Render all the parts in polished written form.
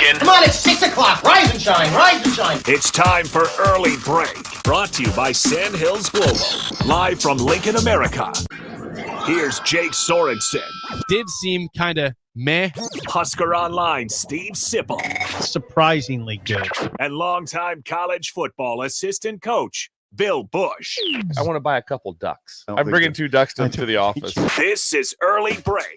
working. Come on, it's 6 o'clock. Rise and shine, rise and shine. It's time for Early Break. Brought to you by Sandhills Global. Live from Lincoln, America. Here's Jake Sorensen. Did seem kind of meh. Husker Online, Steve Sipple. Surprisingly good. And longtime college football assistant coach, Bill Busch. I want to buy a couple ducks. I'm bringing 2 ducks to the office. This is Early Break.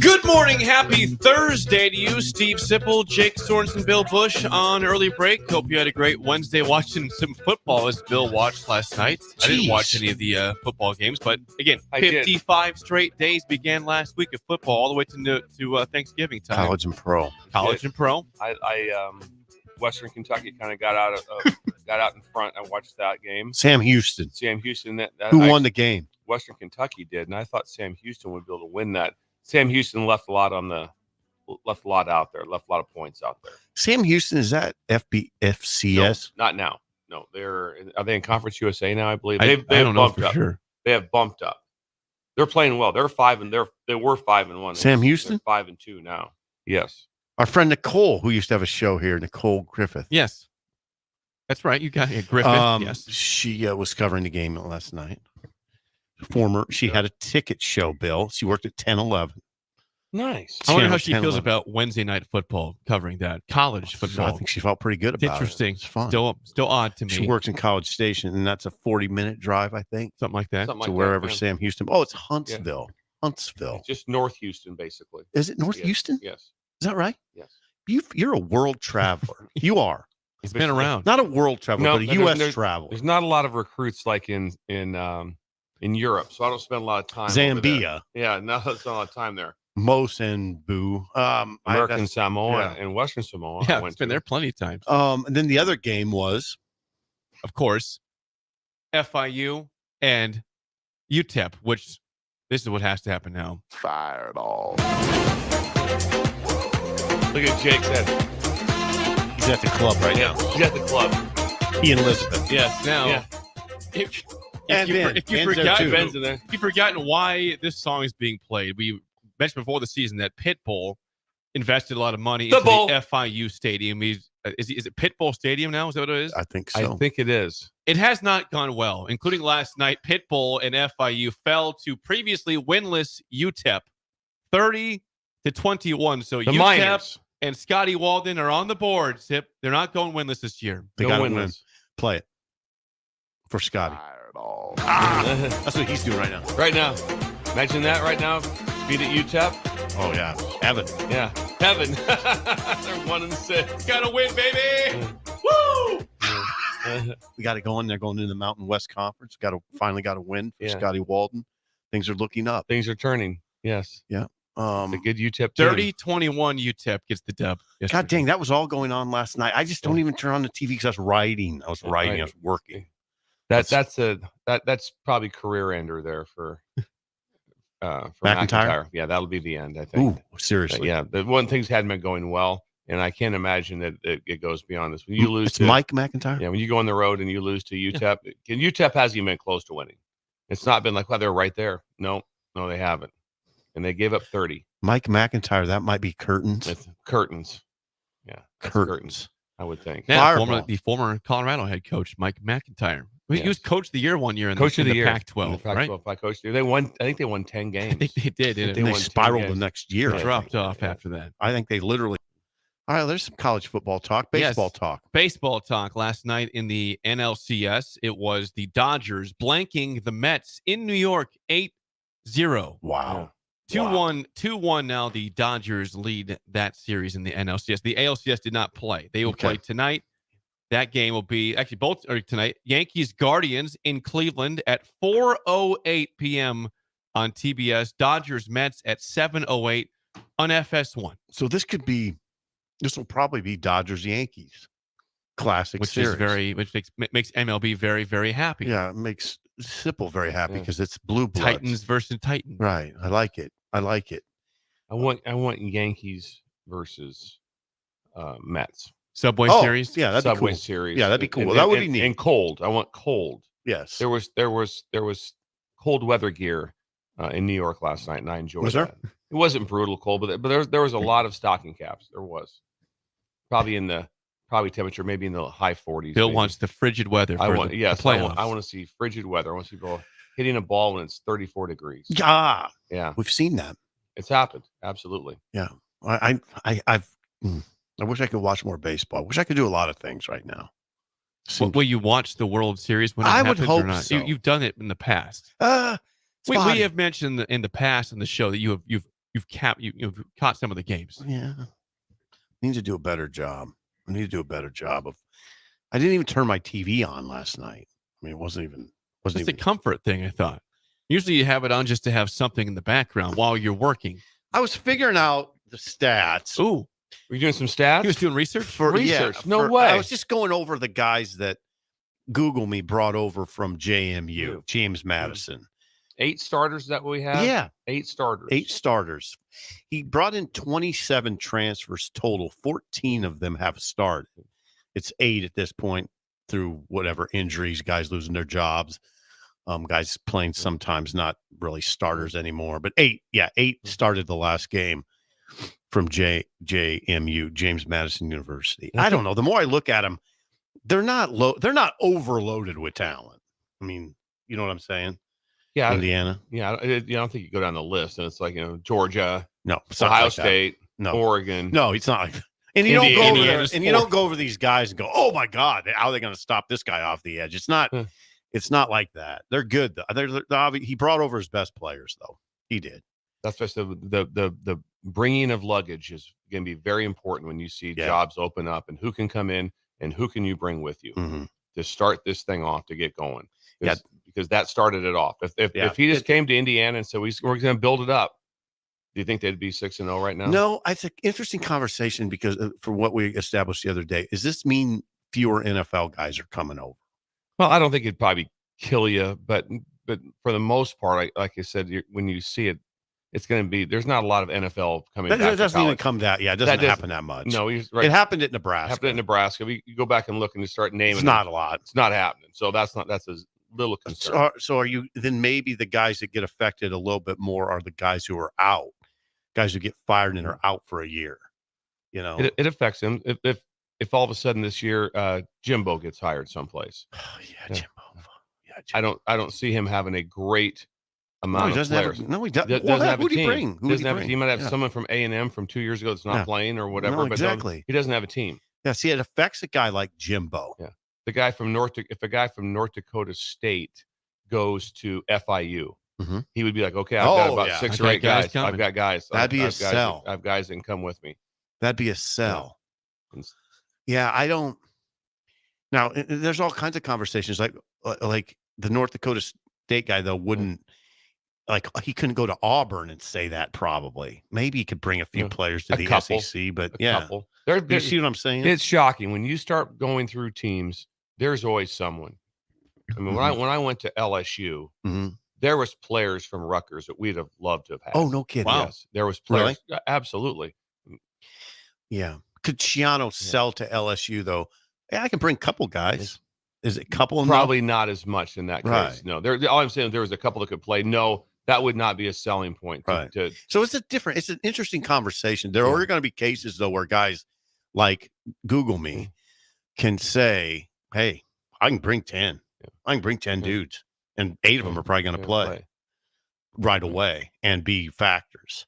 Good morning. Happy Thursday to you, Steve Sipple, Jake Sorensen, Bill Busch on Early Break. Hope you had a great Wednesday watching some football as Bill watched last night. I didn't watch any of the football games, but again, 55 straight days began last week of football all the way to Thanksgiving time. College and pro. Western Kentucky kind of got out in front. I watched that game. Sam Houston. Who won the game? Western Kentucky did, and I thought Sam Houston would be able to win that. Sam Houston left a lot out there, left a lot of points out there. Sam Houston, is that FCS? No, not now. No, are they in Conference USA now? I believe I don't know for up. sure. They have bumped up. They're playing well. They were 5-1. Sam Houston? They're 5-2 now. Yes. Our friend Nicole, who used to have a show here, Nicole Griffith. Yes, that's right. You got Griffith. Yes, she was covering the game last night. She had a ticket show, Bill. She worked at 10-11. Nice. I wonder how she feels about Wednesday night football, covering that college football. I think she felt pretty good about it. Interesting. It's fun. Still odd to me. She works in College Station, and that's a 40-minute drive, I think. Something like that. To wherever Sam Houston. Oh, it's Huntsville. Yeah. Huntsville. It's just North Houston, basically. Is it North Houston? Yes. Is that right? Yes. You're a world traveler. You are. He's been around. Not a world traveler, but a U.S. traveler. There's not a lot of recruits like in Europe, so I don't spend a lot of time. Zambia. Yeah, no, that's not a lot of time there. Mosenbu. American Samoa and Western Samoa. Yeah, it's been there plenty of times. And then the other game was, of course, FIU and UTEP, which this is what has to happen now. Fire it all. Look at Jake's head. He's at the club right now. He's at the club. He and Elizabeth. Yes. Now, if you've forgotten why this song is being played, we mentioned before the season that Pitbull invested a lot of money into the FIU stadium. Is it Pitbull Stadium now? Is that what it is? I think so. I think it is. It has not gone well, including last night. Pitbull and FIU fell to previously winless UTEP 30-21. So UTEP Miners and Scotty Walden are on the board. Sip, they're not going winless this year. They got to win. Play it for Scotty. That's what he's doing right now. Right now. Imagine that right now. Beat at UTEP. Oh, yeah. Heaven. Yeah. Heaven. They're 1-6. Gotta win, baby. Woo! We got to go in there going into the Mountain West Conference. Finally got to win for Scotty Walden. Things are looking up. Things are turning. Yes. Yeah. It's a good UTEP team. 30-21 UTEP gets the dub. Yesterday. God dang, that was all going on last night. I just don't even turn on the TV because I was writing. I was working. That's probably career ender there for McIntyre. Yeah, that'll be the end, I think. Ooh, seriously. But the one things hadn't been going well, and I can't imagine that it goes beyond this. When you lose, it's Mike McIntyre. Yeah, when you go on the road and you lose to UTEP, and UTEP hasn't even been close to winning. It's not been like, well, they're right there. No, they haven't, and they gave up 30. Mike McIntyre, that might be curtains. It's curtains. Yeah, curtains. I would think. Yeah, the former Colorado head coach Mike McIntyre. He was coach of the year one year in the Pac-12, right? By coach of the year. They won. I think they won 10 games. I think they did. And they spiraled the next year. They dropped off after that. I think they literally. All right, there's some college football talk, baseball talk. Baseball talk last night in the NLCS. It was the Dodgers blanking the Mets in New York 8-0. Wow. 2-1 now. The Dodgers lead that series in the NLCS. The ALCS did not play. They will play tonight. That game will be actually both are tonight. Yankees Guardians in Cleveland at 4:08 p.m. on TBS. Dodgers Mets at 7:08 on FS1. So this will probably be Dodgers Yankees classic, which series. which makes MLB very, very happy. Yeah, it makes Sipple very happy because it's blue bloods. Titans versus Titans. Right. I like it. I want Yankees versus Mets. Subway Oh, Series. yeah, that'd be Subway cool. Series. Yeah, that'd be cool. And, That would be and- neat. And cold. I want cold. Yes. There was cold weather gear in New York last night, and I enjoyed Was there? that. It wasn't brutal cold, but there was a lot of stocking caps. There was probably temperature maybe in the high 40s. Bill maybe. wants the frigid weather. I For want the yes, playoffs. I want to see frigid weather. I want to see people hitting a ball when it's 34 degrees. Yeah, Yeah, we've seen that. it's happened. Absolutely. Yeah, I wish I could watch more baseball. I wish I could do a lot of things right now. Will you watch the World Series when it I would happens hope or not? so. You've done it in the past. We spotty. have mentioned in the past in the show that you've caught some of the games. Yeah, I need to do a better job. I need to do a better job of. I didn't even turn my TV on last night. I mean, it wasn't even. It's a comfort thing, I thought. Usually you have it on just to have something in the background while you're working. I was figuring out the stats. Ooh, Were you doing some stats? he was doing research. Research. No I way. was just going over the guys that Google me brought over from JMU, James Madison. 8 starters. Is that what we have? Yeah, 8 starters. 8 starters. He brought in 27 transfers total. 14 of them have started. It's 8 at this point through whatever injuries, guys losing their jobs, guys playing sometimes not really starters anymore. But 8 started the last game from JMU, James Madison University. I don't know. The more I look at them, they're not overloaded with talent. I mean, you know what I'm saying? Yeah. Indiana. Yeah. I don't think you go down the list and it's like, Georgia, No, it's not Ohio like that. State, No. Oregon. No, it's not like and you don't go over Indiana there, and you don't go over these guys and go, "Oh my God, how are they going to stop this guy off the edge?" It's not. Huh. It's not like that. They're good. He brought over his best players, though. He did. That's just the bringing of luggage is going to be very important when you see jobs open up and who can come in and who can you bring with you to start this thing off to get going. Because that started it off. If he just came to Indiana and said we're going to build it up, do you think they'd be 6-0 right now? No, it's an interesting conversation because for what we established the other day, does this mean fewer NFL guys are coming over? Well, I don't think it'd probably kill you, but for the most part, like I said, when you see it, it's going to be. There's not a lot of NFL coming back. That doesn't to even come that. Yeah, it doesn't happen that much. No, he's right. It happened at Nebraska. Happened at Nebraska. You go back and look and just start naming. It's not a lot. It's not happening. So that's a little concern. So are you then maybe the guys that get affected a little bit more are the guys who are out, guys who get fired and are out for a year. You know, it affects him. If all of a sudden this year Jimbo gets hired someplace. Oh, yeah, Jimbo. Yeah, Jimbo. I don't see him having a great amount of players. He doesn't. Doesn't have a Who'd he team. bring? Doesn't have a team. He might have someone from A&M from 2 years ago that's not playing or whatever. No, but exactly. he doesn't have a team. Yeah, see, it affects a guy like Jimbo. Yeah. If a guy from North Dakota State goes to FIU, he would be like, okay, I've got about 6 or 8 guys. I've got guys. That'd be a sell. I have guys that can come with me. That'd be a sell. Yeah, I don't. Now, there's all kinds of conversations like the North Dakota State guy though wouldn't he couldn't go to Auburn and say that probably. Maybe he could bring a few players to the SEC, but couple. You see what I'm saying? It's shocking when you start going through teams. There's always someone. I mean, when I went to LSU, there was players from Rutgers that we'd have loved to have had. Oh, no kidding! Wow. Yes, there was players. Really? Absolutely. Yeah. Could Schiano sell to LSU though? Yeah, I can bring a couple guys. Is it a couple? Probably not as much in that case. Right. No, all I'm saying there was a couple that could play. No, that would not be a selling point. So it's an interesting conversation. There are going to be cases though where guys like Google me can say, "Hey, I can bring 10. I can bring 10 dudes, and 8 of them are probably going to play right away and be factors."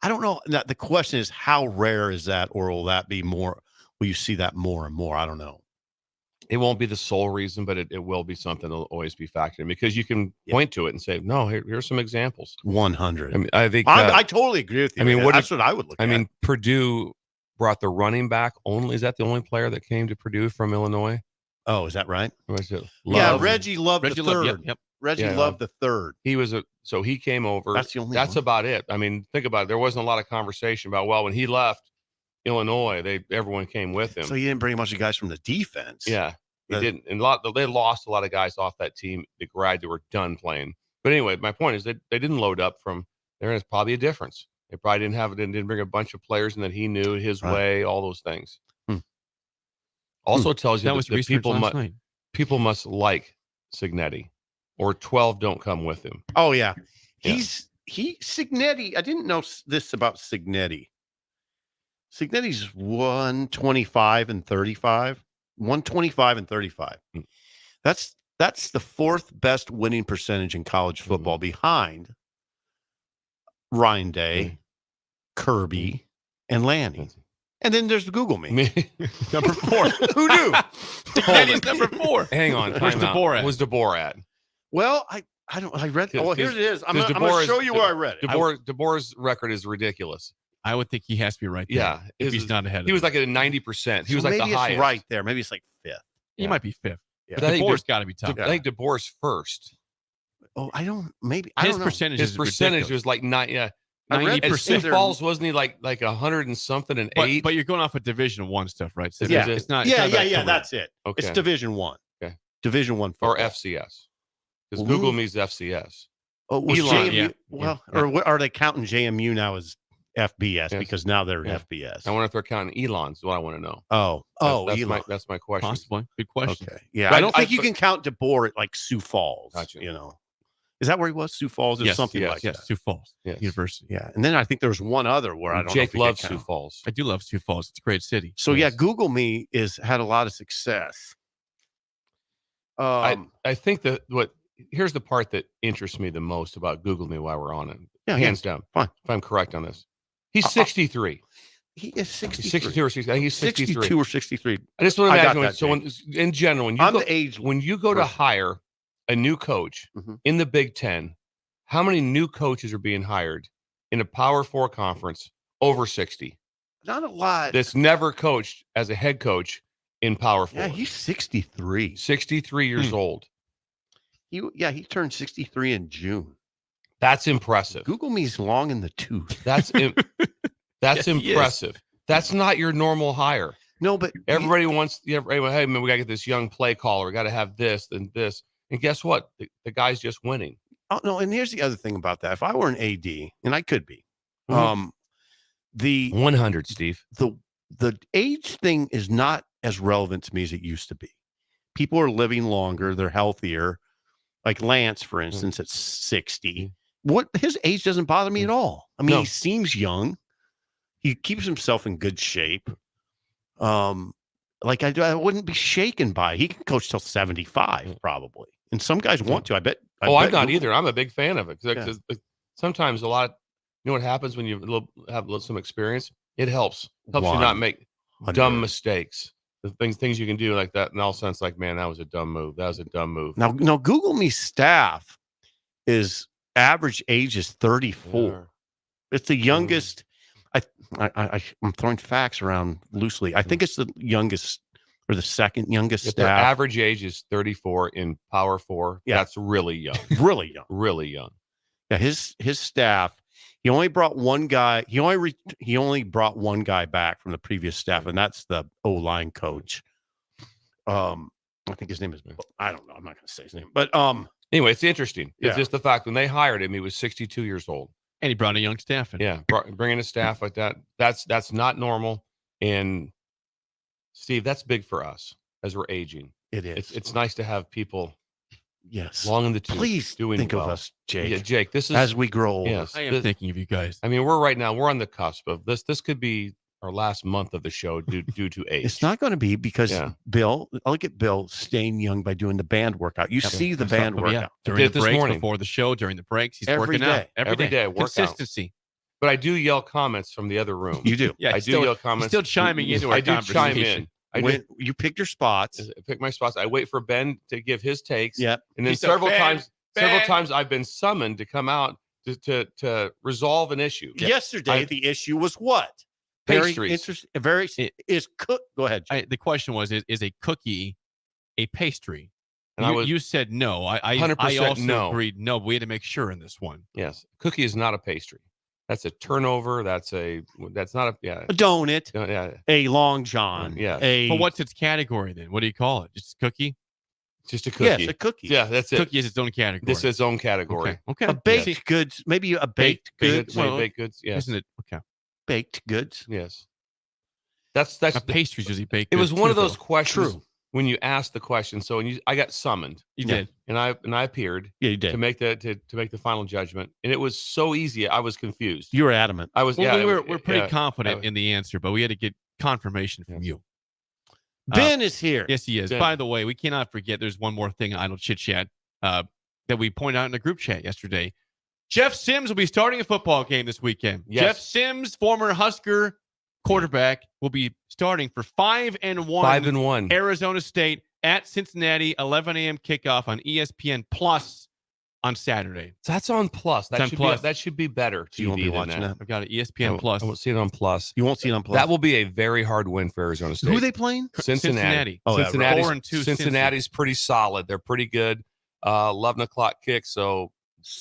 I don't know. The question is, how rare is that, or will that be more? Will you see that more and more? I don't know. It won't be the sole reason, but it will be something that'll always be factored in because you can point to it and say, "No, here's some examples." 100. I mean, I think I totally agree with you. I mean, that's what I would look at. I mean, Purdue brought the running back only. Is that the only player that came to Purdue from Illinois? Oh, is that right? Or was it Reggie Love the third. Yep. Reggie Love the third. He was so he came over. That's the only. That's about it. I mean, think about it. There wasn't a lot of conversation about when he left Illinois, everyone came with him. So he didn't bring a bunch of guys from the defense. Yeah, he didn't. And they lost a lot of guys off that team. The grads were done playing. But anyway, my point is they didn't load up from there. Is probably a difference. They probably didn't bring a bunch of players and that he knew his way. All those things. Also tells you That was that research last night. people must like Signetti, or 12 don't come with him. Oh yeah. Yeah. Signetti. I didn't know this about Signetti. Signetti's 125 and 35. 125 and 35. That's the fourth best winning percentage in college football behind Ryan Day, Kirby, and Lanny. And then there's Google Me. Number 4. Who knew? Signetti's number 4. Hang on. Where's DeBoer at? Where's DeBoer at? Well, I read. Oh, here it is. I'm going to DeBoer show you where I read it. DeBoer's record is ridiculous. I would think he has to be right there. Yeah. If he's not ahead of He was him. like at 90%. He So was like maybe the it's highest. right there. Maybe it's like 5th. He might be 5th. Yeah. But I think DeBoer's got to be top. I think DeBoer's first. Oh, I don't. Maybe His I don't know. percentage His is percentage ridiculous. was like 90. I read At 90%. Sioux Falls, wasn't he like 100 and something and 8? But you're going off of Division 1 stuff, right? So Yeah. it's not. Yeah. it's not about career. That's it. Okay. It's Division 1. Okay. Division 1 Or football. FCS. Because Ooh. Google Me's FCS. Oh, was Elon, JMU, yeah. well, Yeah. or what, are they counting JMU now as FBS Yes. because now they're Yeah. FBS? I wonder if they're counting Elon's. What I want to know. That's Elon. Elon. That's my question. Possibly. Good question. Okay. Yeah, But I don't think you but- can count DeBoer at like Sioux Falls. Gotcha. You know, is that where he was? Sioux Falls or Yes, something yes, like Yes, that. Sioux Falls Yes. University. Yeah, and then I think there was one other where I don't. know Jake if you loves could Sioux count. Falls. I do love Sioux Falls. It's a great city. So yeah, Google Me had a lot of success. I think that here's the part that interests me the most about Google Me while we're on it. Yeah, Hands down. Fine. If I'm correct on this. He's 63. He is 63. He's 62 or 60. I think he's 63. 62 or 63. I just want to I got imagine that, in general, when you I'm go, the age. when you go to person. hire a new coach Mhm. in the Big Ten, how many new coaches are being hired in a Power 4 conference over 60? Not a lot. That's never coached as a head coach in Power 4. Yeah, he's 63. 63 years old. He turned 63 in June. That's impressive. Google Me's long in the tooth. That's that's Yeah, he is. impressive. That's not your normal hire. No, but Everybody wants, hey man, we got to get this young play caller. We got to have this and this. And guess what? The guy's just winning. Oh no, and here's the other thing about that. If I were an AD, and I could be, Mhm. the 100, Steve. the age thing is not as relevant to me as it used to be. People are living longer, they're healthier. Like Lance, for instance, at 60. What his age doesn't bother me at all. I mean, No. he seems young. He keeps himself in good shape. Like I wouldn't be shaken by it. He can coach till 75, probably. And some guys want to. I bet. I'm bet not Google- either. I'm a big fan of it. Yeah. Because sometimes a lot, you know what happens when you have some experience? It helps you not make dumb mistakes. The things you can do like that. And all of a sudden it's like, man, that was a dumb move. That was a dumb move. Now, Google Me staff is average age is 34. It's the youngest. I'm throwing facts around loosely. I think it's the youngest or the second youngest If their staff. average age is 34 in Power 4, Yeah. that's really young. Really young. Really young. Yeah, his staff. He only brought one guy. He only brought one guy back from the previous staff, and that's the O-line coach. I think his name is. I don't know. I'm not going to say his name, but Anyway, it's interesting. It's Yeah. just the fact when they hired him, he was 62 years old. And he brought a young staff in. Yeah, bringing a staff like that, that's not normal. And Steve, that's big for us as we're aging. it is. It's nice to have people yes. long in the tooth. Please doing think well. of us, Jake, Yeah, Jake. This is as we grow older. yes. I am thinking of you guys. I mean, we're on the cusp of this. This could be our last month of the show due to age. It's not going to be because Yeah. Bill. I look at Bill staying young by doing the band workout. You see the band workout. Yeah. During did the this breaks, morning. before the show, during the breaks, he's Every working day. out every day. workout. Consistency. But I do yell comments from the other room. You do. Yeah, I he's do still, yell he's comments. still chiming into our I do chime conversation. in. I do. When you pick your spots. I pick my spots. I wait for Ben to give his takes. Yep. And then He said, several "Ben, times I've been summoned to come out to resolve an issue. Yesterday, the issue was what? Pastries. Very interesting. Very is cook. Go ahead. Jake. The question was: Is a cookie a pastry? And You said no. I 100% also no. agreed no. But we had to make sure in this one. Yes. Cookie is not a pastry. That's a turnover. That's not a, yeah. A donut, Yeah. a long john. Yeah. A But what's its category then? What do you call it? Just a cookie? Just a cookie. yes, a cookie. Yeah, that's it. Cookie is its own category. This is its own category. Okay. A baked goods, maybe a baked goods. Baked goods. Yes. Isn't it? Okay. Baked goods. Yes. That's A pastry's usually baked. it was good one too, of those though. questions when you asked the question. So I got summoned. You did. And I appeared Yeah, you did. to make the final judgment, and it was so easy. I was confused. You were adamant. I was. Well, yeah, we're pretty confident in the answer, but we had to get confirmation from you. Ben is here. Yes, he is. Ben. By the way, we cannot forget there's one more thing, Idle Chit Chat, that we pointed out in the group chat yesterday. Jeff Sims will be starting a football game this weekend. Yes. Jeff Sims, former Husker quarterback, will be starting for 5-1. 5-1. Arizona State at Cincinnati, 11 a.m. kickoff on ESPN Plus on Saturday. So that's on Plus. It's on Plus. That should be better. You won't TV be than watching that. I've got an ESPN Plus. I won't see it on Plus. You won't see it on Plus. That will be a very hard win for Arizona State. Who are they playing? Cincinnati. Oh, yeah, right. 4-2 Cincinnati's pretty solid. They're pretty good. 11 o'clock kick. So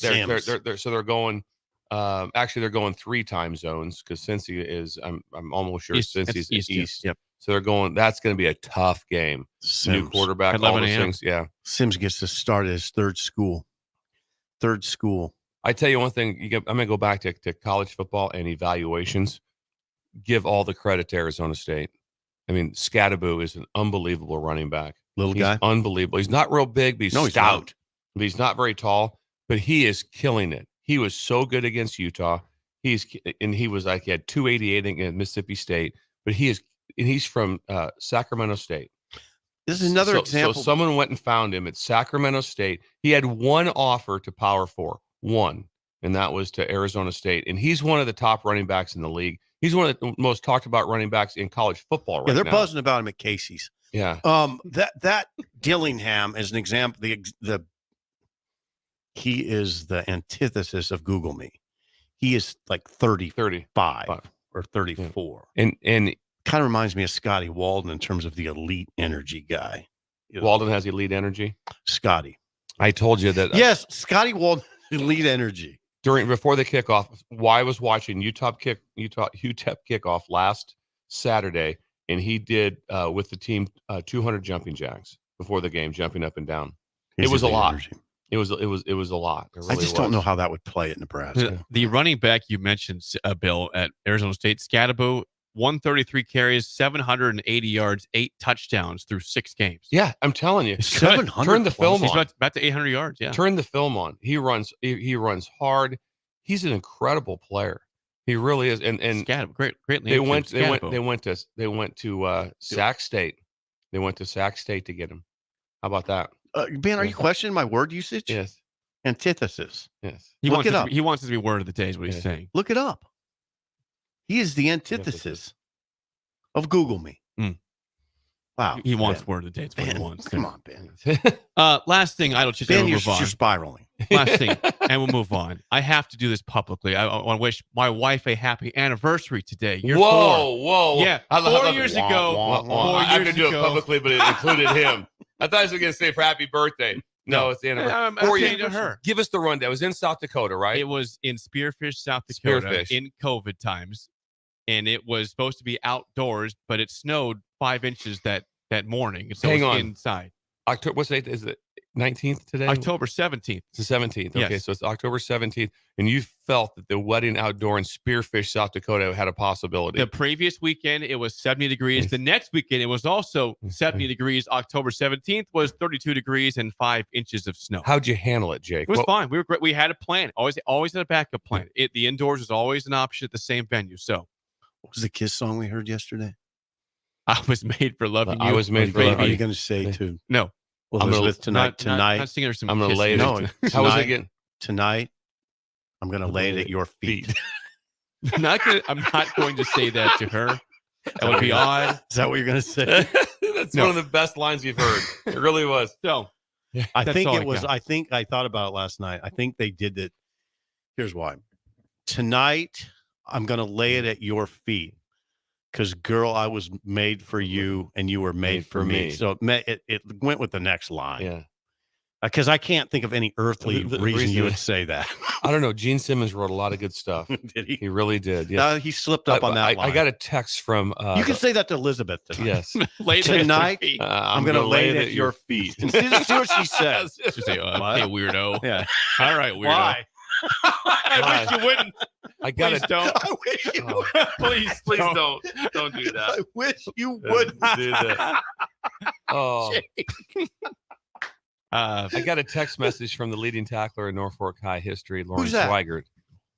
they're going. Actually, they're going 3 time zones because Cincy is. I'm almost sure Cincy's east. Yep. So they're going. That's going to be a tough game. Sims. New quarterback. At All 11 those a.m. things. Yeah. Sims gets to start at his third school. I tell you one thing. I'm going to go back to college football and evaluations. Give all the credit to Arizona State. I mean, Scadaboo is an unbelievable running back. Little He's guy. unbelievable. He's not real big, but he's stout. But he's not very tall. But he is killing it. He was so good against Utah. He had 288 against Mississippi State. But he's from Sacramento State. This is another example. So someone went and found him at Sacramento State. He had one offer to Power 4, one, and that was to Arizona State. And he's one of the top running backs in the league. He's one of the most talked about running backs in college football right now. Yeah, they're buzzing about him at Casey's. Yeah. That Dillingham is an example. He is the antithesis of Google Me. He is like 35 or 34. And kind of reminds me of Scotty Walden in terms of the elite energy guy. Walden has elite energy. Scotty. I told you that. Yes, Scotty Walden, elite energy. Before the kickoff, I was watching UTEP kickoff last Saturday, and he did with the team 200 jumping jacks before the game, jumping up and down. It was a lot. Energy. It was a lot. Really I just don't know how that would play at Nebraska. The running back you mentioned, Bill, at Arizona State, Scadaboo, 133 carries, 780 yards, 8 touchdowns through 6 games. Yeah, I'm telling you. 700. Turn the film He's on. about to 800 yards. Yeah. Turn the film on. He runs hard. He's an incredible player. He really is. And Scadaboo, great they name. went Scadaboo. they went to Sac State. They went to Sac State to get him. How about that? Ben, are you questioning my word usage? Yes. Antithesis. Yes. He Look wants it up. He wants it to be word of the day is what he's saying. Look it up. He is the antithesis of Google Me. Mm. Wow. He wants Ben. word of the day. It's what he Ben, wants. come on, Ben. Last thing, Idle Chit Chat, Ben, we'll you're move on. spiraling. Last thing, and we'll move on. I have to do this publicly. I want to wish my wife a happy anniversary today. You're 4. Whoa. Yeah, I love 4 it. years Wah, ago. wah, wah. 4 I'm going years to do it ago. publicly, but it included him. I thought I was going to say happy birthday. No, it's the anniversary. I'm 4 saying years to her. Give us the rundown. It was in South Dakota, right? It was in Spearfish, South Dakota, Spearfish. in COVID times, and it was supposed to be outdoors, but it snowed 5 inches that morning. So Hang it was on. inside. October. What's the date? Is it 19th today? October 17th. It's the 17th. Okay, Yes. so it's October 17th, and you felt that the wedding outdoor in Spearfish, South Dakota, had a possibility. The previous weekend, it was 70 degrees. The next weekend, it was also 70 degrees. October 17th was 32 degrees and 5 inches of snow. How'd you handle it, Jake? It was fine. We were great. We had a plan. Always had a backup plan. The indoors was always an option at the same venue. So What was the Kiss song we heard yesterday? I was made for loving you. I was made for baby. loving Are you going to say to No, Elizabeth tonight? Not singing her some. I'm going to Kiss lay it. music. No, How was it tonight- again? Tonight, I'm going to lay it at your feet. I'm not going to say that to her. That would be odd. Is that what you're going to say? That's one of the best lines we've heard. It really was. So I That's think all it I was. got. I think I thought about it last night. I think they did that. Here's why. Tonight, I'm going to lay it at your feet because, girl, I was made for you and you were made for me. So it went with the next line. Yeah. Because I can't think of any earthly The reason reason- you would say that. I don't know. Gene Simmons wrote a lot of good stuff. Did he? He really did. Yeah. No, he slipped up on that line. I got a text from. You can say that to Elizabeth tonight. Yes. later Tonight, I'm going to gonna lay it at your feet. And see what she says. Just say, What? hey, weirdo. Yeah. All right, weirdo. Why? I wish you wouldn't. I got Please it. don't. I wish you would. Please Don't do that. I wish you would Do that. Oh, I got a text message from the leading tackler in Norfolk High history, Lauren Who's that? Swigert.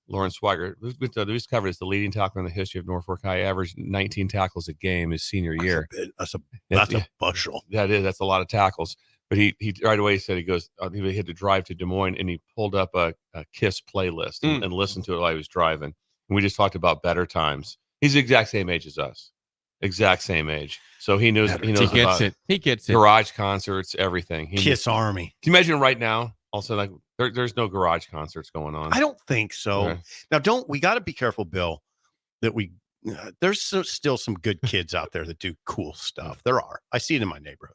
Lauren Swigert. We've covered this. The leading tackler in the history of Norfolk High averaged 19 tackles a game his senior year. That's a bushel. That's a lot of tackles. But he right away said, he goes, he had to drive to Des Moines, and he pulled up a KISS playlist and listened to it while he was driving. And we just talked about better times. He's the exact same age as us. Exact same age. So he knows He gets it. He gets it. Garage concerts, everything. KISS Army. Can you imagine right now? Also, like there's no garage concerts going on. I don't think so. Okay. Now, we got to be careful, Bill, that there's still some good kids out there that do cool stuff. There are. I see it in my neighborhood.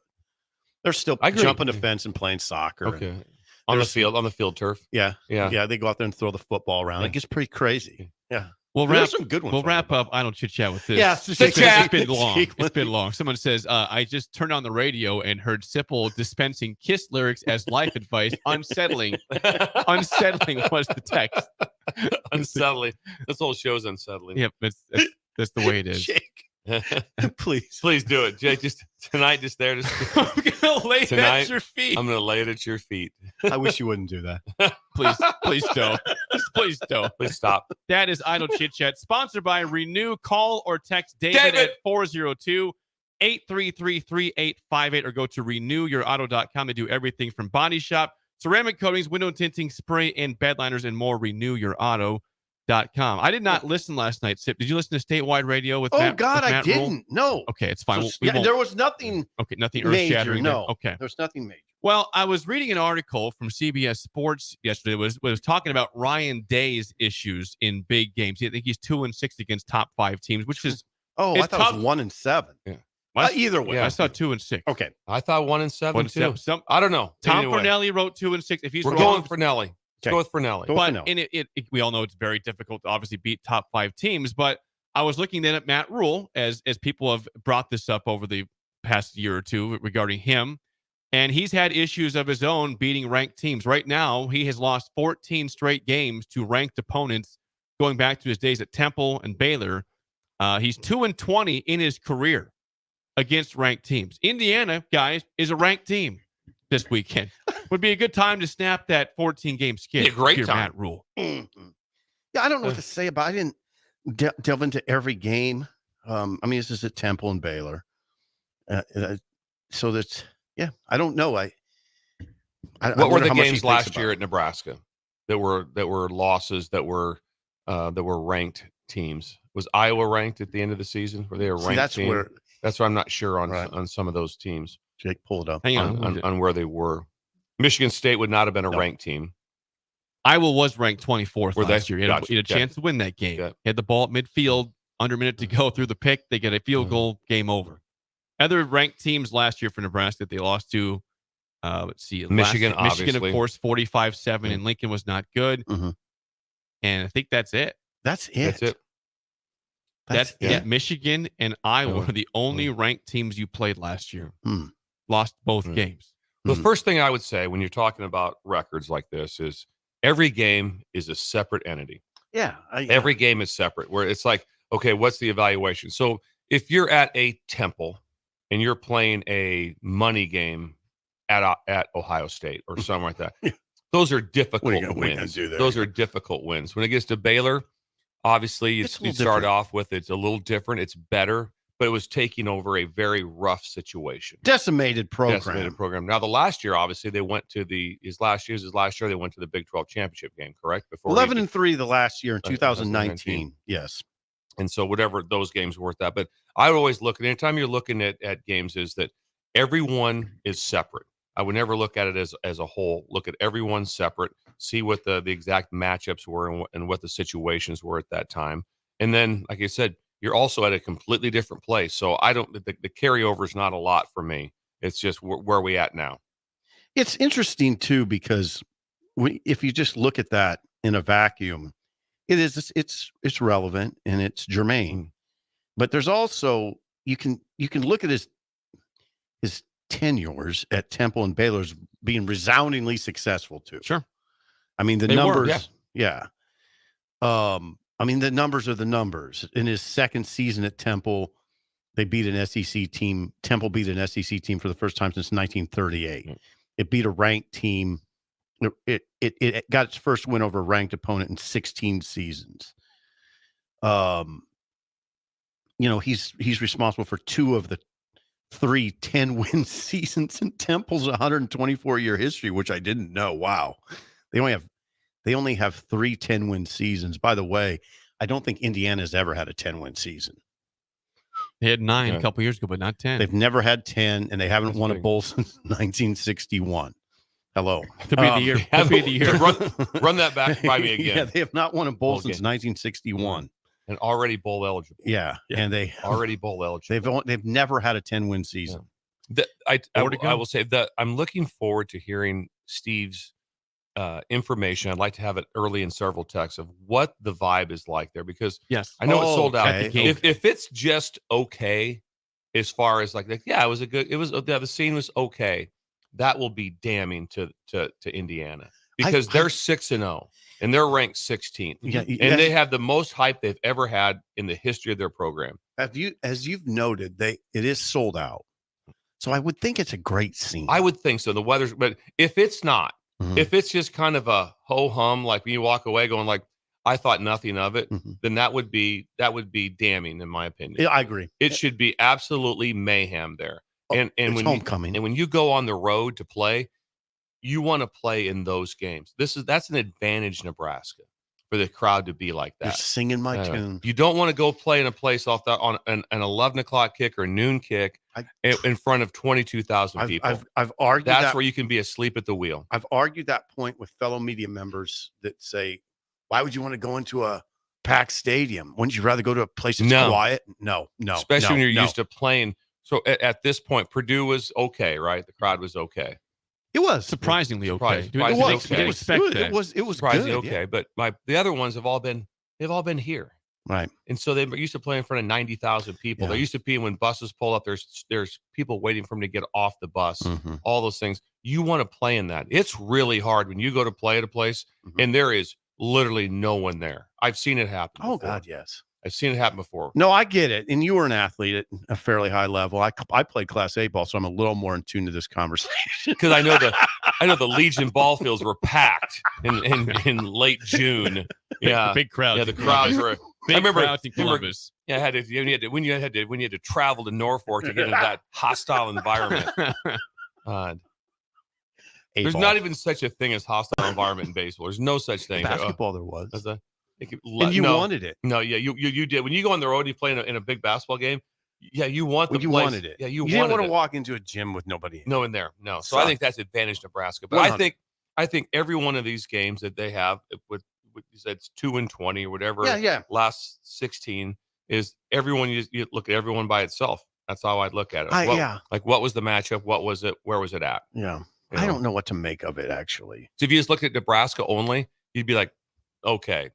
They're still jumping the fence and playing soccer. Okay. On the field turf. Yeah. Yeah. Yeah. They go out there and throw the football around. It gets pretty crazy. Yeah. There's some good ones. We'll wrap up. I don't chit chat with this. Yeah, it's been long. It's been long. Someone says, I just turned on the radio and heard Sipple dispensing KISS lyrics as life advice. Unsettling. Unsettling was the text. Unsettling. This whole show's unsettling. Yep. That's the way it is. Jake, please do it, Jake. Just tonight, just there. I'm gonna lay it at your feet. I'm gonna lay it at your feet. I wish you wouldn't do that. Please don't. Please don't. Please stop. That is Idle Chit Chat, sponsored by Renew. Call or text David at 402-833-3858 or go to renewyourauto.com. They do everything from body shop, ceramic coatings, window tinting, spray, and bed liners, and more. RenewYourAuto.com. I did not listen last night, Sip. Did you listen to statewide radio with Matt? God, with I Matt Rule? didn't. No. Okay, it's fine. So, there was nothing. Okay, nothing major. earth-shattering. No. Okay. There's nothing major. Well, I was reading an article from CBS Sports yesterday. Was talking about Ryan Day's issues in big games. I think he's 2-6 against top 5 teams, which is I thought tough. it was 1-7. Yeah. Either way, I saw 2-6. Okay, I thought 1-7 too. I don't know. Tom Anyway, Fornelli wrote 2-6. If he's we're wrong, going for Nelly. Let's go with Fornelli. But we all know it's very difficult to obviously beat top 5 teams. But I was looking then at Matt Rule as people have brought this up over the past year or two regarding him. And he's had issues of his own beating ranked teams. Right now, he has lost 14 straight games to ranked opponents going back to his days at Temple and Baylor. He's 2-20 in his career against ranked teams. Indiana, guys, is a ranked team this weekend. Would be a good time to snap that 14-game skid. Be a great here, time. Matt Rule. Mm-hmm. Yeah, I don't know what to say about. I didn't delve into every game. I mean, this is at Temple and Baylor, so that's I don't know. What were the games last year at Nebraska that were losses that were ranked teams? Was Iowa ranked at the end of the season? Were they a ranked team? That's where I'm not sure on some of those teams. Jake, pull it up. Hang on. On where they were. Michigan State would not have been a ranked team. Iowa was ranked 24th last year. He had a Gotcha. chance to win that game. He had the ball at midfield, under a minute to go through the pick. They get a field goal, game over. Other ranked teams last year for Nebraska that they lost to, let's see. Michigan, Michigan, of obviously. course, 45-7, and Lincoln was not good. Mm-hmm. And I think that's it. That's it. That's it. Michigan and Iowa were the only ranked teams you played last year. Lost both games. The first thing I would say when you're talking about records like this is every game is a separate entity. Yeah. Every game is separate, where it's like, okay, what's the evaluation? So if you're at a Temple and you're playing a money game at Ohio State or something like that, those are difficult wins. Those are difficult wins. When it gets to Baylor, obviously you start off with it's a little different. It's better, but it was taking over a very rough situation. Decimated program. Now the last year, obviously, they went to his last year. They went to the Big 12 championship game, correct? 11-3 the last year in 2019. Yes. And so whatever those games were worth that. But I would always look at anytime you're looking at games is that everyone is separate. I would never look at it as a whole. Look at everyone separate, see what the exact matchups were and what the situations were at that time. And then, like I said, you're also at a completely different place. So the carryover is not a lot for me. It's just where we at now. It's interesting too, because if you just look at that in a vacuum, it's relevant and it's germane, but there's also, you can look at his tenures at Temple and Baylor's being resoundingly successful too. Sure. I mean, the numbers. I I mean, the numbers are the numbers. In his second season at Temple, they beat an SEC team. Temple beat an SEC team for the first time since 1938. It beat a ranked team. It got its first win over a ranked opponent in 16 seasons. He's responsible for 2 of the 3 10-win seasons in Temple's 124-year history, which I didn't know. Wow. They only have 3 10-win seasons. By the way, I don't think Indiana's ever had a 10-win season. They had 9 a couple years ago, but not 10. They've never had 10, and they haven't won a bowl since 1961. Hello. Could be the year. Could be the year. Run that back by me again. Yeah, they have not won a bowl since 1961. And already bowl eligible. Yeah, and they already bowl eligible. They've never had a 10-win season. I will say that I'm looking forward to hearing Steve's information. I'd like to have it early in several texts of what the vibe is like there, because I know it's sold out. If it's just okay, as far as like the scene was okay, that will be damning to Indiana, because they're 6-0 and they're ranked 16th. And they have the most hype they've ever had in the history of their program. As you've noted, it is sold out. So I would think it's a great scene. I would think so. The weather's, but if it's not, if it's just kind of a ho hum, like when you walk away going like, I thought nothing of it, then that would be damning, in my opinion. Yeah, I agree. It should be absolutely mayhem there. And when homecoming. And when you go on the road to play, you want to play in those games. That's an advantage, Nebraska, for the crowd to be like that. You're singing my tune. You don't want to go play in a place on an 11 o'clock kick or noon kick in front of 22,000 people. I've argued that's where you can be asleep at the wheel. I've argued that point with fellow media members that say, why would you want to go into a packed stadium? Wouldn't you rather go to a place that's quiet? No. Especially when you're used to playing. So at this point, Purdue was okay, right? The crowd was okay. It was surprisingly okay. It was surprisingly good, okay. yeah. But the other ones have all been here, right? And so they used to play in front of 90,000 people. There used to be, when buses pull up, there's people waiting for them to get off the bus. All those things. You want to play in that. It's really hard when you go to play at a place and there is literally no one there. I've seen it happen. Oh before. God, yes. I've seen it happen before. No, I get it. And you were an athlete at a fairly high level. I played Class A ball, so I'm a little more in tune to this conversation. Because I know the Legion ball fields were packed in late June. Yeah, big crowds. Yeah, the crowds were. Big I remember crowds in Columbus. Yeah, when you had to travel to Norfolk to get into that hostile environment. There's not even such a thing as hostile environment in baseball. There's no such thing. Basketball, there was. And you wanted it. No, yeah, you did. When you go on the road and you play in a big basketball game, yeah, you want the you place. Wanted it. Yeah, you didn't want to it. walk into a gym with nobody in. No in there. No. So I think that's advantage Nebraska. But 100. I think every one of these games that they have, with it's 2-20 or whatever. Yeah. Last 16 is everyone. You look at everyone by itself. That's how I'd look at it. Like what was the matchup? What was it? Where was it at? Yeah. I don't know what to make of it, actually. So if you just looked at Nebraska only, you'd be like, okay,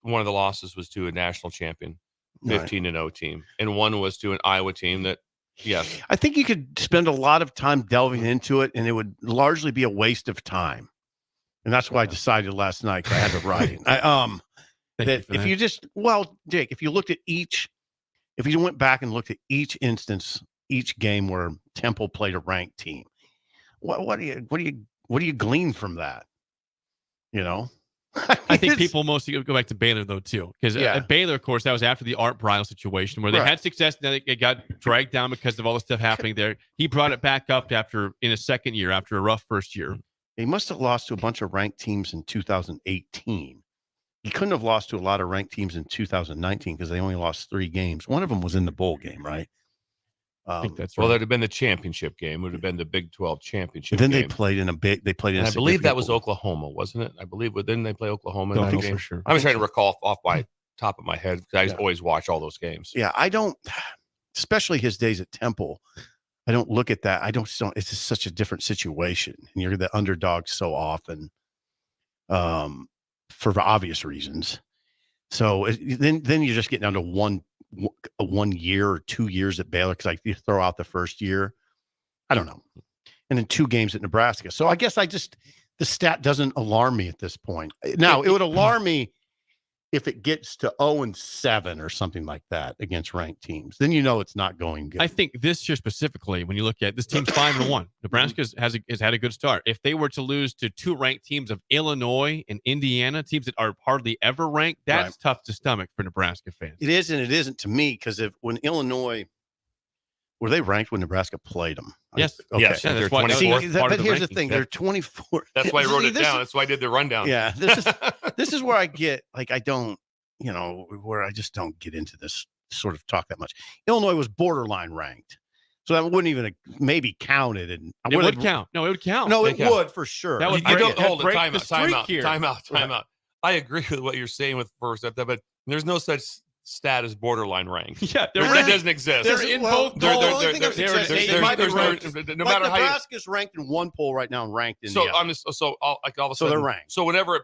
one of the losses was to a national champion, 15-0 team, and one was to an Iowa team that, yes. I think you could spend a lot of time delving into it, and it would largely be a waste of time. And that's why I decided last night, 'cause I had to write it. Jake, if you looked at if you went back and looked at each instance, each game where Temple played a ranked team, what do you glean from that? You know, I think people mostly go back to Baylor though too, because at Baylor, of course, that was after the Art Briles situation where they had success, and then it got dragged down because of all the stuff happening there. He brought it back up in his second year after a rough first year. He must have lost to a bunch of ranked teams in 2018. He couldn't have lost to a lot of ranked teams in 2019 because they only lost 3 games. One of them was in the bowl game, right? I think that's right. Well, that'd have been the championship game. It would have been the Big 12 championship. Then game. they played in I believe that was Oklahoma, wasn't it? I believe. Didn't they play Oklahoma in that game? For sure. I'm trying to recall off my top of my head because I always watch all those games. Yeah, I don't. Especially his days at Temple, I don't look at that. It's just such a different situation, and you're the underdog so often, for obvious reasons. So then you just get down to one year or 2 years at Baylor, because you throw out the first year. I don't know. And then 2 games at Nebraska. So I guess the stat doesn't alarm me at this point. Now, it would alarm me if it gets to 0-7 or something like that against ranked teams, then it's not going good. I think this year specifically, when you look at this team's 5-1, Nebraska has had a good start. If they were to lose to two ranked teams of Illinois and Indiana, teams that are hardly ever ranked, that's tough to stomach for Nebraska fans. It is and it isn't to me, because when Illinois, were they ranked when Nebraska played them? Yes. Okay. Yes. Yeah, They're that's why- 24th. But here's the thing: they're 24. That's why I wrote it This down. is- That's why I did the rundown. Yeah, this is where I get I don't, where I just don't get into this sort of talk that much. Illinois was borderline ranked, so that wouldn't even maybe counted, and It would count. No, it would count. No, It it count. would for sure. That would I break don't it. That'd hold it. break Time the out. Time streak out. here. Time out. Time out. I agree with what you're saying with first step, but there's no such stat as borderline ranked. Yeah, they're That ranked. doesn't exist. They're in both no, polls. the only thing that's They're- existing is they're- they might be there's ranked. no matter how you. Nebraska's ranked in one poll right now and ranked in So the other. I'm just so all of a So sudden. they're ranked. So whenever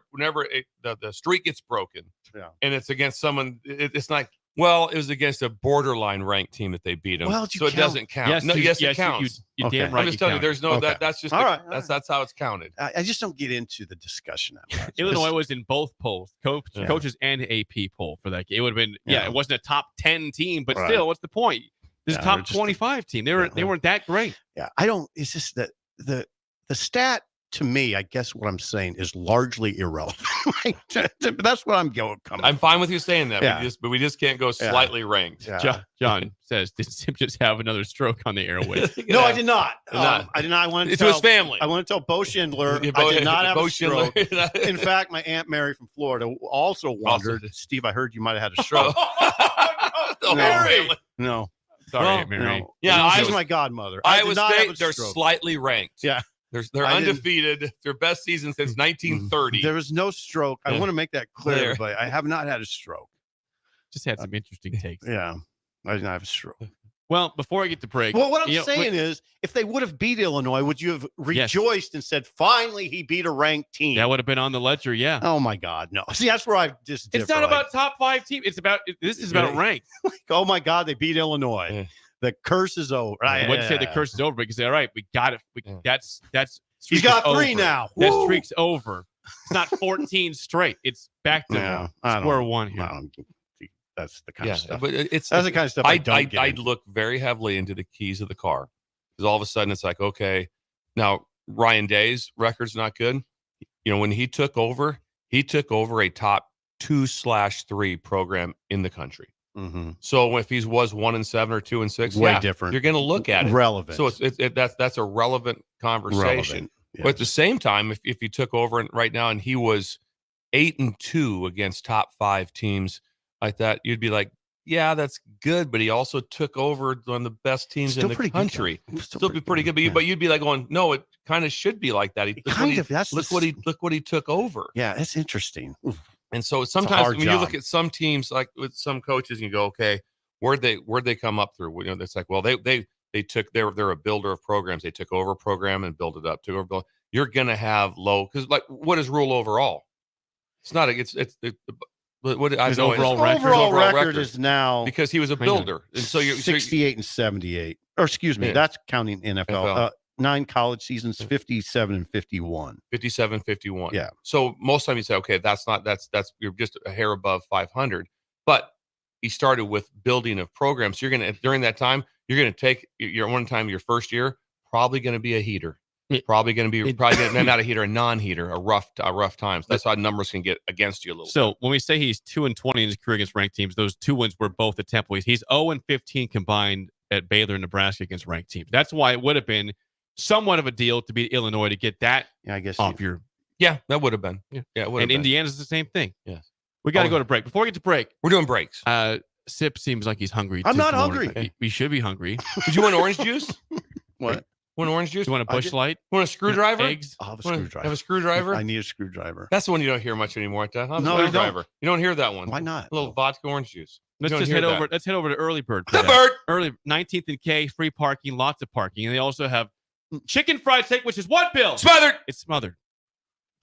the streak gets broken, Yeah. and it's against someone, it's like, well, it was against a borderline ranked team that they beat them. Well, so it doesn't count. Yes, no, yes, it counts. You Okay. damn right. I'm just you telling you, count. there's no Okay. that's just All right. that's how it's counted. I just don't get into the discussion that much. Illinois was in both polls, coaches and AP poll for that game. It would have been, it wasn't a top 10 team, but Right. still, what's the point? This is Yeah, a top they're just 25 team. They weren't that great. Yeah, I don't. It's just that the stat to me, I guess what I'm saying is largely irrelevant. That's what I'm coming. I'm fine with you saying that. Yeah. But we just can't go slightly ranked. Yeah. John says, did Sim just have another stroke on the airway? No, I did not. Not. I did not. I wanted to It's tell to his family. I want to tell Bo Schindler Yeah, I did not have Bo a stroke. Schindler. In fact, my Aunt Mary from Florida also wondered, did. Steve, I heard you might have had a stroke. Oh, No. no. No, Sorry, Well, Aunt Mary. no. Yeah, she's Iowa- my godmother. Iowa did not have State, a they're stroke. slightly ranked. Yeah. They're I didn't- undefeated. Their best season since 1930. There was no stroke. I Yeah. want to make that clear, There. but I have not had a stroke. Just had some interesting takes. Yeah, I didn't have a stroke. Well, before I get to break, Well, what I'm you know, saying is, if they would have beat Illinois, would you have rejoiced and said, finally, he beat a ranked team? that would have been on the ledger. Yeah. Oh, my God. No. See, that's where I just It's not about top 5 team. It's about this is about Yeah. rank. oh, my God, they beat Illinois. Yeah. The curse is over. I wouldn't say the curse is over because all right, we got it. That's He's streak got is 3 over. now. That Woo! streak's over. It's not 14 straight. It's back to Yeah, I don't- square one here. I don't- That's the kind Yeah, of stuff. but it's That's the kind of stuff I don't get I'd into. look very heavily into the keys of the car because all of a sudden it's like, okay, now Ryan Day's record's not good. You know, when he took over a top 2/3 program in the country. Mhm. So if he was 1-7 or 2-6, Way different. You're going to look at it. Relevant. So that's a relevant conversation. Relevant. But at the same time, if he took over right now and he was 8-2 against top 5 teams like that, you'd be like, yeah, that's good. But he also took over one of the best teams Still in the pretty good, country. though. Still be pretty good. But, Yeah. but you'd be like going, no, it kind of should be like that. Look what he took over. Yeah, that's interesting. And so sometimes hard when you look job. at some teams, like with some coaches, you go, okay, where'd they come up through? You know, it's like, well, they took they're a builder of programs. They took over a program and built it up. You're gonna have low because like what is rule overall? It's not what I His know overall is- record. Overall record is now because he was a Hang on. builder, and so you're 68 and 78. Or excuse me, Yeah. that's counting NFL. NFL. 9 college seasons, 57 and 51. 57, 51. Yeah. So most time you say, okay, that's you're just a hair above 500. But he started with building of programs. You're gonna during that time, you're gonna take your your first year, probably gonna be a heater. Probably gonna be not a heater, a non-heater, a rough times. That's how numbers can get against you a little. So when we say he's 2-20 in his career against ranked teams, those 2 wins were both at Temple. He's 0-15 combined at Baylor and Nebraska against ranked teams. That's why it would have been somewhat of a deal to beat Illinois to get that Yeah, I guess. off your. Yeah, that would have been. Yeah. It would have And been. Indiana's the same thing. Yes. We got to Oh. go to break. Before we get to break, We're doing breaks. Sip seems like he's hungry. I'm this not morning. hungry. We should be hungry. Did you want orange juice? What? Want orange juice? You want a I Busch did- Light? Want a screwdriver? Eggs? I'll have a Wanna screwdriver. Have a screwdriver? I need a screwdriver. That's the one you don't hear much anymore. At that. No, you don't. Screwdriver. You don't hear that one. Why not? A little vodka orange juice. Let's don't just hear head that. over. Let's head over to Early Bird. for that. Bird. Early 19th and K, free parking, lots of parking, and they also have chicken fried steak, which is what, Bill? Smothered. It's smothered.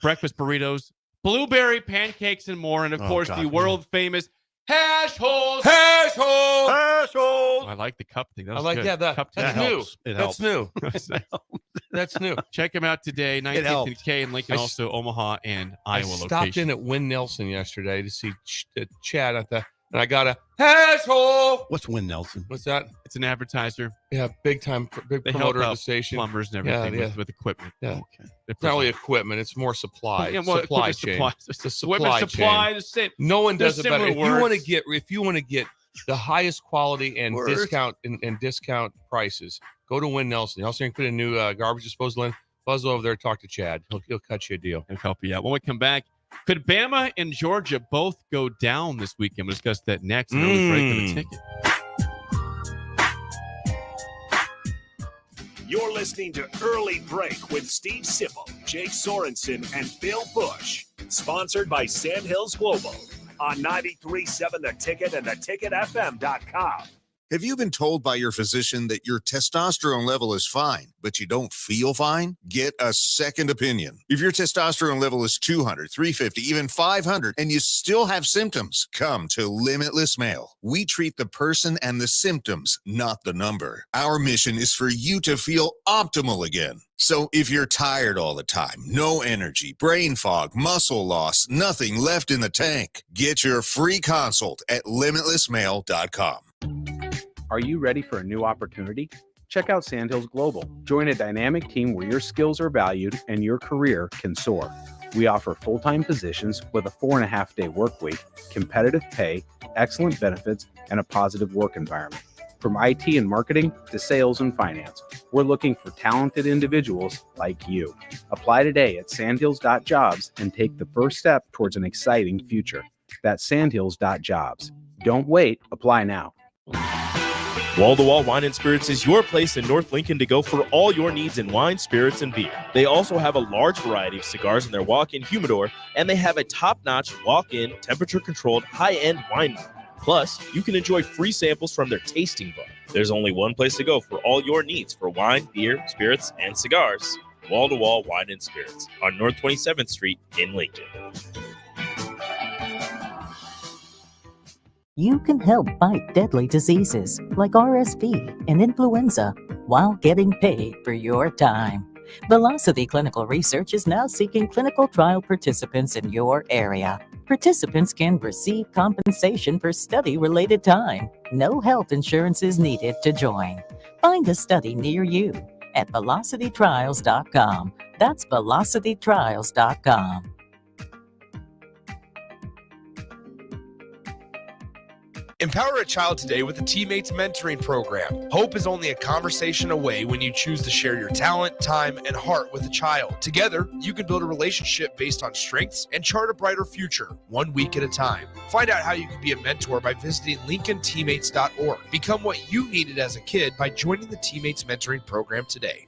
Breakfast burritos, blueberry pancakes, and more, and of Oh, course God, the yeah. world famous Hash holes. Oh, I like the cup thing. That I was like good. that. Cup That's thing. new. helps. It That's helps. new. That's new. Check them out today. 19th helps. and K in Lincoln, I also Omaha and Iowa I stopped location. in at Win Nelson yesterday to see Chad at the, and I got a hash hole. What's Win Nelson? What's that? It's an advertiser. Yeah, big time, big They help promoter of out the station. plumbers and everything Yeah. with equipment. Yeah. Okay. It's not really equipment; it's more supply. Yeah, well, supply equipment chain. supply. It's a Equipment supply supply. chain. The same. No one They're does it better. similar If you want to get the highest quality and Words. discount and discount prices, go to Win Nelson. Also, you can put a new garbage disposal in. Buzz over there, talk to Chad. He'll cut you a deal. He'll help you out. When we come back, could Bama and Georgia both go down this weekend? We'll discuss that next. And early break of the ticket. You're listening to Early Break with Steve Sipple, Jake Sorensen, and Bill Busch. Sponsored by Sandhills Global on 93.7 The Ticket and theticketfm.com. Have you been told by your physician that your testosterone level is fine, but you don't feel fine? Get a second opinion. If your testosterone level is 200, 350, even 500, and you still have symptoms, come to Limitless Male. We treat the person and the symptoms, not the number. Our mission is for you to feel optimal again. So if you're tired all the time, no energy, brain fog, muscle loss, nothing left in the tank, get your free consult at limitlessmale.com. Are you ready for a new opportunity? Check out Sandhills Global. Join a dynamic team where your skills are valued and your career can soar. We offer full-time positions with a 4.5-day work week, competitive pay, excellent benefits, and a positive work environment. From IT and marketing to sales and finance, we're looking for talented individuals like you. Apply today at sandhills.jobs and take the first step towards an exciting future. That's sandhills.jobs. Don't wait. Apply now. Wall-to-Wall Wine and Spirits is your place in North Lincoln to go for all your needs in wine, spirits, and beer. They also have a large variety of cigars in their walk-in humidor, and they have a top-notch walk-in, temperature-controlled, high-end wine room. Plus, you can enjoy free samples from their tasting bar. There's only one place to go for all your needs for wine, beer, spirits, and cigars. Wall-to-Wall Wine and Spirits on North 27th Street in Lincoln. You can help fight deadly diseases like RSV and influenza while getting paid for your time. Velocity Clinical Research is now seeking clinical trial participants in your area. Participants can receive compensation for study-related time. No health insurance is needed to join. Find a study near you at velocitytrials.com. That's velocitytrials.com. Empower a child today with the Teammates Mentoring Program. Hope is only a conversation away when you choose to share your talent, time, and heart with a child. Together, you can build a relationship based on strengths and chart a brighter future, 1 week at a time. Find out how you can be a mentor by visiting LincolnTeammates.org. Become what you needed as a kid by joining the Teammates Mentoring Program today.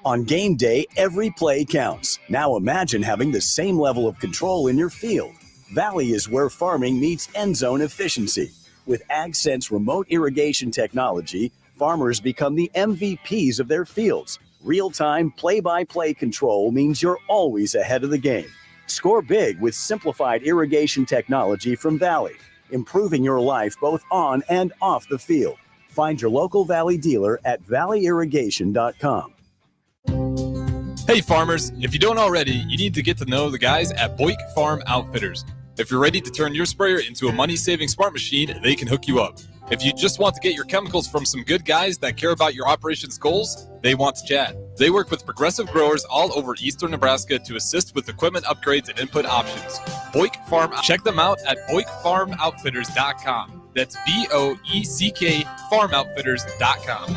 On game day, every play counts. Now imagine having the same level of control in your field. Valley is where farming meets end zone efficiency. With AgSense remote irrigation technology, farmers become the MVPs of their fields. Real-time, play-by-play control means you're always ahead of the game. Score big with simplified irrigation technology from Valley, improving your life both on and off the field. Find your local Valley dealer at valleyirrigation.com. Hey farmers, if you don't already, you need to get to know the guys at Busch Farm Outfitters. If you're ready to turn your sprayer into a money-saving smart machine, they can hook you up. If you just want to get your chemicals from some good guys that care about your operations goals, they want to chat. They work with progressive growers all over eastern Nebraska to assist with equipment upgrades and input options. Busch Farm, check them out at BoeckFarmOutfitters.com. That's BOECK FarmOutfitters.com.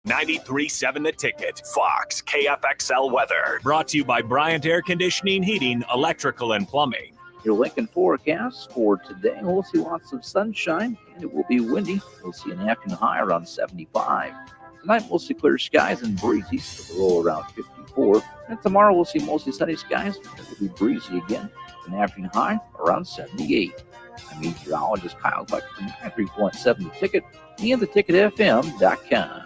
93.7 The Ticket, Fox, KFXL weather. Brought to you by Bryant Air Conditioning, Heating, Electrical, and Plumbing. Your Lincoln forecast for today, we'll see lots of sunshine, and it will be windy. We'll see an afternoon high around 75. Tonight, we'll see clear skies and breezy with a low around 54. And tomorrow, we'll see mostly sunny skies. It will be breezy again. An afternoon high around 78. I'm meteorologist Kyle Buck from 93.7 The Ticket and theticketfm.com.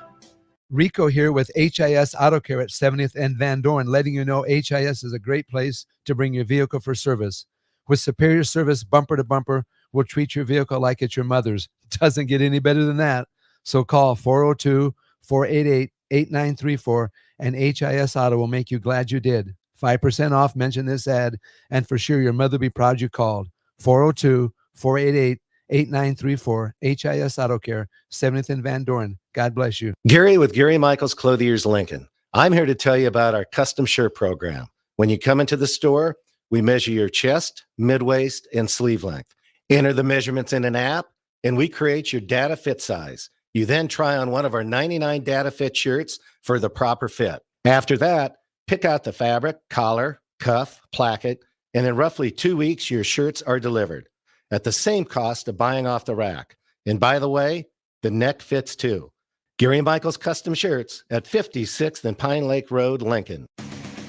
Rico here with HIS Auto Care at 70th and Van Dorn, letting you know HIS is a great place to bring your vehicle for service. With superior service bumper to bumper, will treat your vehicle like it's your mother's. It doesn't get any better than that. So call 402-488-8934 and HIS Auto will make you glad you did. 5% off. Mention this ad, and for sure your mother will be proud you called. 402-488-8934. HIS Auto Care, 70th and Van Doren. God bless you. Gary with Gary Michaels Clothiers Lincoln. I'm here to tell you about our custom shirt program. When you come into the store, we measure your chest, mid-waist, and sleeve length. Enter the measurements in an app, and we create your data fit size. You then try on one of our 99 data fit shirts for the proper fit. After that, pick out the fabric, collar, cuff, placket, and in roughly 2 weeks, your shirts are delivered at the same cost of buying off the rack. And by the way, the neck fits too. Gary Michaels Custom Shirts at 56th and Pine Lake Road, Lincoln.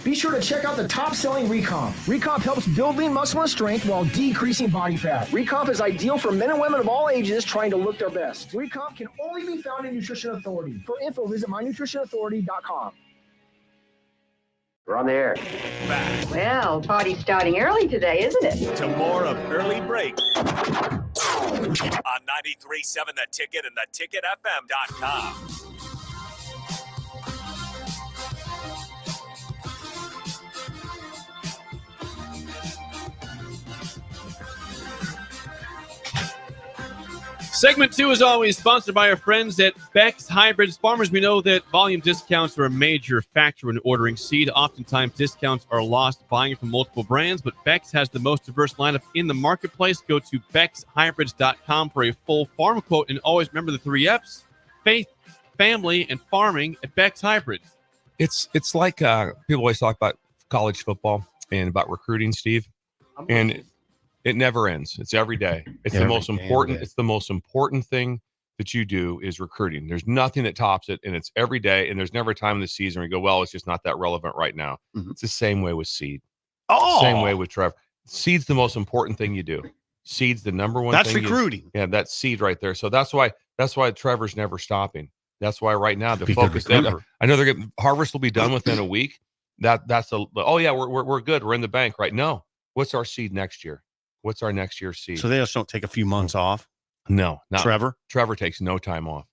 Be sure to check out the top-selling Recomp. Recomp helps build lean muscle and strength while decreasing body fat. Recomp is ideal for men and women of all ages trying to look their best. Recomp can only be found in Nutrition Authority. For info, visit mynutritionauthority.com. We're on the air. Back Well, party's starting early today, isn't it? to more of Early Break on 93.7 The Ticket and theticketfm.com. Segment 2 is always sponsored by our friends at Beck's Hybrids. Farmers, we know that volume discounts are a major factor in ordering seed. Oftentimes, discounts are lost buying from multiple brands, but Beck's has the most diverse lineup in the marketplace. Go to beckshybrids.com for a full farm quote, and always remember the 3 F's: faith, family, and farming at Beck's Hybrids. It's like people always talk about college football and about recruiting, Steve, and it never ends. It's every day. It's the most important. It's the most important thing that you do is recruiting. There's nothing that tops it, and it's every day. And there's never a time in the season where you go, well, it's just not that relevant right now. Mm-hmm. It's the same way with seed. Oh, Same way with Trevor. Seed's the most important thing you do. Seed's the number one. That's thing recruiting. Yeah, that's seed right there. So that's why Trevor's never stopping. That's why right now the Be good focus. recruiter. I know they're getting harvest will be done within a week. That's oh yeah, we're good. We're in the bank right. No, what's our seed next year? What's our next year's seed? So they just don't take a few months off? No, not Trevor? Trevor takes no time off.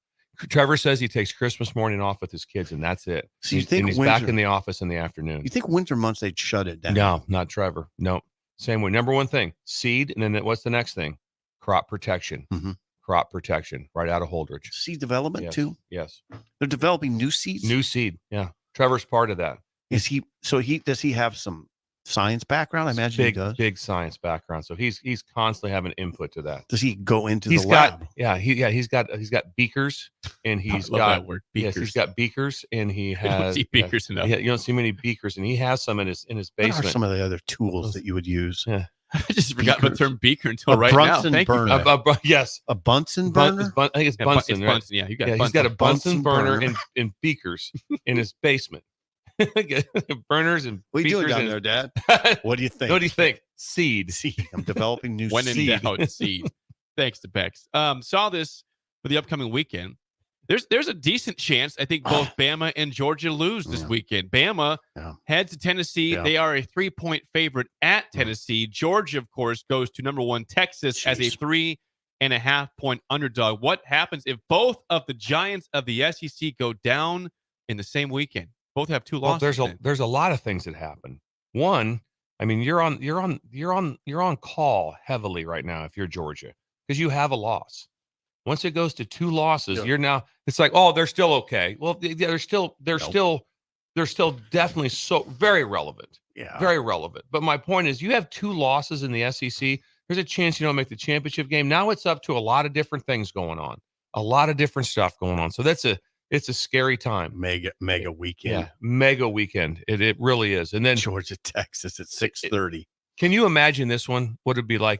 Trevor says he takes Christmas morning off with his kids, and that's it. So you think and he's back in the office in the afternoon. You think winter months they'd shut it down? No, not Trevor. No. Same way. Number one thing, seed, and then what's the next thing? Crop protection. Mm-hmm. Crop protection, right out of Holdridge. Seed development too? Yes. They're developing new seeds? New seed, yeah. Trevor's part of that. Does he have some science background? I imagine he does. Big science background. So he's constantly having input to that. Does he go into He's the got lab? he's got beakers, and he's got that word, yes, beakers. he's got beakers, and he You don't has see beakers enough. You don't see many beakers, and he has some in his What basement. are some of the other tools that you would use? Yeah. I just forgot the term beaker until A right Brunson now. Thank you. burner. Yes, A Bunsen burner? I think it's Yeah, Bunsen. it's right? Bunsen. Yeah, you got He's Bunsen. got a Bunsen burner burner. and beakers in his basement. Burners and What are you doing beakers down and- there, Dad? What do you think? What do you think? Seed. Seed. I'm developing new When in seed. doubt, seed. Thanks to Bex. Saw this for the upcoming weekend. There's a decent chance I think both Bama and Georgia lose this weekend. Bama heads to Tennessee. Yeah. They are a 3-point favorite at Tennessee. Georgia, of course, goes to number 1 Texas as a 3.5-point underdog. What happens if both of the giants of the SEC go down in the same weekend? Both have 2 Well, losses. there's a lot of things that happen. One, I mean, you're on call heavily right now if you're Georgia because you have a loss. Once it goes to 2 losses, you're now it's like, oh, they're still okay. Well, they're still definitely so very relevant. Yeah. Very relevant. But my point is you have 2 losses in the SEC. There's a chance you don't make the championship game. Now it's up to a lot of different things going on. A lot of different stuff going on. So it's a scary time. Mega weekend. Yeah, mega weekend. It really is. And then Georgia, Texas at 6:30. Can you imagine this one? What it'd be like?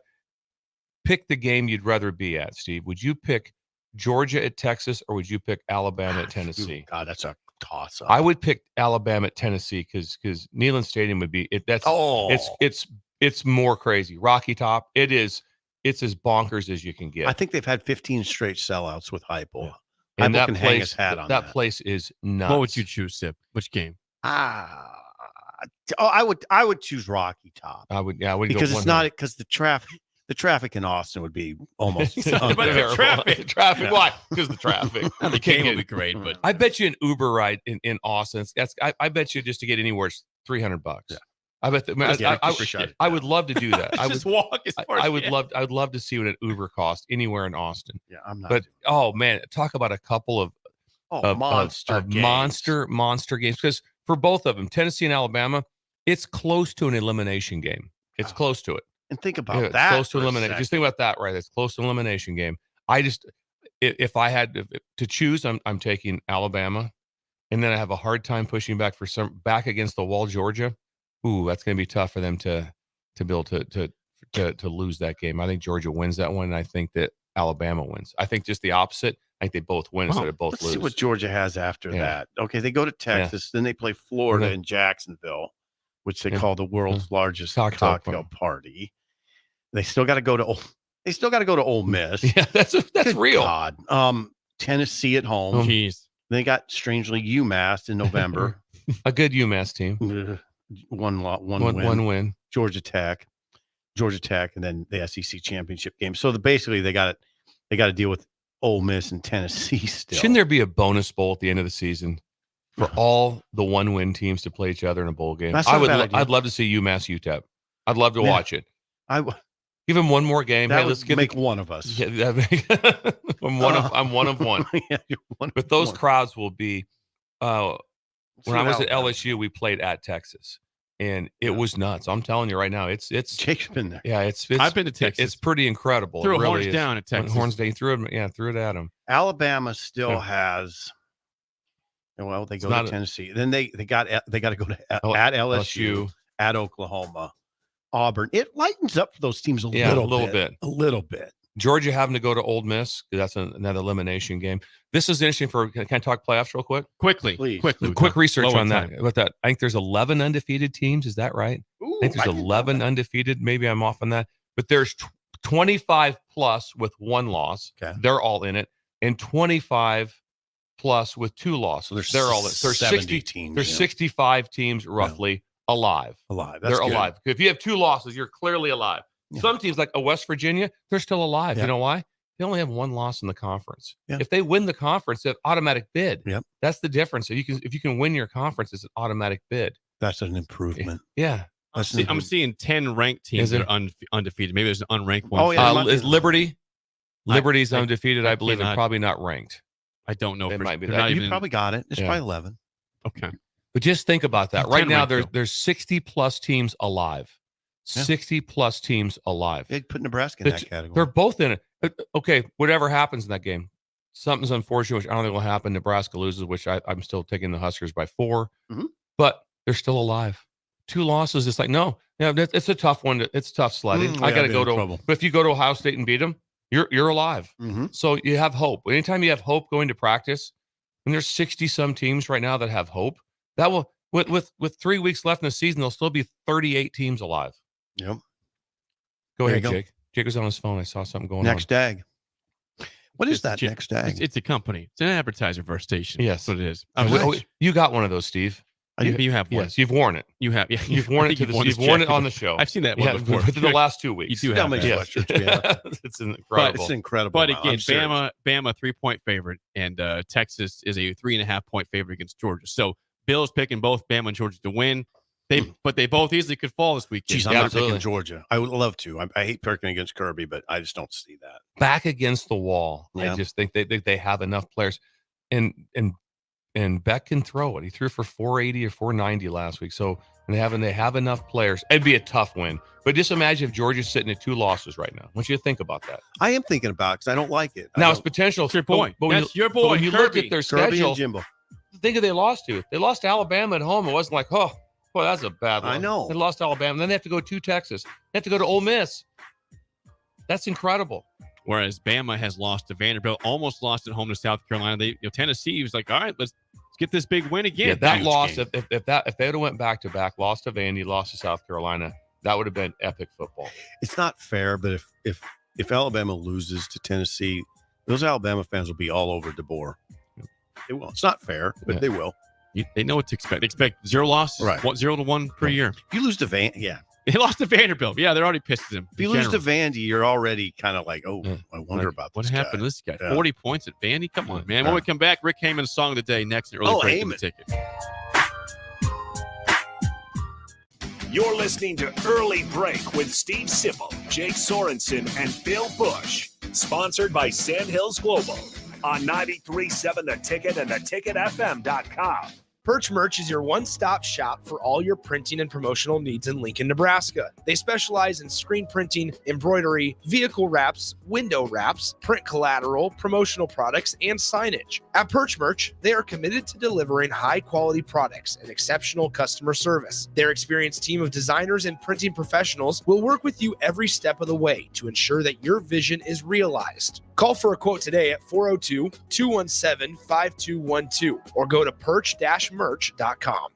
Pick the game you'd rather be at, Steve. Would you pick Georgia at Texas or would you pick Alabama at Tennessee? God, that's a toss-up. I would pick Alabama at Tennessee because Neyland Stadium would be it. That's it's more crazy. Rocky Top. It's as bonkers as you can get. I think they've had 15 straight sellouts with Heupel. And Heupel that can place, hang his hat on that place is nuts. What would you choose, Sip? Which game? I would choose Rocky Top. I would go because it's not because the traffic. The traffic in Austin would be almost But the traffic. Why? Because the traffic. The game would be great, but I bet you an Uber ride in Austin. I bet you just to get anywhere it's $300. Yeah. I bet I would love to do that. I would just walk as far as I would love to see what an Uber cost anywhere in Austin. Yeah, I'm not. But oh man, talk about a couple of monster games, because for both of them, Tennessee and Alabama, it's close to an elimination game. It's close to it. And think about It's that. close to elimination. Just think about that, right? It's close to an elimination game. If I had to choose, I'm taking Alabama, and then I have a hard time pushing back back against the wall, Georgia. Ooh, that's going to be tough for them to be able to lose that game. I think Georgia wins that one, and I think that Alabama wins. I think just the opposite. I think they both win instead of both Let's lose. see what Georgia has after that. Okay, they go to Texas, then they play Florida in Jacksonville, which they call the world's largest cocktail party. They still got to go to Ole Miss. Yeah, that's real. God. Tennessee at home. Jeez. They got strangely UMass in November. A good UMass team. One win. Georgia Tech, and then the SEC championship game. So basically, they got to deal with Ole Miss and Tennessee still. Shouldn't there be a bonus bowl at the end of the season for all the one-win teams to play each other in a bowl game? I'd love to see UMass UTEP. I'd love to watch it. Give them one more game. That would make one of us. Yeah, I'm one of one. Yeah, you're one but of those one. crowds will be. When I was at Alabama. LSU, we played at Texas, and it was nuts. I'm telling you right now, it's Jake's been there. Yeah, it's I've been to Texas. It's pretty incredible. Threw It a really horns is. down at Texas. Horns down. Threw it at them. Alabama still has. Well, they go to Tennessee. Then they got to go to at LSU, at Oklahoma, Auburn. It lightens up for those teams a little bit. Georgia having to go to Ole Miss, because that's another elimination game. This is interesting can I talk playoffs real quick? Quickly. Quick research Low on time. that. With that, I think there's 11 undefeated teams. Is that right? Ooh, I think there's 11 undefeated. Maybe I'm off on that. But there's 25 plus with one loss. Okay. They're all in it. And 25 plus with two losses. So They're all in it. There's 70 teams. There's 65 teams roughly alive. That's they're good. alive. If you have two losses, you're clearly alive. Yeah. Some teams like a West Virginia, they're still alive. Yeah. You know why? They only have one loss in the conference. Yeah. If they win the conference, they have automatic bid. Yep. That's the difference. If you can win your conference, it's an automatic bid. That's an improvement. Yeah. I'm seeing 10 ranked teams that are undefeated. Maybe there's an unranked one. Oh, yeah. Is Liberty? Liberty's I- undefeated, I believe, and cannot- probably not ranked. I don't know. They might be they're that. not You even- probably got it. It's Yeah. probably 11. Okay. But just think about that. 10 Right now, ranked, there's 60 plus teams alive. Yeah. 60 plus teams alive. They put Nebraska in that category. They're both in it. Okay, whatever happens in that game, something's unfortunate, which I don't think will happen. Nebraska loses, which I'm still taking the Huskers by 4. Mhm. But they're still alive. 2 losses. It's like, no, it's a tough one. It's tough sledding. We I got to have go been in to. trouble. But if you go to Ohio State and beat them, you're alive. Mm-hmm. So you have hope. Anytime you have hope going to practice, when there's 60 some teams right now that have hope, that will with 3 weeks left in the season, there'll still be 38 teams alive. Yep. Go There ahead, you go. Jake. Jake was on his phone. I saw something going Next dag. What is that It's- next dag? It's a company. It's an advertiser for a station. Yes. That's what it is. You got one of those, Steve. You have one. Yes, you've worn it. You have. Yeah, You've worn it. You've worn it on the show. I've seen that one Yeah, before. within the last 2 weeks. You do How have many that. sweatshirts we have? It's incredible. It's incredible. But amount. again, I'm serious. Bama 3-point favorite, and Texas is a 3.5 point favorite against Georgia. So Bill's picking both Bama and Georgia to win. But they both easily could fall this weekend. Jeez, I'm not picking Georgia. I would love to. I hate picking against Kirby, but I just don't see that. Back against the wall. Yeah. I just think they have enough players, and Beck can throw it. He threw for 480 or 490 last week. So they have enough players. It'd be a tough win. But just imagine if Georgia's sitting at 2 losses right now. I want you to think about that. I am thinking about it because I don't like it. Now it's potential. That's your boy. But when That's you- your but boy, when you look Kirby. at their Kirby schedule, and Jimbo. think of they lost to. They lost to Alabama at home. It wasn't like, oh, boy, that's a bad loss. I know. They lost to Alabama. Then they have to go to Texas. They have to go to Ole Miss. That's incredible. Whereas Bama has lost to Vanderbilt, almost lost at home to South Carolina. Tennessee was like, all right, let's get this big win again. Yeah, that Huge loss, game. if they would have went back to back, lost to Vandy, lost to South Carolina, that would have been epic football. It's not fair, but if Alabama loses to Tennessee, those Alabama fans will be all over DeBoer. They will. It's not fair, but Yeah. they will. They know what to expect. They expect 0 losses, Right. 0 to 1 per Right. year. If you lose to Van, yeah. They lost to Vanderbilt. Yeah, they're already pissed at him. If you lose to Vandy, you're already kind of like, I wonder about what this happened to this guy. 40 points at Vandy? Come on, man. Yeah. When we come back, Rick Heyman's song of the day next. Early break in the ticket. You're listening to Early Break with Steve Sipple, Jake Sorensen, and Bill Busch. Sponsored by Sandhills Global on 93.7 The Ticket and theticketfm.com. Perch Merch is your one-stop shop for all your printing and promotional needs in Lincoln, Nebraska. They specialize in screen printing, embroidery, vehicle wraps, window wraps, print collateral, promotional products, and signage. At Perch Merch, they are committed to delivering high-quality products and exceptional customer service. Their experienced team of designers and printing professionals will work with you every step of the way to ensure that your vision is realized. Call for a quote today at 402-217-5212 or go to perch-merch.com.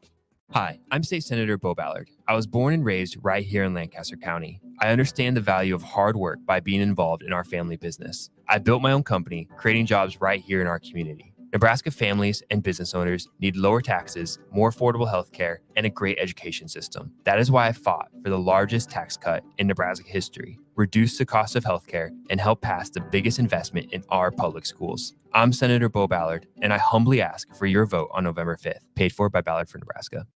Hi, I'm State Senator Bo Ballard. I was born and raised right here in Lancaster County. I understand the value of hard work by being involved in our family business. I built my own company, creating jobs right here in our community. Nebraska families and business owners need lower taxes, more affordable health care, and a great education system. That is why I fought for the largest tax cut in Nebraska history, reduce the cost of healthcare, and help pass the biggest investment in our public schools. I'm Senator Bo Ballard, and I humbly ask for your vote on November 5th, paid for by Ballard for Nebraska.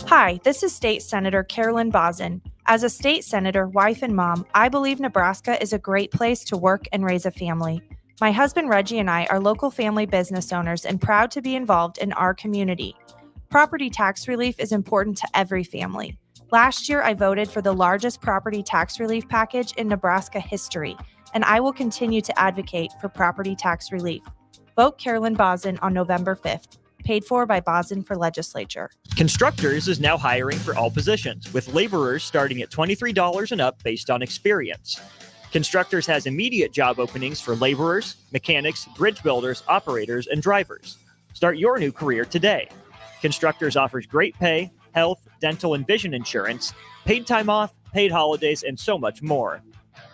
Hi, this is State Senator Carolyn Bozin. As a state senator, wife, and mom, I believe Nebraska is a great place to work and raise a family. My husband Reggie and I are local family business owners and proud to be involved in our community. Property tax relief is important to every family. Last year, I voted for the largest property tax relief package in Nebraska history, and I will continue to advocate for property tax relief. Vote Carolyn Bozin on November 5th. Paid for by Bozin for Legislature. Constructors is now hiring for all positions, with laborers starting at $23 and up based on experience. Constructors has immediate job openings for laborers, mechanics, bridge builders, operators, and drivers. Start your new career today. Constructors offers great pay, health, dental, and vision insurance, paid time off, paid holidays, and so much more.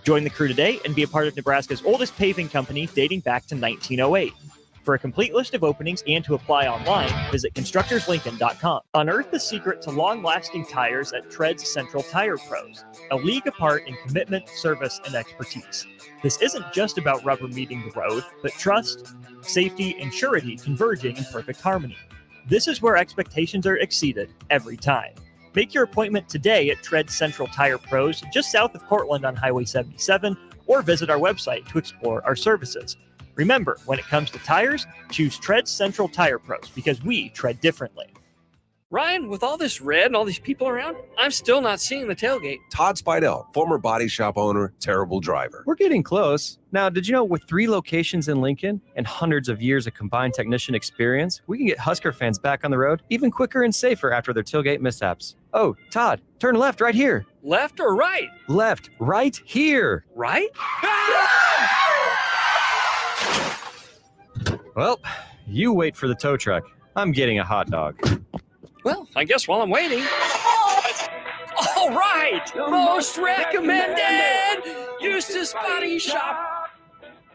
Join the crew today and be a part of Nebraska's oldest paving company dating back to 1908. For a complete list of openings and to apply online, visit constructorslincoln.com. Unearth the secret to long-lasting tires at Tread's Central Tire Pros, a league apart in commitment, service, and expertise. This isn't just about rubber meeting the road, but trust, safety, and surety converging in perfect harmony. This is where expectations are exceeded every time. Make your appointment today at Tread Central Tire Pros, just south of Cortland on Highway 77, or visit our website to explore our services. Remember, when it comes to tires, choose Tread Central Tire Pros because we tread differently. Ryan, with all this red and all these people around, I'm still not seeing the tailgate. Todd Spidell, former body shop owner, terrible driver. We're getting close. Now, did you know with 3 locations in Lincoln and hundreds of years of combined technician experience, we can get Husker fans back on the road even quicker and safer after their tailgate mishaps? Oh, Todd, turn left right here. Left or right? Left, right here. Right? Well, you wait for the tow truck. I'm getting a hot dog. Well, I guess while I'm waiting. All right! Most recommended! Eustace Body Shop!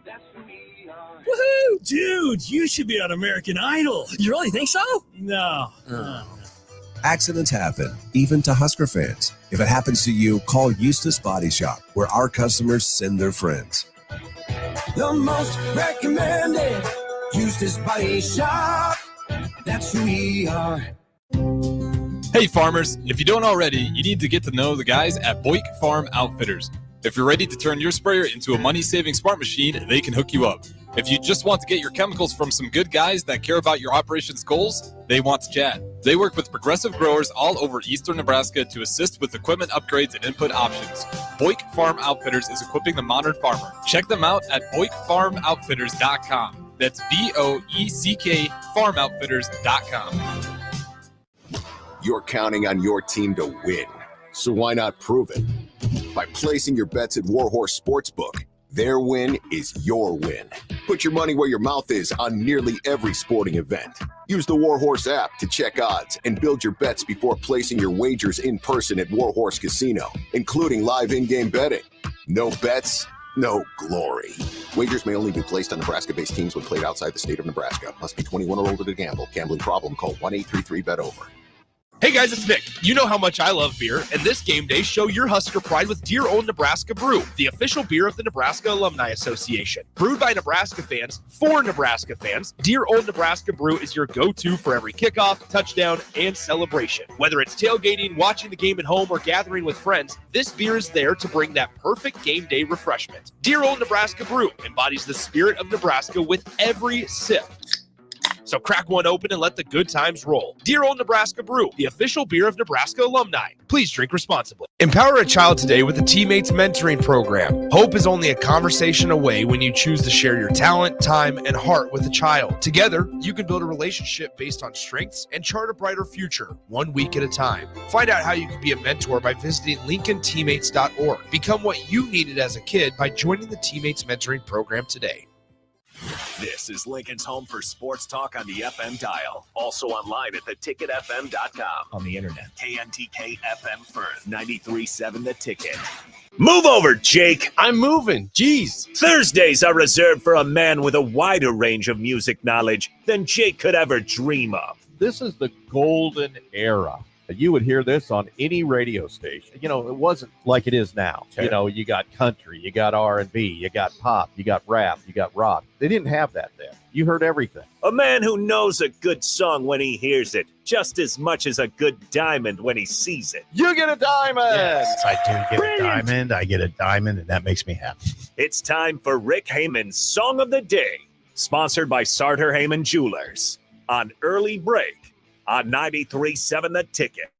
Woohoo! Dude, you should be on American Idol. You really think so? No. Accidents happen, even to Husker fans. If it happens to you, call Eustace Body Shop, where our customers send their friends. The most recommended Eustace Body Shop. That's who we are. Hey farmers, if you don't already, you need to get to know the guys at Busch Farm Outfitters. If you're ready to turn your sprayer into a money-saving smart machine, they can hook you up. If you just want to get your chemicals from some good guys that care about your operations goals, they want to chat. They work with progressive growers all over eastern Nebraska to assist with equipment upgrades and input options. Busch Farm Outfitters is equipping the modern farmer. Check them out at BoickFarmOutfitters.com. That's BOECK FarmOutfitters.com. You're counting on your team to win, so why not prove it? By placing your bets at Warhorse Sportsbook. Their win is your win. Put your money where your mouth is on nearly every sporting event. Use the Warhorse app to check odds and build your bets before placing your wagers in person at Warhorse Casino, including live in-game betting. No bets, no glory. Wagers may only be placed on Nebraska-based teams when played outside the state of Nebraska. Must be 21 or older to gamble. Gambling problem? Call 1-833-BET-OVER. Hey guys, it's Nick. You know how much I love beer, and this game day, show your Husker pride with Dear Old Nebraska Brew, the official beer of the Nebraska Alumni Association. Brewed by Nebraska fans, for Nebraska fans, Dear Old Nebraska Brew is your go-to for every kickoff, touchdown, and celebration. Whether it's tailgating, watching the game at home, or gathering with friends, this beer is there to bring that perfect game day refreshment. Dear Old Nebraska Brew embodies the spirit of Nebraska with every sip. So crack one open and let the good times roll. Dear Old Nebraska Brew, the official beer of Nebraska alumni. Please drink responsibly. Empower a child today with the Teammates Mentoring Program. Hope is only a conversation away when you choose to share your talent, time, and heart with a child. Together, you can build a relationship based on strengths and chart a brighter future, 1 week at a time. Find out how you can be a mentor by visiting LincolnTeammates.org. Become what you needed as a kid by joining the Teammates Mentoring Program today. This is Lincoln's home for sports talk on the FM dial. Also online at theticketfm.com. On the internet. KNTK FM Firth, 93.7 The Ticket. Move over, Jake. I'm moving. Jeez. Thursdays are reserved for a man with a wider range of music knowledge than Jake could ever dream of. This is the golden era. You would hear this on any radio station. You know, it wasn't like it is now. Okay. You know, you got country, you got R&B, you got pop, you got rap, you got rock. They didn't have that then. You heard everything. A man who knows a good song when he hears it, just as much as a good diamond when he sees it. You get a diamond! Yes, I do get a diamond. I get a diamond, and that makes me happy. It's time for Rick Heyman's Song of the Day, sponsored by Sartor Heyman Jewelers, on Early Break. On 93.7 The Ticket.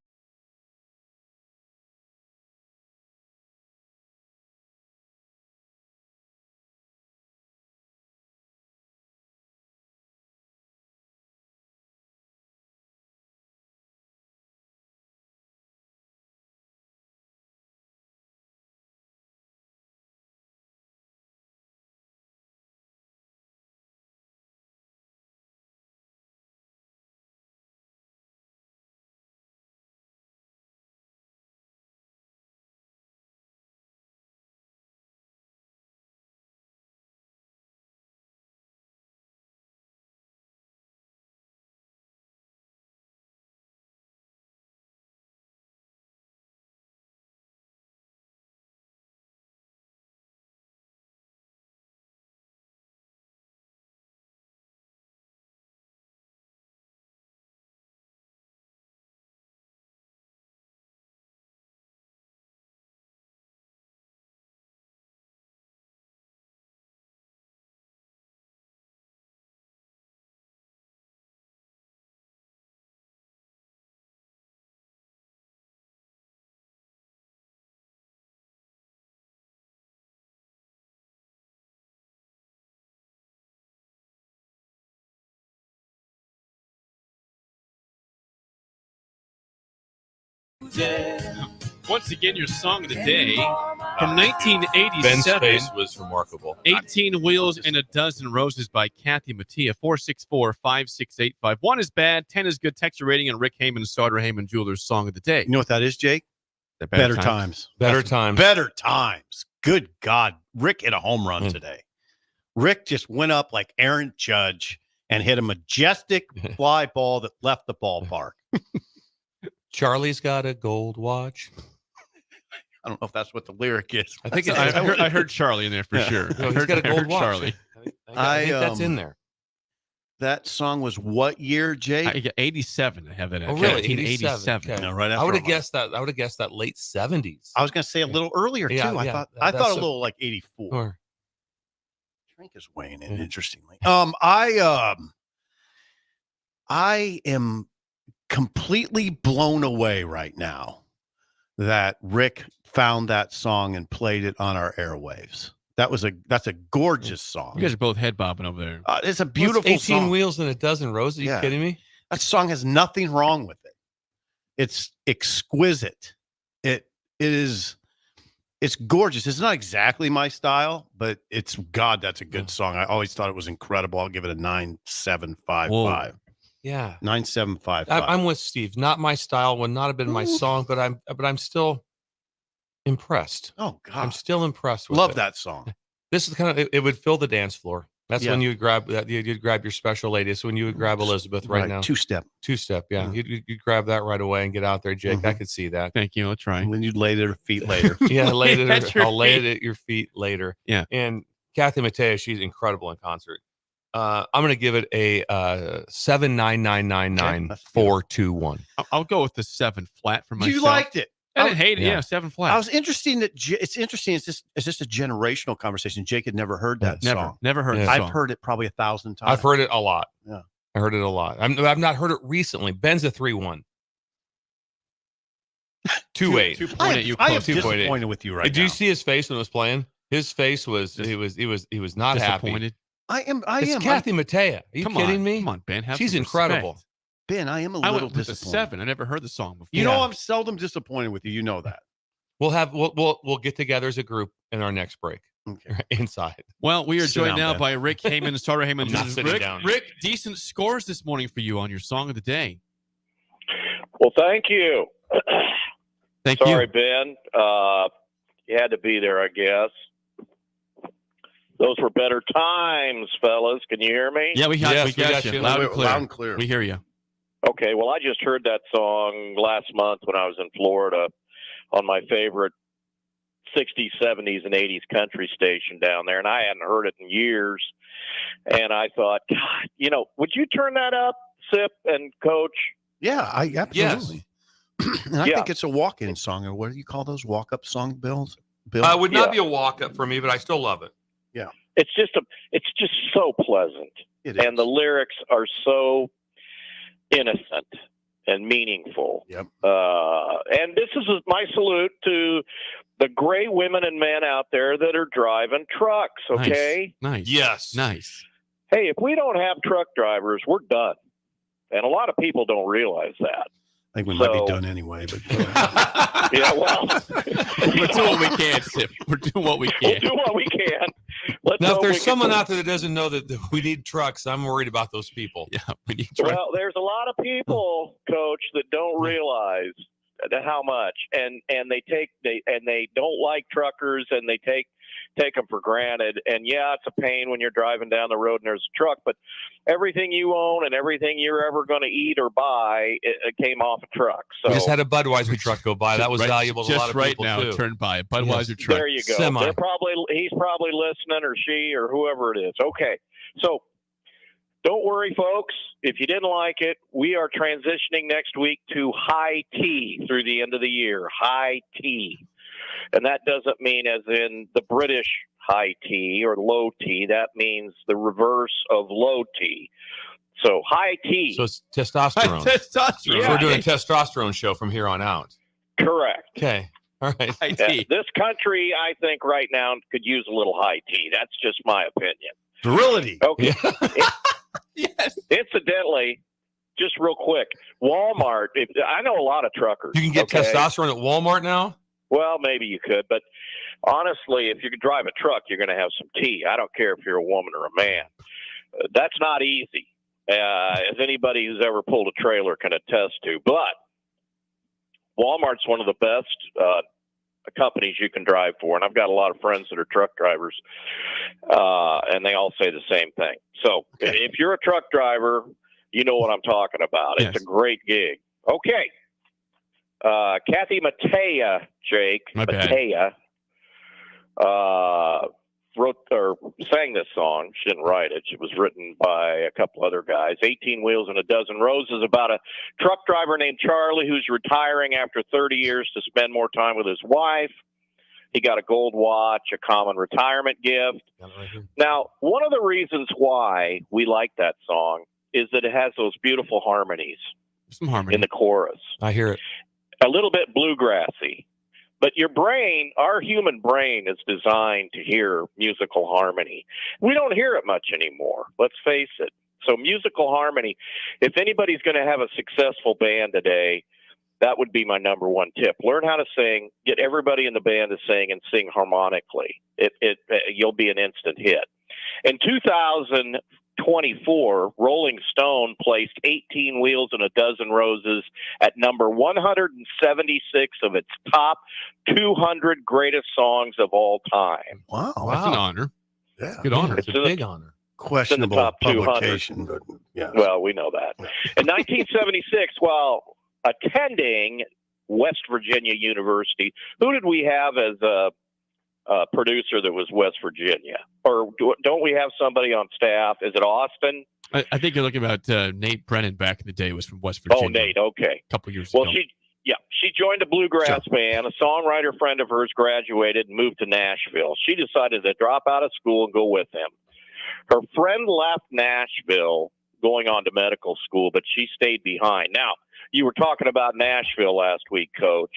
Once again, your song of the day from 1987. Ben's face was remarkable. 18 Wheels and a Dozen Roses by Kathy Mattia. 464-5685. 1 is bad, 10 is good. Text your rating on Rick Heyman's Sartor Heyman Jewelers Song of the Day. You know what that is, Jake? Better times. Better times. Better times. Good God. Rick hit a home run today. Rick just went up like Aaron Judge and hit a majestic fly ball that left the ballpark. Charlie's got a gold watch. I don't know if that's what the lyric is. I think I heard Charlie in there for sure. No, he's got a gold watch. Charlie. I think that's in there. That song was what year, Jake? 87. I have it. Oh, really? 1987. Okay. No, right after I would have guessed that. I would have guessed that late 70s. I was going to say a little earlier too. Yeah, I thought a little like 84. Drink is weighing in interestingly. I am completely blown away right now that Rick found that song and played it on our airwaves. That's a gorgeous song. You guys are both head bobbing over there. It's a beautiful 18 song. Wheels and a Dozen Roses. Are you kidding me? That song has nothing wrong with it. It's exquisite. It's gorgeous. It's not exactly my style, but that's a good song. I always thought it was incredible. I'll give it a 9.755. Yeah. 9.755. I'm with Steve. Not my style, would not have been my song, but I'm still impressed. Oh God. I'm still impressed with Love it. that song. This is it would fill the dance floor. That's when you would grab that. You'd grab your special lady. It's when you would grab Elizabeth right now. Two-step. Yeah. You'd grab that right away and get out there, Jake. I could see that. Thank you. Let's try. And then you'd lay it at her feet later. Yeah, I'll lay it at your feet later. Yeah. And Kathy Mattea, she's incredible in concert. I'm going to give it a 7.9999.421. I'll go with the 7 flat for myself. You liked it. I didn't hate it. Yeah, 7 flat. I was interesting that it's interesting. It's just a generational conversation. Jake had never heard that song. Never heard it. I've heard it probably 1,000 times. I've heard it a lot. Yeah. I heard it a lot. I've not heard it recently. Ben's a 3-1. 2.8. 2.8. I am disappointed with you right now. Did you see his face when it was playing? His face was he was not disappointed. happy. I am. Kathy Mattea. Are you kidding me? Come on, Ben. She's some incredible. respect. Ben, I am a I little went with a disappointed. 7. I never heard the song before. You know, I'm seldom disappointed with you. You know that. We'll get together as a group in our next break. Okay. Inside. Well, we are Sit joined down, now Ben. by Rick Heyman and Sarah Heyman. I'm not sitting down. Rick, decent scores this morning for you on your song of the day. Well, thank you. Thank Sorry, you. Ben. You had to be there, I guess. Those were better times, fellas. Can you hear me? Yeah, we got you. Loud and clear. Loud and clear. We hear you. Okay, well, I just heard that song last month when I was in Florida on my favorite 60s, 70s, and 80s country station down there, and I hadn't heard it in years. And I thought, God, would you turn that up, Sip and Coach? Yeah, I absolutely. And I Yeah. think it's a walk-in song, or what do you call those walk-up song, Bill? Would not be a walk-up for me, but I still love it. Yeah. It's just so pleasant. And the lyrics are so innocent and meaningful. Yep. And this is my salute to the great women and men out there that are driving trucks, okay? Nice. Yes. Nice. Hey, if we don't have truck drivers, we're done. And a lot of people don't realize that. I think we might be done anyway, but yeah, well, we're doing what we can, Sip. We're doing what we can. We'll do what we can. Now, if there's someone out there that doesn't know that we need trucks, I'm worried about those people. Yeah, we need trucks. Well, there's a lot of people, Coach, that don't realize how much, and they don't like truckers, and they take them for granted. And yeah, it's a pain when you're driving down the road and there's a truck, but everything you own and everything you're ever going to eat or buy, it came off a truck. So We just had a Budweiser truck go by. That was valuable to a lot of people now, too. turned by a Budweiser truck. There you go. Semi. He's probably listening, or she, or whoever it is. Okay, so don't worry, folks. If you didn't like it, we are transitioning next week to high T through the end of the year. High T. And that doesn't mean as in the British high T or low T. That means the reverse of low T. So high T. So it's testosterone. Testosterone. Yeah. We're doing a testosterone show from here on out. Correct. Okay. All right. High T. This country, I think, right now could use a little high T. That's just my opinion. virility. Okay. Yes. Incidentally, just real quick, Walmart. I know a lot of truckers. You can get testosterone at Walmart now? Well, maybe you could, but honestly, if you could drive a truck, you're going to have some tea. I don't care if you're a woman or a man. That's not easy, as anybody who's ever pulled a trailer can attest to. But Walmart's one of the best companies you can drive for, and I've got a lot of friends that are truck drivers, and they all say the same thing. So if you're a truck driver, you know what I'm talking about. Yes. It's a great gig. Okay. Kathy Mattea, Jake, My bad. Mattea, wrote or sang this song. She didn't write it. It was written by a couple other guys. 18 Wheels and a Dozen Roses, about a truck driver named Charlie who's retiring after 30 years to spend more time with his wife. He got a gold watch, a common retirement gift. Now, one of the reasons why we like that song is that it has those beautiful harmonies Some harmony. in the chorus. I hear it. A little bit bluegrassy. But your brain, our human brain, is designed to hear musical harmony. We don't hear it much anymore, let's face it. So musical harmony, if anybody's going to have a successful band today, that would be my number one tip. Learn how to sing, get everybody in the band to sing, and sing harmonically. You'll be an instant hit. In 2024, Rolling Stone placed 18 Wheels and a Dozen Roses at number 176 of its top 200 greatest songs of all time. Wow. That's an honor. Yeah. Good honor. It's a big honor. questionable top 200. publication, but yeah. Well, we know that. In 1976, while attending West Virginia University, who did we have as a producer that was West Virginia? Or don't we have somebody on staff? Is it Austin? I think you're looking about Nate Brennan back in the day was from West Virginia. Oh, Nate, okay. A couple years Well, ago. she joined a bluegrass band. A songwriter friend of hers graduated and moved to Nashville. She decided to drop out of school and go with him. Her friend left Nashville going on to medical school, but she stayed behind. Now, you were talking about Nashville last week, Coach,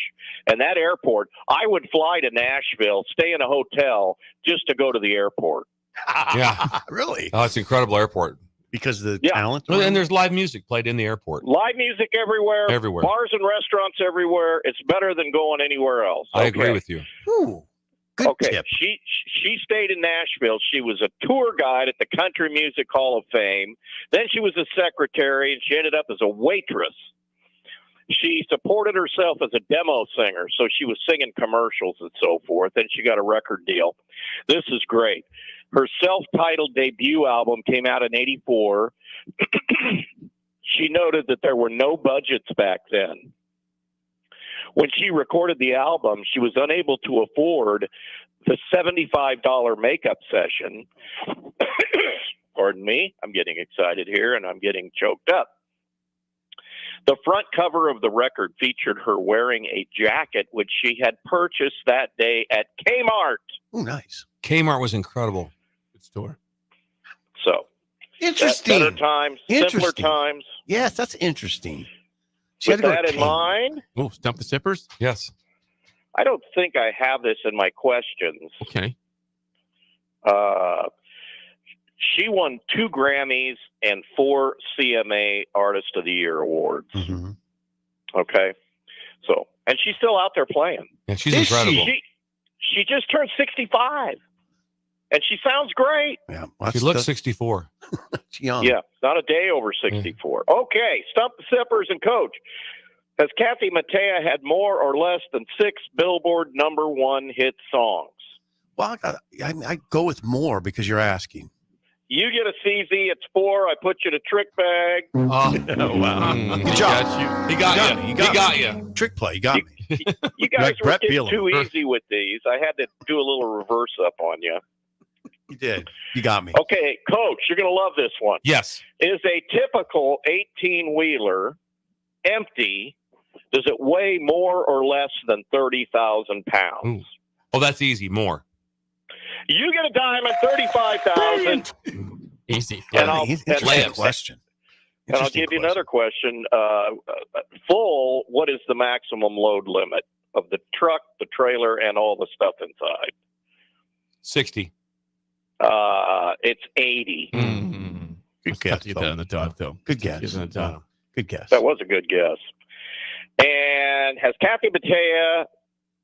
and that airport, I would fly to Nashville, stay in a hotel just to go to the airport. Yeah. Really? Oh, it's an incredible airport. Because of the talent? Well, and there's live music played in the airport. Live music everywhere. Everywhere. Bars and restaurants everywhere. It's better than going anywhere else. I agree with you. Ooh, good tip. She stayed in Nashville. She was a tour guide at the Country Music Hall of Fame. Then she was a secretary, and she ended up as a waitress. She supported herself as a demo singer, so she was singing commercials and so forth. Then she got a record deal. This is great. Her self-titled debut album came out in '84. She noted that there were no budgets back then. When she recorded the album, she was unable to afford the $75 makeup session. Pardon me, I'm getting excited here and I'm getting choked up. The front cover of the record featured her wearing a jacket which she had purchased that day at Kmart. Oh, nice. Kmart was incredible. Good store. So, interesting. Better times, simpler times. Yes, that's interesting. With that in mind, oh, Stump the Sippers? Yes. I don't think I have this in my questions. Okay. She won 2 Grammys and 4 CMA Artist of the Year awards. Mm-hmm. Okay. So, and she's still out there playing. And she's incredible. She just turned 65. And she sounds great. Yeah. She looks 64. Young. Yeah. Not a day over 64. Okay. Stump the Sippers and Coach. Has Kathy Mattea had more or less than 6 Billboard #1 hit songs? Well, I go with more because you're asking. You get a CZ, it's 4. I put you in a trick bag. Oh, wow. Good job. He got you. Trick play. You got me. You guys Like were Brett getting Bielema. too easy with these. I had to do a little reverse up on you. You did. You got me. Okay, Coach, you're going to love this one. Yes. Is a typical 18-wheeler empty? Does it weigh more or less than 30,000 pounds? Ooh. Oh, that's easy. More. You get a diamond, 35,000. Easy. And I'll question. And I'll give you another question. Full, what is the maximum load limit of the truck, the trailer, and all the stuff inside? 60. It's 80. Mm-hmm. Good guess. Get that on the dot, though. Good guess. Get it on the dot. Good guess. That was a good guess. And has Kathy Mattea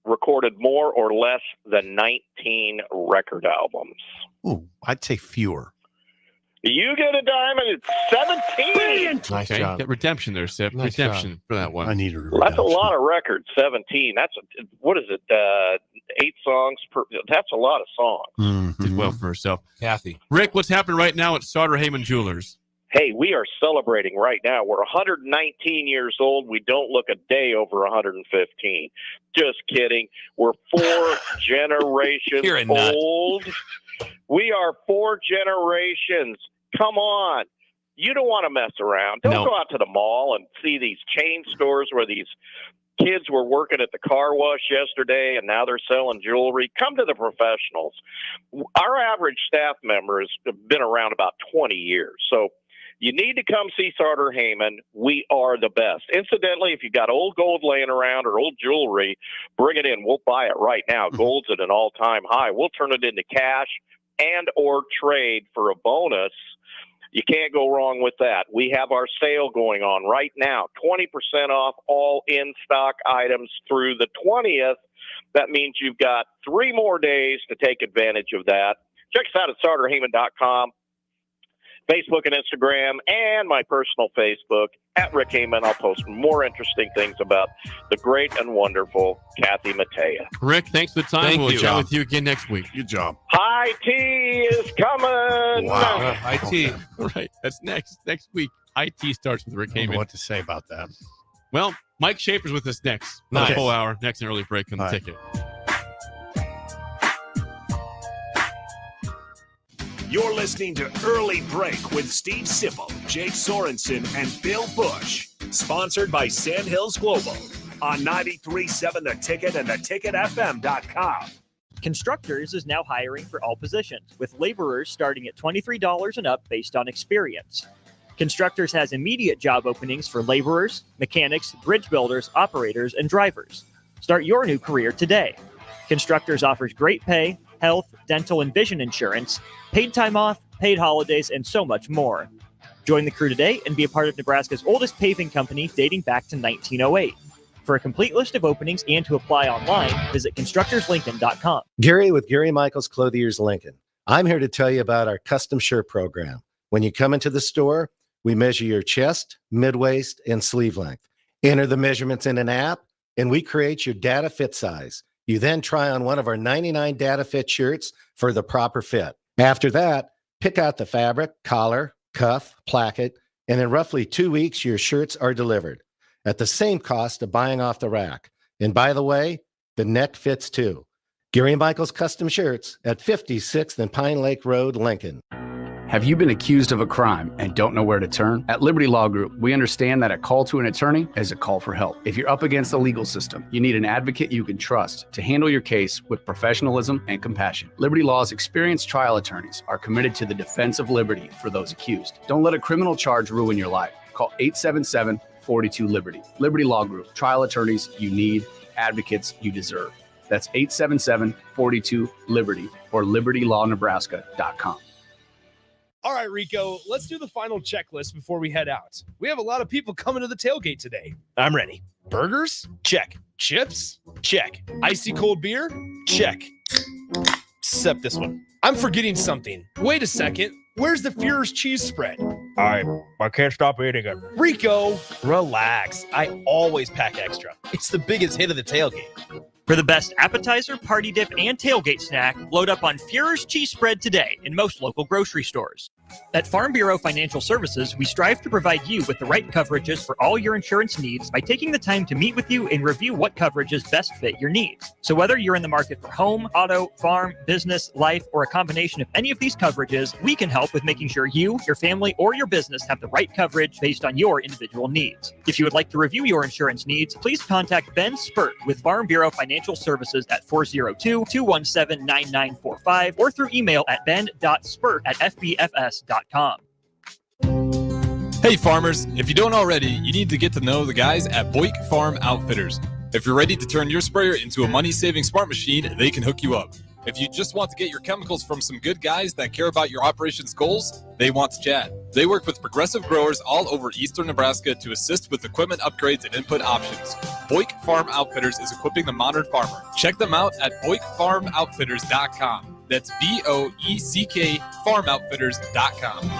recorded more or less than 19 record albums? Ooh, I'd say fewer. You get a diamond. It's 17. Nice Okay. job. Get redemption there, Sip. Nice redemption job. for that one. I need a Well, that's a lot of records. 17. That's what is it? 8 songs per. That's a lot of songs. Did well for herself. Kathy. Rick, what's happening right now at Sauter Heyman Jewelers? Hey, we are celebrating right now. We're 119 years old. We don't look a day over 115. Just kidding. We're 4 generations You're a nut. old. We are 4 generations. Come on. You don't want to mess around. Don't go out to the mall and see these chain stores where these kids were working at the car wash yesterday and now they're selling jewelry. Come to the professionals. Our average staff member has been around about 20 years. So you need to come see Sauter Heyman. We are the best. Incidentally, if you got old gold laying around or old jewelry, bring it in. We'll buy it right now. Gold's at an all-time high. We'll turn it into cash and or trade for a bonus. You can't go wrong with that. We have our sale going on right now. 20% off all in-stock items through the 20th. That means you've got 3 more days to take advantage of that. Check us out at SauterHeyman.com. Facebook and Instagram, and my personal Facebook at Rick Heyman. I'll post more interesting things about the great and wonderful Kathy Mattea. Rick, thanks for the time. We'll chat with you again next week. Good job. High tea is coming. Wow. High tea. Right. That's next week. High tea starts with Rick I don't Heyman. know what to say about that. Well, Mike Schaefer's with us next. Nice. A full hour. Next an early break on the ticket. You're listening to Early Break with Steve Sipple, Jake Sorensen, and Bill Busch. Sponsored by Sandhills Global on 93.7 The Ticket and theticketfm.com. Constructors is now hiring for all positions, with laborers starting at $23 and up based on experience. Constructors has immediate job openings for laborers, mechanics, bridge builders, operators, and drivers. Start your new career today. Constructors offers great pay, health, dental, and vision insurance, paid time off, paid holidays, and so much more. Join the crew today and be a part of Nebraska's oldest paving company dating back to 1908. For a complete list of openings and to apply online, visit constructorslincoln.com. Gary with Gary Michaels Clothiers Lincoln. I'm here to tell you about our custom shirt program. When you come into the store, we measure your chest, mid-waist, and sleeve length. Enter the measurements in an app, and we create your data fit size. You then try on one of our 99 data fit shirts for the proper fit. After that, pick out the fabric, collar, cuff, placket, and in roughly 2 weeks, your shirts are delivered at the same cost of buying off the rack. And by the way, the neck fits too. Gary Michaels Custom Shirts at 56th and Pine Lake Road, Lincoln. Have you been accused of a crime and don't know where to turn? At Liberty Law Group, we understand that a call to an attorney is a call for help. If you're up against the legal system, you need an advocate you can trust to handle your case with professionalism and compassion. Liberty Law's experienced trial attorneys are committed to the defense of liberty for those accused. Don't let a criminal charge ruin your life. Call 877-42-LIBERTY. Liberty Law Group, trial attorneys you need, advocates you deserve. That's 877-42-LIBERTY or libertylawnebraska.com. All right, Rico, let's do the final checklist before we head out. We have a lot of people coming to the tailgate today. I'm ready. Burgers? Check. Chips? Check. Icy cold beer? Check. Except this one. I'm forgetting something. Wait a second. Where's the Führer's cheese spread? I can't stop eating it. Rico, relax. I always pack extra. It's the biggest hit of the tailgate. For the best appetizer, party dip, and tailgate snack, load up on Führer's cheese spread today in most local grocery stores. At Farm Bureau Financial Services, we strive to provide you with the right coverages for all your insurance needs by taking the time to meet with you and review what coverages best fit your needs. So whether you're in the market for home, auto, farm, business, life, or a combination of any of these coverages, we can help with making sure you, your family, or your business have the right coverage based on your individual needs. If you would like to review your insurance needs, please contact Ben Spurt with Farm Bureau Financial Services at 402-217-9945 or through email at ben.spurt@fbfs.com. Hey farmers, if you don't already, you need to get to know the guys at Busch Farm Outfitters. If you're ready to turn your sprayer into a money-saving smart machine, they can hook you up. If you just want to get your chemicals from some good guys that care about your operations goals, they want to chat. They work with progressive growers all over eastern Nebraska to assist with equipment upgrades and input options. Busch Farm Outfitters is equipping the modern farmer. Check them out at BoickFarmOutfitters.com. That's BOECK FarmOutfitters.com.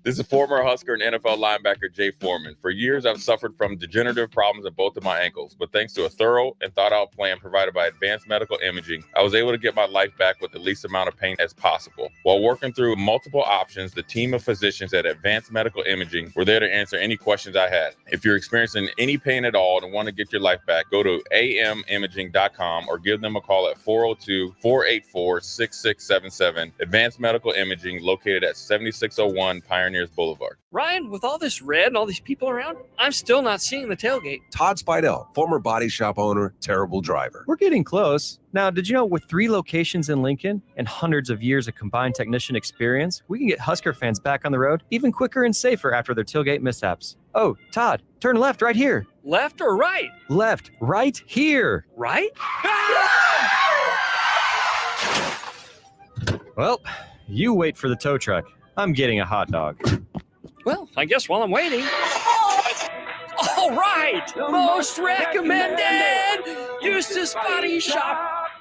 This is former Husker and NFL linebacker Jay Foreman. For years, I've suffered from degenerative problems in both of my ankles, but thanks to a thorough and thought-out plan provided by Advanced Medical Imaging, I was able to get my life back with the least amount of pain as possible. While working through multiple options, the team of physicians at Advanced Medical Imaging were there to answer any questions I had. If you're experiencing any pain at all and want to get your life back, go to amimaging.com or give them a call at 402-484-6677. Advanced Medical Imaging, located at 7601 Pioneers Boulevard. Ryan, with all this red and all these people around, I'm still not seeing the tailgate. Todd Spidell, former body shop owner, terrible driver. We're getting close. Now, did you know with 3 locations in Lincoln and hundreds of years of combined technician experience, we can get Husker fans back on the road even quicker and safer after their tailgate mishaps? Oh, Todd, turn left right here. Left or right? Left, right here. Right? Well, you wait for the tow truck. I'm getting a hot dog. Well, I guess while I'm waiting. All right! Most recommended! Eustace Body Shop!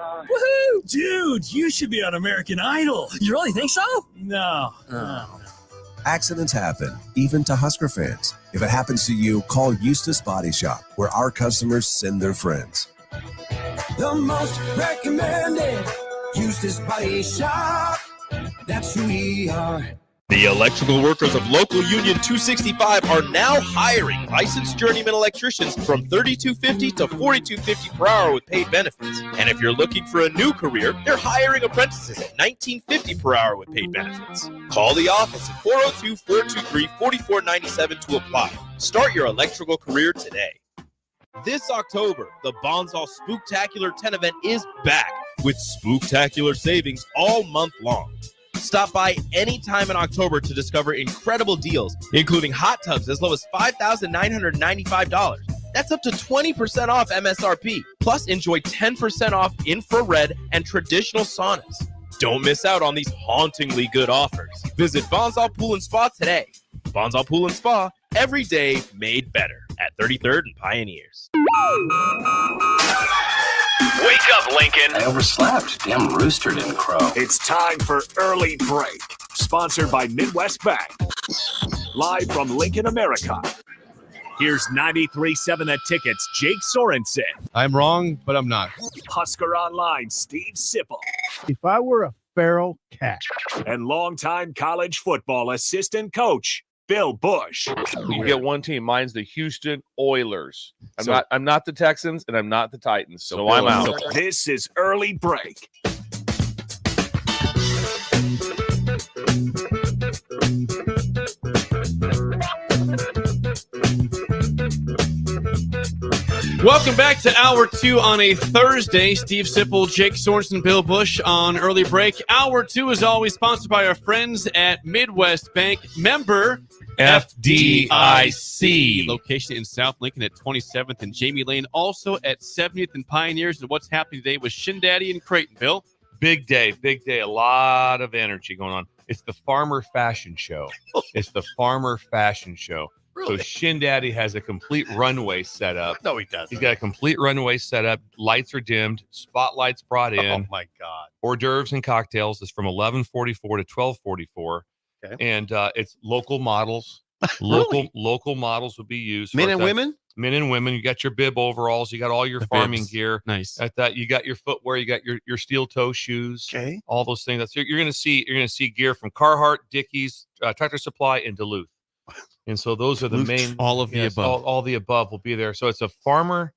Woohoo! Dude, you should be on American Idol. You really think so? No. Accidents happen, even to Husker fans. If it happens to you, call Eustace Body Shop, where our customers send their friends. The most recommended Eustace Body Shop. That's who we are. The electrical workers of Local Union 265 are now hiring licensed journeyman electricians from $32.50 to $42.50 per hour with paid benefits. And if you're looking for a new career, they're hiring apprentices at $19.50 per hour with paid benefits. Call the office at 402-423-4497 to apply. Start your electrical career today. This October, the Bonsall Spooktacular 10 event is back with spooktacular savings all month long. Stop by anytime in October to discover incredible deals, including hot tubs as low as $5,995. That's up to 20% off MSRP. Plus, enjoy 10% off infrared and traditional saunas. Don't miss out on these hauntingly good offers. Visit Bonsall Pool and Spa today. Bonsall Pool and Spa, every day made better at 33rd and Pioneers. Wake up, Lincoln. I overslept. Damn rooster didn't crow. It's time for Early Break, sponsored by Midwest Bank. Live from Lincoln, America. Here's 93.7 The Ticket's Jake Sorensen. I'm wrong, but I'm not. Husker Online, Steve Sipple. If I were a feral cat. And longtime college football assistant coach, Bill Busch. You get one team. Mine's the Houston Oilers. I'm not the Texans and I'm not the Titans. So I'm out. This is Early Break. Welcome back to Hour 2 on a Thursday. Steve Sipple, Jake Sorensen, Bill Busch on Early Break. Hour 2 is always sponsored by our friends at Midwest Bank. Member FDIC. Location in South Lincoln at 27th and Jamie Lane. Also at 70th and Pioneers. And what's happening today with Shin Daddy and Creighton, Bill? Big day. A lot of energy going on. It's the Farmer Fashion Show. Really? So Shin Daddy has a complete runway set up. No, he doesn't. He's got a complete runway set up. Lights are dimmed. Spotlights brought in. Oh, my God. Hors d'oeuvres and cocktails is from 11:44 to 12:44. Okay. And it's local models. Really? Local models will be used. Men and women? Men and women. You got your bib overalls. You got all your farming gear. Nice. At that, you got your footwear. You got your steel toe shoes. Okay. All those things. That's you're going to see gear from Carhartt, Dickies, Tractor Supply, and Duluth. And so those are the main. All of the above. All the above will be there. So it's a farmer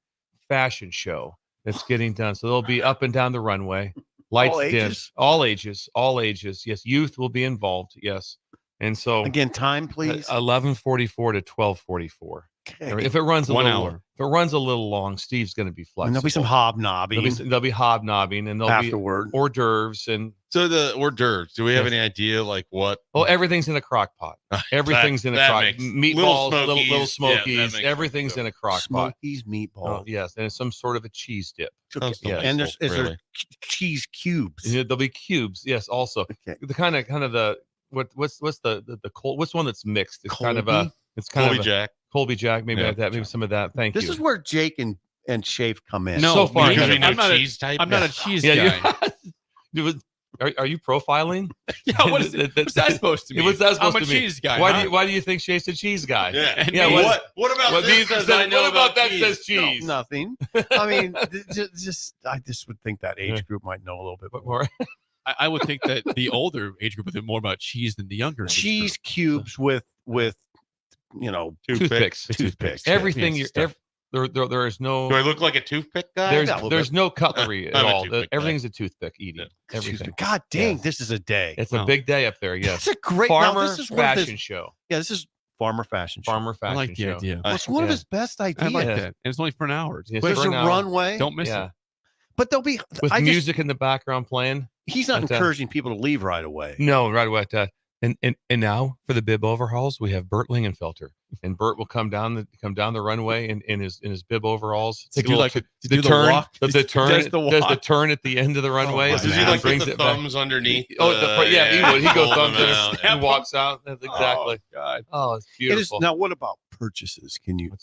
fashion show that's getting done. So they'll be up and down the runway. Lights dim. All ages. Yes, youth will be involved. Yes. And so again, time, please. 11:44 to 12:44. Okay. If it runs a little long, Steve's going to be flexible. And there'll be some hobnobbing. There'll be hobnobbing, and there'll afterward be hors d'oeuvres. And so the hors d'oeuvres. Do we have any idea like what? Oh, everything's in a crock pot. Everything's in a crock. Meatballs, little smokies. Everything's in a crock pot. Smokies, meatballs. Yes, and some sort of a cheese dip. Okay. Yeah. And is there cheese cubes? There'll be cubes. Yes, also the kind of the what's the cold? What's one that's mixed? It's Colby? Colby Jack. Colby Jack, maybe like that, maybe some of that. Thank you. This is where Jake and Shafe come in. No, so far I'm not a cheese type. I'm not a cheese guy. Are you profiling? Yeah, what's that supposed to mean? What's that supposed I'm a to mean? cheese guy. Why do you think Shafe's a cheese guy? Yeah. What about this? What about that says cheese? No, nothing. I mean, I just would think that age group might know a little bit more. I would think that the older age group would know more about cheese than the younger. Cheese cubes with toothpicks. Everything there is no. Do I look like a toothpick guy? There's no cutlery at all. Everything's a toothpick eating. Everything. God dang, this is a day. It's a big day up there. Yes, it's a great farmer fashion show. Yeah, this is Farmer Fashion Show. Farmer Fashion I like the show. idea. It's one of his best ideas. I like that. And it's only for an hour. There's a runway. Don't miss it. But there'll be with music in the background playing. He's not encouraging people to leave right away. No, right away. And now for the bib overhauls, we have Bert Lingenfelter, and Bert will come down the runway in his bib overalls. The turn at the end of the runway. Does he like put the thumbs underneath? He would. He goes thumbs and walks out. That's exactly. Oh, God. Oh, it's beautiful. Now, what about purchases? Can you?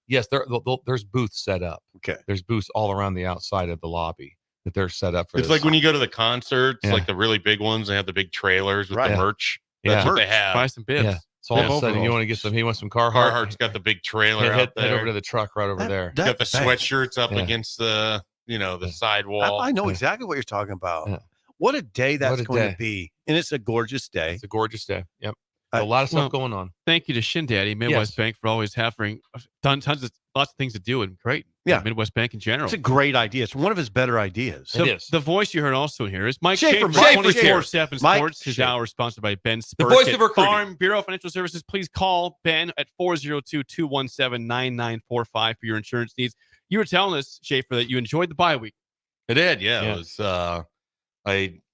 Yes, there's booths set up. Okay. There's booths all around the outside of the lobby that they're set up for. It's this. like when you go to the concerts, Yeah. like the really big ones, they have the big trailers with Right. the merch. Yeah. That's what they have. Buy some bibs. Yeah. So all of a sudden, you want to get some. He wants some Carhartt. Carhartt's got the big trailer Head, out there. head over to the truck right over there. Got the That- sweatshirts up Yeah. against the the sidewall. I know exactly what you're talking about. Yeah. What a day that's What a going day. to be. And it's a gorgeous day. It's a gorgeous day. Yep. A lot of stuff going on. Thank you to Shin Daddy, Midwest Yes. Bank, for always having done lots of things to do and great. Yeah. Midwest Bank in general. It's a great idea. It's one of his better ideas. The voice you heard also in here is Mike Schaefer, Schaefer, Mike 24/7 Mike Sports. His Schaefer. hour is sponsored by Ben The Spurk voice at of recruiting. Farm Bureau Financial Services. Please call Ben at 402-217-9945 for your insurance needs. You were telling us, Schaefer, that you enjoyed the bye week. I did, yeah. Yeah. It was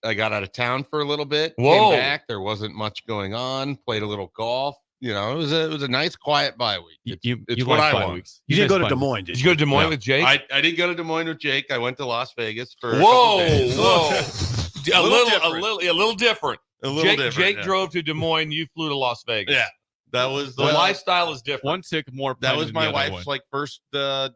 I got out of town for a little bit. Whoa. Came back. There wasn't much going on. Played a little golf. It was a nice quiet bye week. It's what like I bye want. weeks. You didn't go to missed Des bye Moines, Did did you you? go to Des Moines No. with Jake? I did go to Des Moines with Jake. I went to Las Vegas for a Whoa, couple days. whoa. a different. little different. A little Jake, different, Jake yeah. drove to Des Moines. You flew to Las Vegas. Yeah, that was The lifestyle is different. One took more. That time was than my the other wife's one. first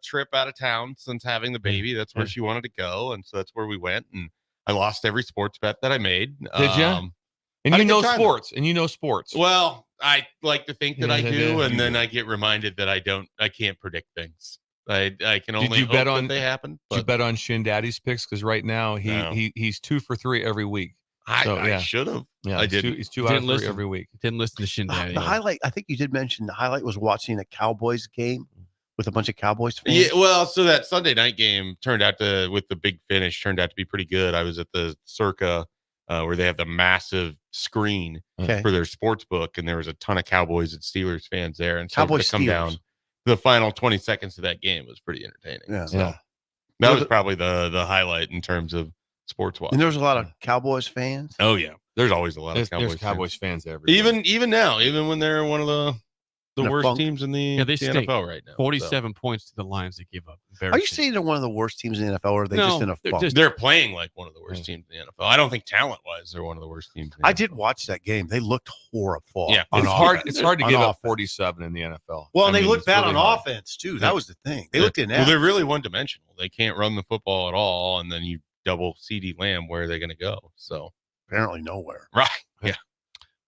trip out of town since having the baby. That's where she wanted to go, and so that's where we went. And I lost every sports bet that I made. Did you? And had you a know good time. sports. And you know sports. Well, I like to think that I Yeah, do, yeah, and you then do. I get reminded that I don't. I can't predict things. I can only you hope bet that on- they happen. Did you But bet on Shin Daddy's picks? Because right now No. he's 2 for 3 every week. So, I yeah. should have. Yeah, I he's didn't. He's 2 out of 3 listen. every week. Didn't listen to Shin Daddy. The highlight, I think you did mention the highlight was watching a Cowboys game with a bunch of Cowboys fans. Yeah, well, so that Sunday night game turned out with the big finish turned out to be pretty good. I was at the Circa where they have the massive screen Okay. for their sports book, and there was a ton of Cowboys and Steelers fans there. And so Cowboys to come Steelers. down, the final 20 seconds of that game was pretty entertaining. Yeah. So Yeah. that was probably the highlight in terms of sports watch. And there was a lot of Cowboys fans. Oh yeah, there's always a lot There's of Cowboys fans everywhere. Even now, even when they're one of the In a worst funk. teams in the, Yeah, they the stink. NFL right now. 47 points to the Lions they give up. Are you saying they're one of the worst teams in the NFL, or are they just in a they're funk? just- They're playing like one of the worst teams in the NFL. I don't think talent wise they're one of the worst teams. In the I NFL. did watch that game. They looked horrible. Yeah, on It's hard. offense. It's hard to On give up offense. 47 in the NFL. Well, I and they mean, looked it's bad really on hard. offense too. Yeah. That was the thing. They Yeah. looked inept. Well, they're really one dimensional. They can't run the football at all, and then you double CD Lamb. Where are they going to go? So apparently nowhere. right, yeah.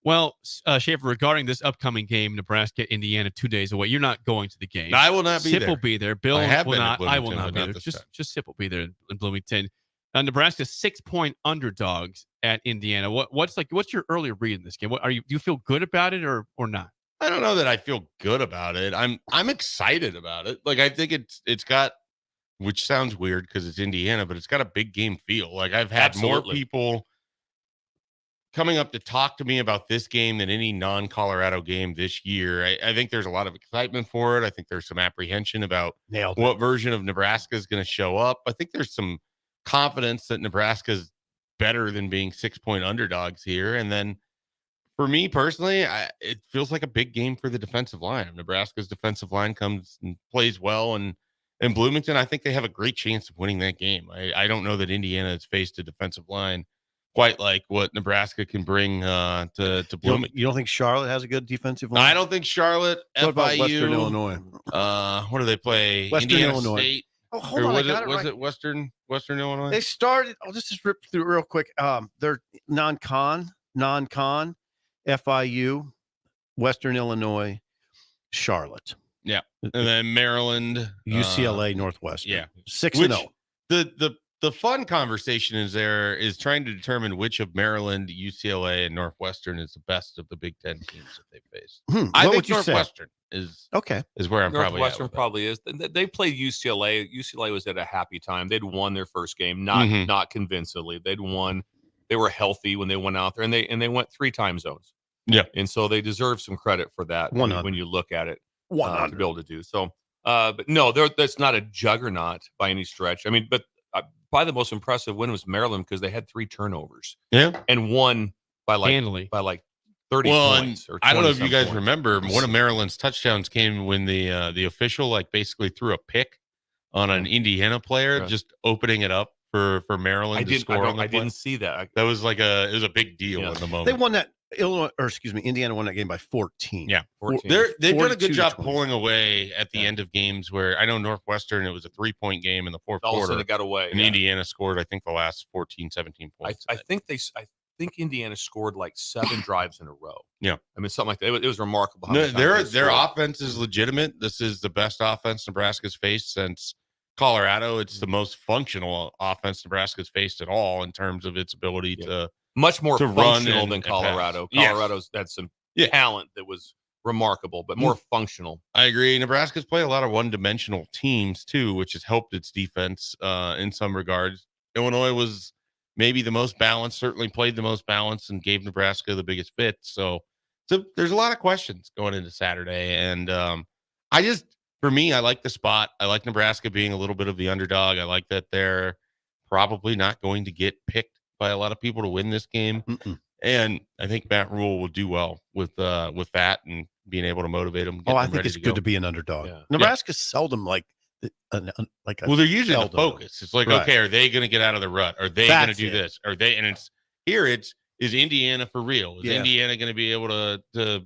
Well, Schaefer, regarding this upcoming game, Nebraska, Indiana, 2 days away, you're not going to the game. I will not be Sip there. will be there. Bill I have will been in not. I will Bloomington, not but be not there. this time. Just Sip will be there in Bloomington. Nebraska 6-point underdogs at Indiana. What's your early read in this game? Do you feel good about it or not? I don't know that I feel good about it. I'm excited about it. Like I think it's got, which sounds weird because it's Indiana, but it's got a big game feel. Like I've had more Absolutely. people coming up to talk to me about this game than any non-Colorado game this year. I think there's a lot of excitement for it. I think there's some apprehension about Nailed it. what version of Nebraska is going to show up. I think there's some confidence that Nebraska's better than being 6-point underdogs here. And then for me personally, it feels like a big game for the defensive line. Nebraska's defensive line comes and plays well, and in Bloomington, I think they have a great chance of winning that game. I don't know that Indiana has faced a defensive line quite like what Nebraska can bring to Bloomington. You don't think Charlotte has a good defensive line? I don't think Charlotte, What about FIU, Western Illinois? What do they play? Western Indiana Illinois. State. Oh, hold Or on. was I got it it was right. it Western Illinois? They started. I'll just rip through real quick. They're non-con, FIU, Western Illinois, Charlotte, Yeah, and then Maryland, UCLA, Northwestern. yeah, 6-0. The fun conversation is trying to determine which of Maryland, UCLA, and Northwestern is the best of the Big Ten teams that they faced. I What think would you say? Northwestern is Okay. is where I'm probably at Northwestern with that. probably is. They played UCLA. UCLA was at a happy time. They'd won their first game, not convincingly. They'd won. They were healthy when they went out there, and they went 3 time zones. Yeah, and so they deserve some credit for that 100. when you look at it. 100. To be able to do so. But no, that's not a juggernaut by any stretch. I mean, but probably the most impressive win was Maryland because they had 3 turnovers. Yeah, and won by Handily. 30 points. Or I don't know if you 20-some guys points. remember, one of Maryland's touchdowns came when the official basically threw a pick on an Indiana player, Right. just opening it up for Maryland to score on the play. I didn't see that. That was it was a big deal in the moment. They won that Indiana won that game by 14. Yeah, 14. They've done a 42 good to job 20. pulling away at the end of games where I know Northwestern, it was a 3-point game in the fourth All of a quarter. sudden it got away. And Indiana scored, I think, the last 14, 17 points. I think Indiana scored like 7 drives in a row. Yeah. I mean, something like that. It was remarkable. How No, many times their they scored. offense is legitimate. This is the best offense Nebraska's faced since Colorado. It's the most functional offense Nebraska's faced at all in terms of its ability to much more to run functional and than pass. Colorado. Yes. Colorado's had some talent that was remarkable, but more functional. I agree. Nebraska's played a lot of one-dimensional teams too, which has helped its defense in some regards. Illinois was maybe the most balanced, certainly played the most balanced, and gave Nebraska the biggest fit. So there's a lot of questions going into Saturday, and for me, I like the spot. I like Nebraska being a little bit of the underdog. I like that they're probably not going to get picked by a lot of people to win this game. And I think Matt Rule will do well with that and being able to motivate them. I think it's good to be an underdog. Nebraska's seldom like well, they're usually the focus. It's like, okay, are they going to get out of the rut? Are they going to do this? Are they? And it's here. Is Indiana for real? Is Indiana going to be able to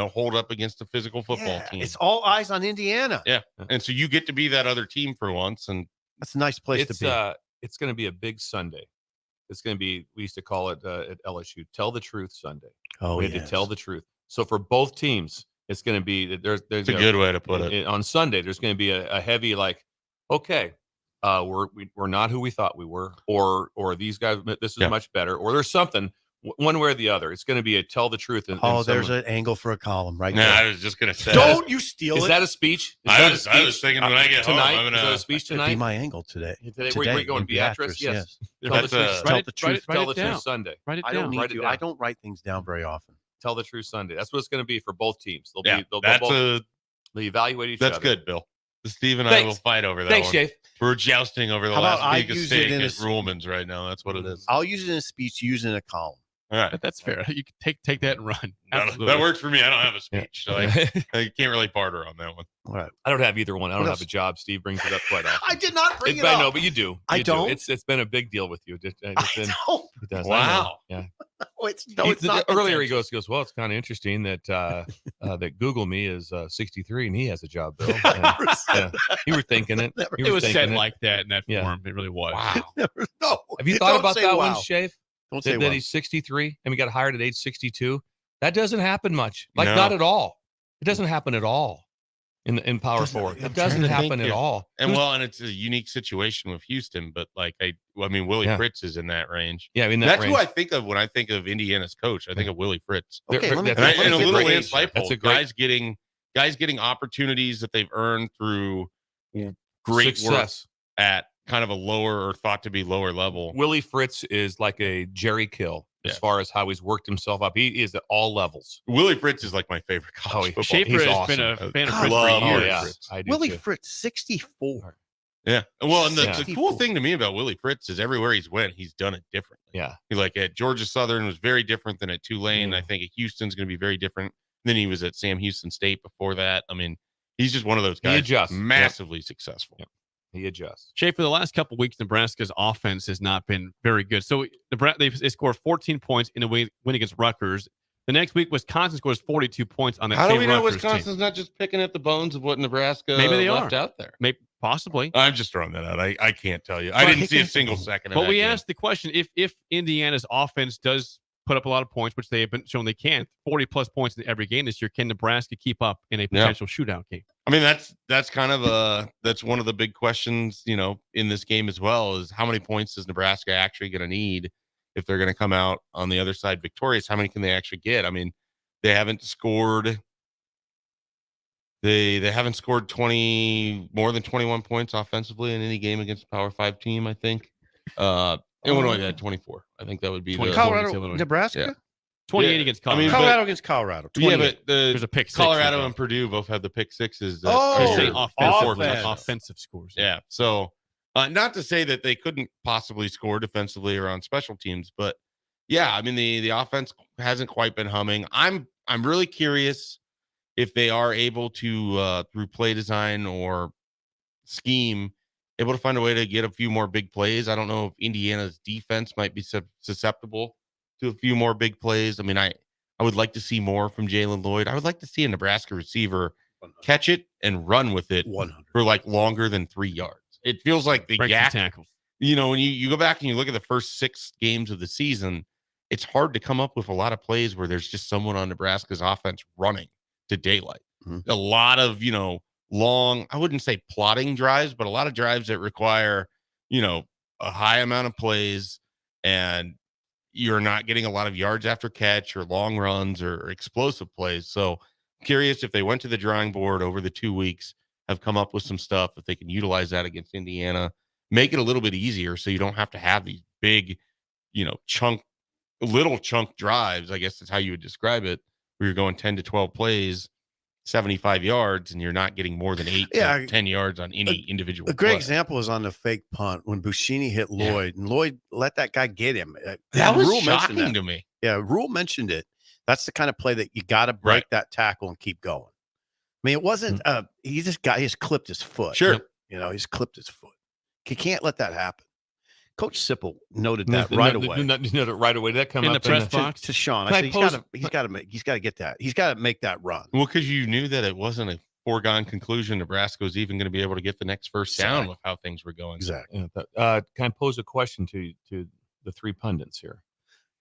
hold up against a physical football team? It's all eyes on Indiana. Yeah, and so you get to be that other team for once, and that's a nice place to be. It's going to be a big Sunday. It's going to be, we used to call it at LSU, Tell the Truth Sunday. We had to tell the truth. So for both teams, it's going to be there's a good way to put it. On Sunday, there's going to be a heavy okay, we're not who we thought we were, or these guys, this is much better, or there's something one way or the other. It's going to be a tell the truth. There's an angle for a column right there. I was just going to say, don't you steal it? Is that a speech? I was thinking when I get tonight, home, is that a speech tonight? Be my angle today. Where you going? Beatrice? Yes. Tell the truth. Tell the truth Sunday. Write it down. I don't write things down very often. Tell the truth Sunday. That's what it's going to be for both teams. They'll evaluate each other. That's good, Bill. Steve and I will fight over that. Thanks, one. Shafe. We're jousting over the last week of steak at Ruhlman's right now. That's what it is. I'll use it in a speech, use it in a column. All right, that's fair. You can take that and run. That works for me. I don't have a speech, so I can't really barter on that one. All right. I don't have either one. I don't have a job. Steve brings it up quite often. I did not bring it up. I know, but you do. I don't. It's been a big deal with you. It does. Wow. Yeah. It's not. Earlier he goes. Well, it's kind of interesting that that Google Me is 63 and he has a job, Bill. You were thinking it. It was said like that in that form. It really was. Wow. No. Have you thought about that one, Shafe? Don't say that he's 63 and we got hired at age 62. That doesn't happen much. Not at all. It doesn't happen at all in Power 4. It doesn't happen at all. And it's a unique situation with Houston, but Willie Fritz is in that range. Yeah, that's who I think of when I think of Indiana's coach. I think of Willie Fritz. Okay, and a little insightful. Guys getting opportunities that they've earned through great success work at kind of a lower or thought to be lower level. Willie Fritz is like a Jerry Kill as far as how he's worked himself up. He is at all levels. Willie Fritz is like my favorite college football. Schaefer has awesome. been a fan of Fritz for years. I do Willie too. Fritz, 64. Yeah. Well, and the cool thing to me about Willie Fritz is everywhere he's went, he's done it differently. Yeah. Like at Georgia Southern was very different than at Tulane. I think at Houston's going to be very different. Then he was at Sam Houston State before that. I mean, he's just one of those guys massively successful. Yep. He adjusts. Shay, for the last couple of weeks, Nebraska's offense has not been very good. So they scored 14 points in a win against Rutgers. The next week, Wisconsin scores 42 points on that How same do we know Rutgers Wisconsin's team. not just picking at the bones of what Nebraska left out there? Maybe, possibly. I'm just throwing that out. I can't tell you. I didn't see a single second of But that we game. asked the question, if Indiana's offense does put up a lot of points, which they have been shown they can, 40-plus points in every game this year, can Nebraska keep up in a potential shootout game? I mean, that's kind of that's one of the big questions, in this game as well, is how many points is Nebraska actually going to need if they're going to come out on the other side victorious? How many can they actually get? I mean, they haven't scored. They haven't scored more than 21 points offensively in any game against a Power 5 team. I think Illinois had 24. I think that would be Colorado, Nebraska. Yeah. 28 against Colorado. Colorado against Colorado. 28. Yeah, but there's a pick six. Colorado and Purdue both have the pick sixes. Offensive scores. Yeah. So, not to say that they couldn't possibly score defensively or on special teams, but yeah, I mean the offense hasn't quite been humming. I'm really curious if they are able to through play design or scheme able to find a way to get a few more big plays. I don't know if Indiana's defense might be susceptible to a few more big plays. I mean, I would like to see more from Jalen Lloyd. I would like to see a Nebraska receiver catch it and run with it 100. for like longer than 3 yards. It feels like the yak tackles. You know, when you go back and you look at the first 6 games of the season, it's hard to come up with a lot of plays where there's just someone on Nebraska's offense running to daylight. A lot of, long, I wouldn't say plotting drives, but a lot of drives that require, a high amount of plays, and you're not getting a lot of yards after catch or long runs or explosive plays. So curious if they went to the drawing board over the 2 weeks, have come up with some stuff, if they can utilize that against Indiana, make it a little bit easier so you don't have to have these big, little chunk drives, I guess that's how you would describe it, where you're going 10 to 12 plays, 75 yards, and you're not getting more than 8 to 10 yards on any individual A great play. example is on the fake punt when Buschini hit Lloyd, and Lloyd let that guy get him. That was Rule mentioned shocking to me. Yeah, Rule mentioned it. That's the kind of play that you got to break that tackle and keep going. I mean, it wasn't he just clipped his foot. Sure. He's clipped his foot. You can't let that happen. Coach Sipple noted that right away. Noted it right away. Did that come in up the press box to Sean? Can I I said he's got to get that. He's got to make that run. Well, because you knew that it wasn't a foregone conclusion Nebraska was even going to be able to get the next first down with how things were going. Exactly. Can I pose a question to the 3 pundits here?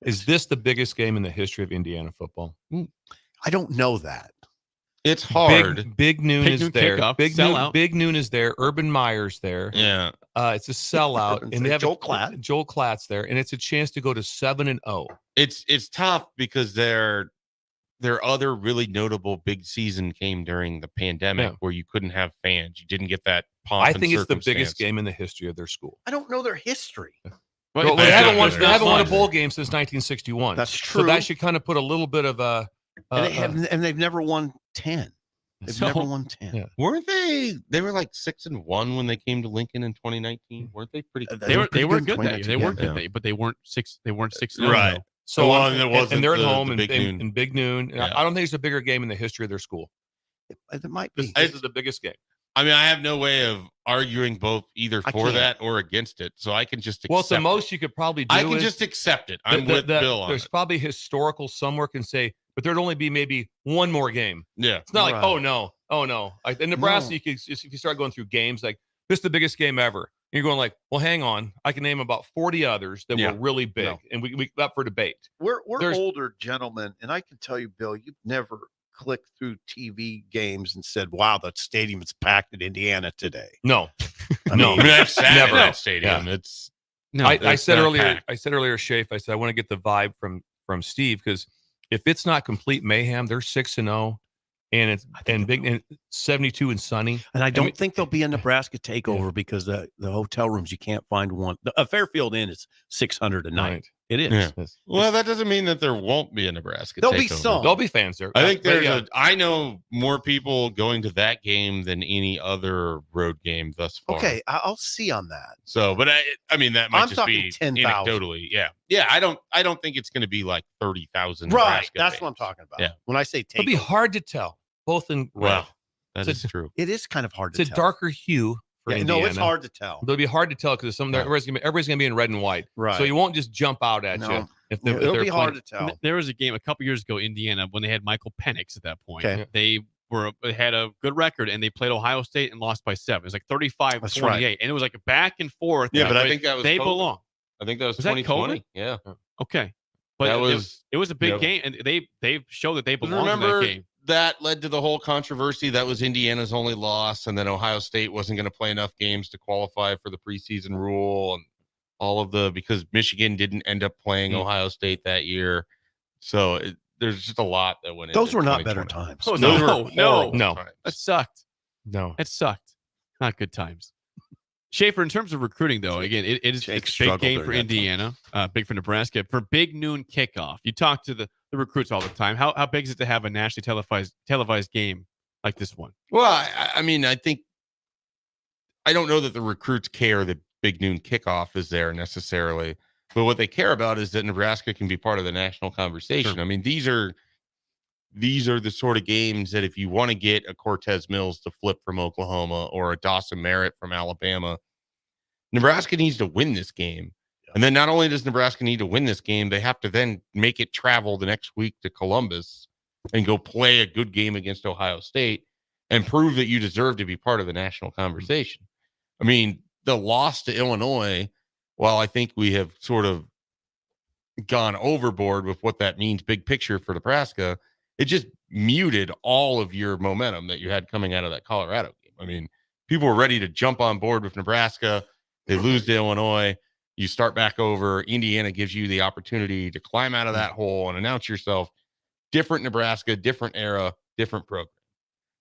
Is this the biggest game in the history of Indiana football? I don't know that. It's hard. Big Noon Big is Noon there. kickoff, Big Noon is there. Urban Meyer's there. Yeah. It's a sellout, and they have Joel Klatt. Joel Klatt's there, and it's a chance to go to 7-0. It's tough because their other really notable big season came during the pandemic where you couldn't have fans. You didn't get that pomp. I think it's the biggest game in the history of their school. I don't know their history. Well, they haven't won a bowl game since 1961. That's true. So that should kind of put a little bit of a. And they've never won 10. They've never won 10. Yeah. Weren't they? They were like 6-1 when they came to Lincoln in 2019. Weren't they pretty? They were good in that year. They weren't good, but they weren't 6. They weren't 6. Right. So and they're at home in Big Noon. Yeah. I don't think it's a bigger game in the history of their school. It might be. This is the biggest game. I mean, I have no way of arguing both either I for can't. that or against it, so I can just accept Well, it's the most you could probably do. I can just accept it. I'm with Bill on There's it. probably historical somewhere can say, but there'd only be maybe one more game. Yeah. It's not like, Right. oh no. Like in Nebraska, you could if you start going through games like this is the biggest game ever. And you're going like, well, hang on, I can name about 40 others that were really big, and we up for debate. We're There's- older gentlemen, and I can tell you, Bill, you've never clicked through TV games and said, "Wow, the stadium's packed in Indiana today." No, No, I mean, I've sat Never. in that stadium. Yeah. It's I said not earlier, packed. Shafe, I said I want to get the vibe from Steve because if it's not complete mayhem, they're 6-0, and it's big and 72 and sunny. And I don't think there'll be a Nebraska takeover because the hotel rooms you can't find one. A Fairfield Inn is $600 a night. Right. It is. Yeah. Well, that doesn't mean that there won't be a Nebraska. There'll be takeover. some. There'll be fans there. I think But there's I know more people going to that game than any other road game thus far. Okay, I'll see on that. So, but I mean, that might I'm just talking be 10,000. anecdotally. Yeah. I don't think it's going to be like 30,000. Right. Nebraska That's fans. what I'm talking about. Yeah. When I say It'll be takeover, hard to tell. Both in red. Wow. That It's is true. it is kind of hard to It's a tell. darker hue for Indiana. No, it's hard to tell. It'll be hard to tell because everybody's gonna be in red and white. Right. So you won't just jump out at No. you. If It'll they're be hard to playing- tell. There was a game a couple years ago, Indiana, when they had Michael Penix at that point. Okay. They had a good record, and they played Ohio State and lost by 7. It was like 35-28, That's right. and it was like a back and forth. Yeah, but I think that was they COVID. belong. I think that was Was that 2020. Yeah. Okay, but That it was a big yeah. game, and they showed that they But belong in remember that game. that led to the whole controversy. That was Indiana's only loss, and then Ohio State wasn't going to play enough games to qualify for the preseason rule, and all of because Michigan didn't end up playing Ohio State that year. So there's just a lot that went into Those were not better 2020. times. Oh, Those were no. horrible times. That sucked. No. It sucked. Not good times. Schaefer, in terms of recruiting, though, again, it's a big struggled game during for that Indiana, big for Nebraska. For Big Noon kickoff, you talk to the recruits all the time. How big is it to have a nationally televised game like this one? Well, I mean, I don't know that the recruits care that Big Noon kickoff is there necessarily, but what they care about is that Nebraska can be part of the national conversation. Sure. I mean, these are the sort of games that if you want to get a Cortez Mills to flip from Oklahoma or a Dawson Merritt from Alabama, Nebraska needs to win this game And then not only does Nebraska need to win this game, they have to then make it travel the next week to Columbus and go play a good game against Ohio State and prove that you deserve to be part of the national conversation. I mean, the loss to Illinois, while I think we have sort of gone overboard with what that means big picture for Nebraska, it just muted all of your momentum that you had coming out of that Colorado game. I mean, people were ready to jump on board with Nebraska. They lose to Illinois. You start back over. Indiana gives you the opportunity to climb out of that hole and announce yourself. Different Nebraska, different era, different program.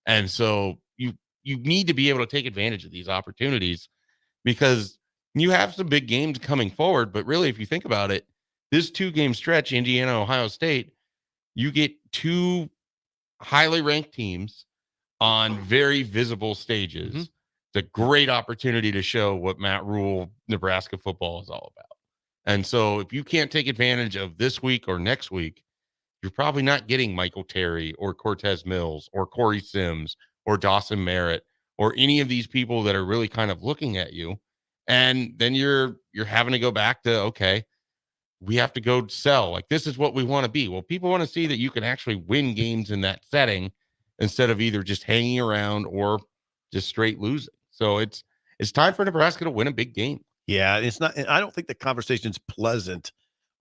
And so you need to be able to take advantage of these opportunities because you have some big games coming forward. But really, if you think about it, this 2-game stretch, Indiana, Ohio State, you get 2 highly ranked teams on very visible stages. Mm-hmm. It's a great opportunity to show what Matt Rule Nebraska football is all about. And so if you can't take advantage of this week or next week, you're probably not getting Michael Terry or Cortez Mills or Corey Sims or Dawson Merritt or any of these people that are really kind of looking at you. And then you're having to go back to, okay, we have to go sell. Like, this is what we want to be. Well, people want to see that you can actually win games in that setting instead of either just hanging around or just straight losing. So it's time for Nebraska to win a big game. Yeah, it's not. I don't think the conversation's pleasant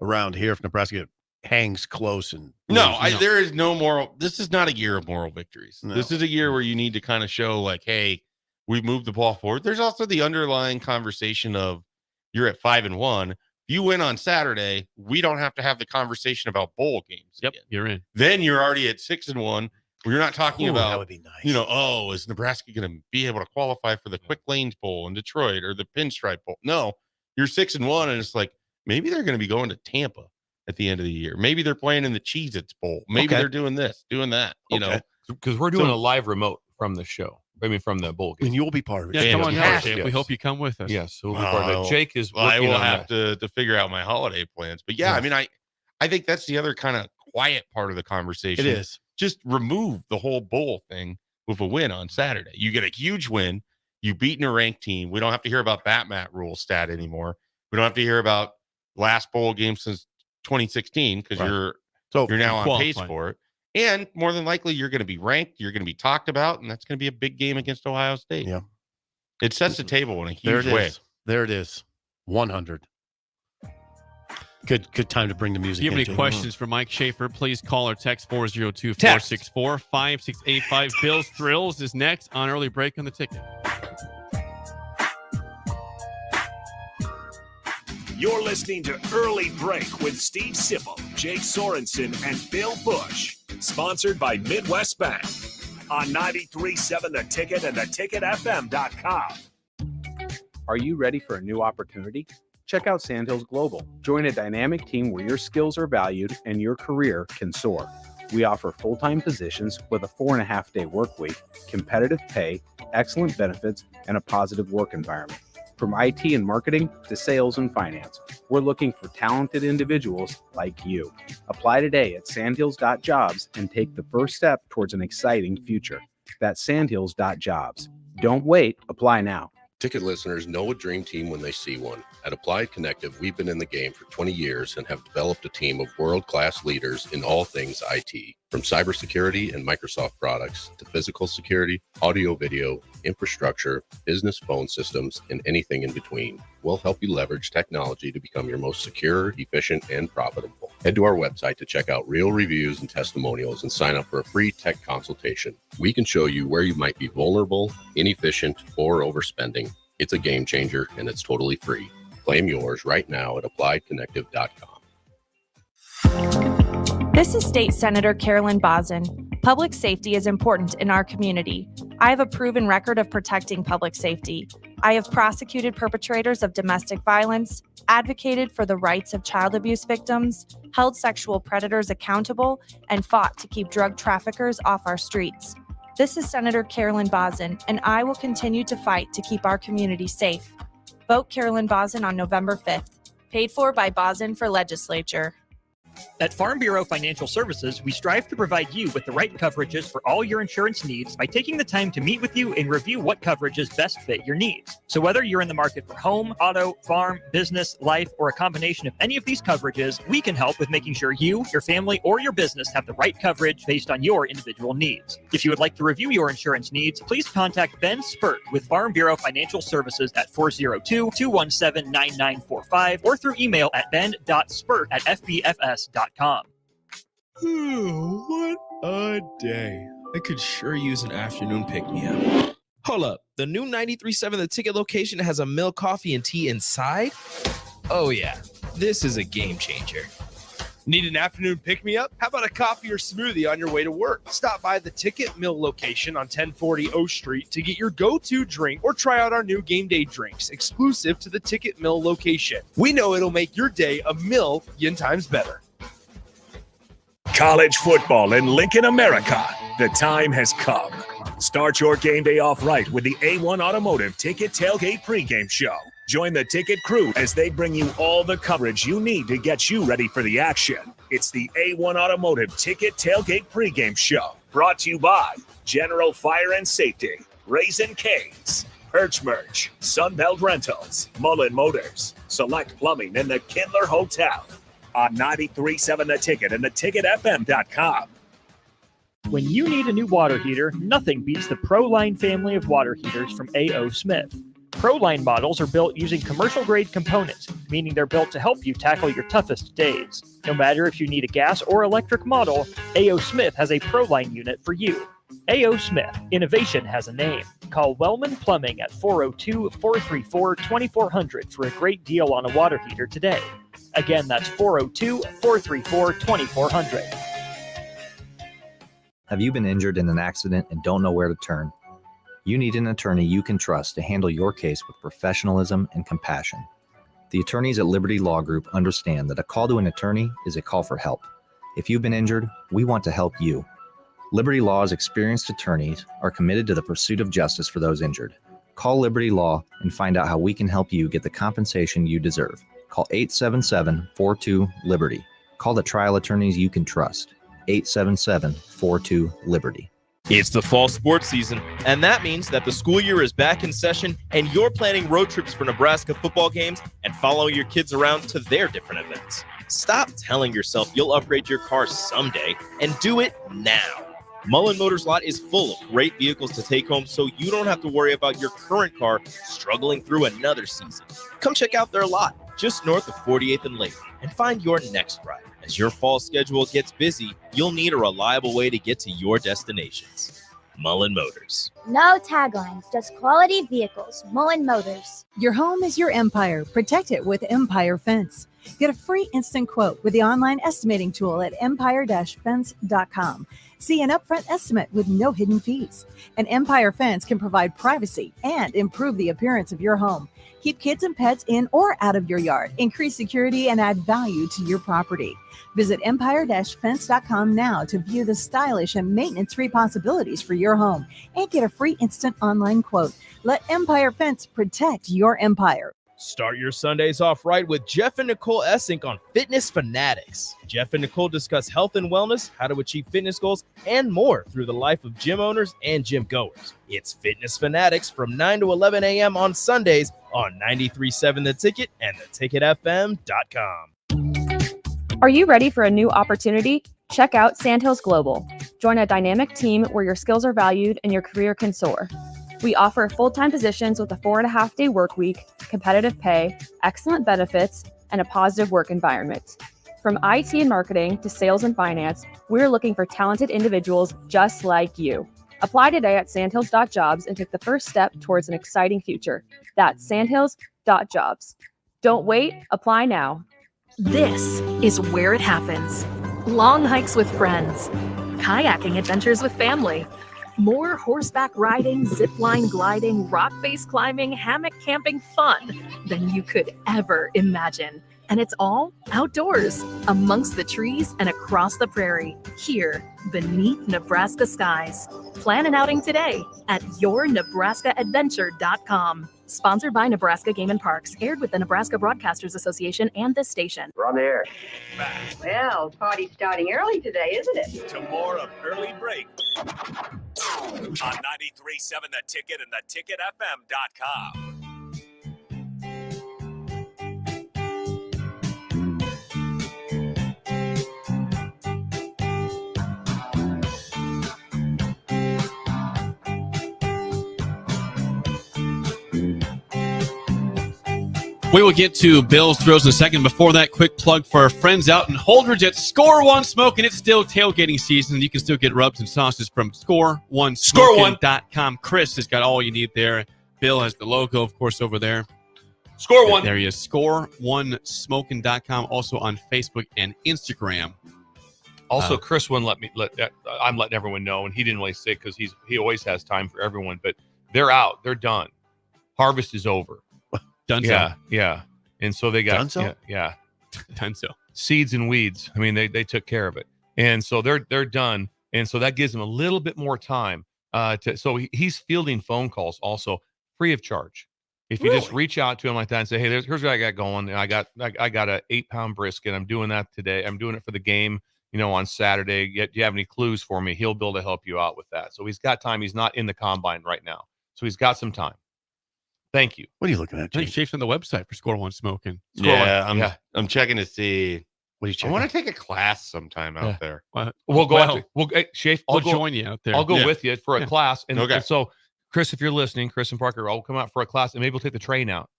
around here if Nebraska hangs close and there is no moral. This is not a year of moral victories. No. This is a year where you need to kind of show like, hey, we moved the ball forward. There's also the underlying conversation of you're at 5-1. You win on Saturday, we don't have to have the conversation about bowl games. Yep, again. You're in. Then you're already at 6-1. We're not talking about, that would be nice. Is Nebraska going to be able to qualify for the Quick Lanes Bowl in Detroit or the Pinstripe Bowl? No, you're 6-1, and it's like maybe they're going to be going to Tampa at the end of the year. Maybe they're playing in the Cheez-Its Bowl. Maybe they're doing this, doing that. You know, because we're doing a live remote from the show. I mean, from the bowl game. And you'll be part of it. Yeah, come on down, Jake. We hope you come with us. Yes, we'll be part of it. Jake is. I will have to figure out my holiday plans. But yeah, I mean, I think that's the other kind of quiet part of the conversation. It is. Just remove the whole bowl thing with a win on Saturday. You get a huge win. You beat a ranked team. We don't have to hear about that Matt Rule stat anymore. We don't have to hear about last bowl game since 2016 because you're now on pace for it. And more than likely, you're going to be ranked. You're going to be talked about, and that's going to be a big game against Ohio State. Yeah, it sets the table in a huge way. There it is. 100. Good time to bring the music. If you have any questions for Mike Schaefer, please call or text 402-464-5685. Bill's Thrills is next on Early Break on the Ticket. You're listening to Early Break with Steve Sipple, Jake Sorensen, and Bill Busch. Sponsored by Midwest Bank on 93.7 The Ticket and theticketfm.com. Are you ready for a new opportunity? Check out Sandhills Global. Join a dynamic team where your skills are valued and your career can soar. We offer full-time positions with a 4.5-day work week, competitive pay, excellent benefits, and a positive work environment. From IT and marketing to sales and finance, we're looking for talented individuals like you. Apply today at sandhills.jobs and take the first step towards an exciting future. That's sandhills.jobs. Don't wait. Apply now. Ticket listeners know a dream team when they see one. At Applied Connective, we've been in the game for 20 years and have developed a team of world-class leaders in all things IT. From cybersecurity and Microsoft products to physical security, audio-video, infrastructure, business phone systems, and anything in between. We'll help you leverage technology to become your most secure, efficient, and profitable. Head to our website to check out real reviews and testimonials and sign up for a free tech consultation. We can show you where you might be vulnerable, inefficient, or overspending. It's a game changer, and it's totally free. Claim yours right now at appliedconnective.com. This is State Senator Carolyn Bozin. Public safety is important in our community. I have a proven record of protecting public safety. I have prosecuted perpetrators of domestic violence, advocated for the rights of child abuse victims, held sexual predators accountable, and fought to keep drug traffickers off our streets. This is Senator Carolyn Bozin, and I will continue to fight to keep our community safe. Vote Carolyn Bozin on November 5th. Paid for by Bozin for Legislature. At Farm Bureau Financial Services, we strive to provide you with the right coverages for all your insurance needs by taking the time to meet with you and review what coverages best fit your needs. So whether you're in the market for home, auto, farm, business, life, or a combination of any of these coverages, we can help with making sure you, your family, or your business have the right coverage based on your individual needs. If you would like to review your insurance needs, please contact Ben Spurt with Farm Bureau Financial Services at 402-217-9945 or through email at ben.spurt@fbfs.com. What a day. I could sure use an afternoon pick-me-up. Hold up. The new 93.7 The Ticket location has a milk, coffee, and tea inside? Oh, yeah. This is a game changer. Need an afternoon pick-me-up? How about a coffee or smoothie on your way to work? Stop by the Ticket Mill location on 1040 O Street to get your go-to drink or try out our new game day drinks exclusive to the Ticket Mill location. We know it'll make your day a million times better. College football in Lincoln, America. The time has come. Start your game day off right with the A1 Automotive Ticket Tailgate pregame show. Join the Ticket crew as they bring you all the coverage you need to get you ready for the action. It's the A1 Automotive Ticket Tailgate pregame show. Brought to you by General Fire and Safety, Raisin Canes, Perch Merch, Sunbelt Rentals, Mullen Motors, Select Plumbing, and the Kindler Hotel. On 93.7 The Ticket and theticketfm.com. When you need a new water heater, nothing beats the ProLine family of water heaters from A.O. Smith. ProLine models are built using commercial-grade components, meaning they're built to help you tackle your toughest days. No matter if you need a gas or electric model, A.O. Smith has a ProLine unit for you. A.O. Smith, innovation has a name. Call Wellman Plumbing at 402-434-2400 for a great deal on a water heater today. Again, that's 402-434-2400. Have you been injured in an accident and don't know where to turn? You need an attorney you can trust to handle your case with professionalism and compassion. The attorneys at Liberty Law Group understand that a call to an attorney is a call for help. If you've been injured, we want to help you. Liberty Law's experienced attorneys are committed to the pursuit of justice for those injured. Call Liberty Law and find out how we can help you get the compensation you deserve. Call 877-42-LIBERTY. Call the trial attorneys you can trust. 877-42-LIBERTY. It's the fall sports season, and that means that the school year is back in session and you're planning road trips for Nebraska football games and following your kids around to their different events. Stop telling yourself you'll upgrade your car someday and do it now. Mullen Motors Lot is full of great vehicles to take home so you don't have to worry about your current car struggling through another season. Come check out their lot just north of 48th and Lake and find your next ride. As your fall schedule gets busy, you'll need a reliable way to get to your destinations. Mullen Motors. No taglines, just quality vehicles. Mullen Motors. Your home is your empire. Protect it with Empire Fence. Get a free instant quote with the online estimating tool at empire-fence.com. See an upfront estimate with no hidden fees. An Empire Fence can provide privacy and improve the appearance of your home. Keep kids and pets in or out of your yard. Increase security and add value to your property. Visit empire-fence.com now to view the stylish and maintenance-free possibilities for your home and get a free instant online quote. Let Empire Fence protect your empire. Start your Sundays off right with Jeff and Nicole Essink on Fitness Fanatics. Jeff and Nicole discuss health and wellness, how to achieve fitness goals, and more through the life of gym owners and gym goers. It's Fitness Fanatics from 9 to 11 a.m. on Sundays on 93.7 The Ticket and theticketfm.com. Are you ready for a new opportunity? Check out Sandhills Global. Join a dynamic team where your skills are valued and your career can soar. We offer full-time positions with a 4.5-day work week, competitive pay, excellent benefits, and a positive work environment. From IT and marketing to sales and finance, we're looking for talented individuals just like you. Apply today at sandhills.jobs and take the first step towards an exciting future. That's sandhills.jobs. Don't wait, apply now. This is where it happens. Long hikes with friends, kayaking adventures with family, more horseback riding, zipline gliding, rock face climbing, hammock camping fun than you could ever imagine. And it's all outdoors, amongst the trees and across the prairie, here beneath Nebraska skies. Plan an outing today at yournebraskaadventure.com. Sponsored by Nebraska Game and Parks. Aired with the Nebraska Broadcasters Association and this station. We're on the air. Well, party's starting early today, isn't it? To more of Early Break on 93.7 The Ticket and theticketfm.com. We will get to Bill's Thrills in a second. Before that, quick plug for our friends out in Holdridge at Score One Smoking. It's still tailgating season. You can still get rubs and sauces from ScoreOneSmoking.com. Chris has got all you need there. Bill has the logo, of course, over there. Score One. There he is. ScoreOneSmoking.com. Also on Facebook and Instagram. Also, Chris wouldn't I'm letting everyone know, and he didn't really say because he always has time for everyone, but they're out. They're done. Harvest is over. Dunzo. Yeah. And so they got Dunzo? Yeah. Dunzo. Seeds and weeds. I mean, they took care of it. And so they're done. And so that gives them a little bit more time so he's fielding phone calls also free of charge. If you just reach out to him like that and say, "Hey, here's what I got going. I got a 8-pound brisket. I'm doing that today. I'm doing it for the game, on Saturday. Do you have any clues for me?" He'll be able to help you out with that. So he's got time. He's not in the combine right now. So he's got some time. Thank you. What are you looking at? I think Chafe's on the website for Score One Smoking. I'm checking to see. What are you checking? I want to take a class sometime out there. We'll go out. Shafe, I'll join you out there. I'll go with you for a class. And, okay. And so, Chris, if you're listening, Chris and Parker, I'll come out for a class and maybe we'll take the train out.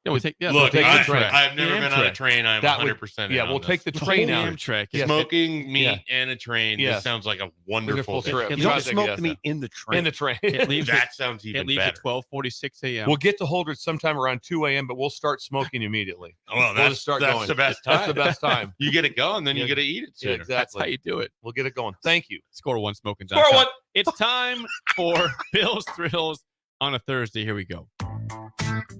Yeah, we'll take. Yeah, Look, we'll take the train. I've never been on a train. I'm 100%. Yeah, we'll take the train out. Amtrak. Smoking meat and a train. Yes. This sounds like a wonderful trip. You don't smoke the meat in the train. In the train. That sounds even It leaves better. at 12:46 a.m. We'll get to Holdridge sometime around 2 a.m., but we'll start smoking immediately. Well, We'll that's just start that's going. the best time. That's the best time. You get it going, then you get to eat it sooner. Yeah, exactly. That's how you do it. We'll get it going. Thank you. Score One Smoking. Score One. It's time for Bill's Thrills on a Thursday. Here we go.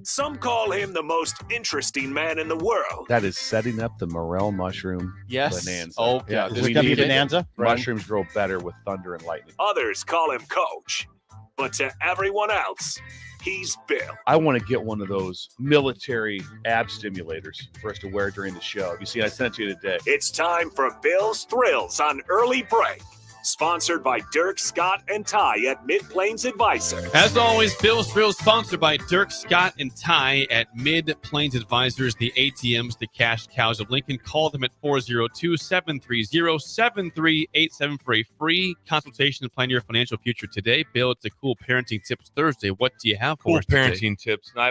Some call him the most interesting man in the world. That is setting up the morel mushroom Yes. bonanza. Oh, yeah. Is it going to be bonanza? Mushrooms grow better with thunder and lightning. Others call him Coach. But to everyone else, he's Bill. I want to get one of those military ab stimulators for us to wear during the show. You see, I sent it to you today. It's time for Bill's Thrills on Early Break. Sponsored by Dirk, Scott, and Ty at Mid-Plains Advisors. As always, Bill's Thrills sponsored by Dirk, Scott, and Ty at Mid-Plains Advisors, the ATMs, the cash cows of Lincoln. Call them at 402-730-7387 for a free consultation to plan your financial future today. Bill, it's a cool parenting tips Thursday. What do you have for Cool us today? parenting tips. And I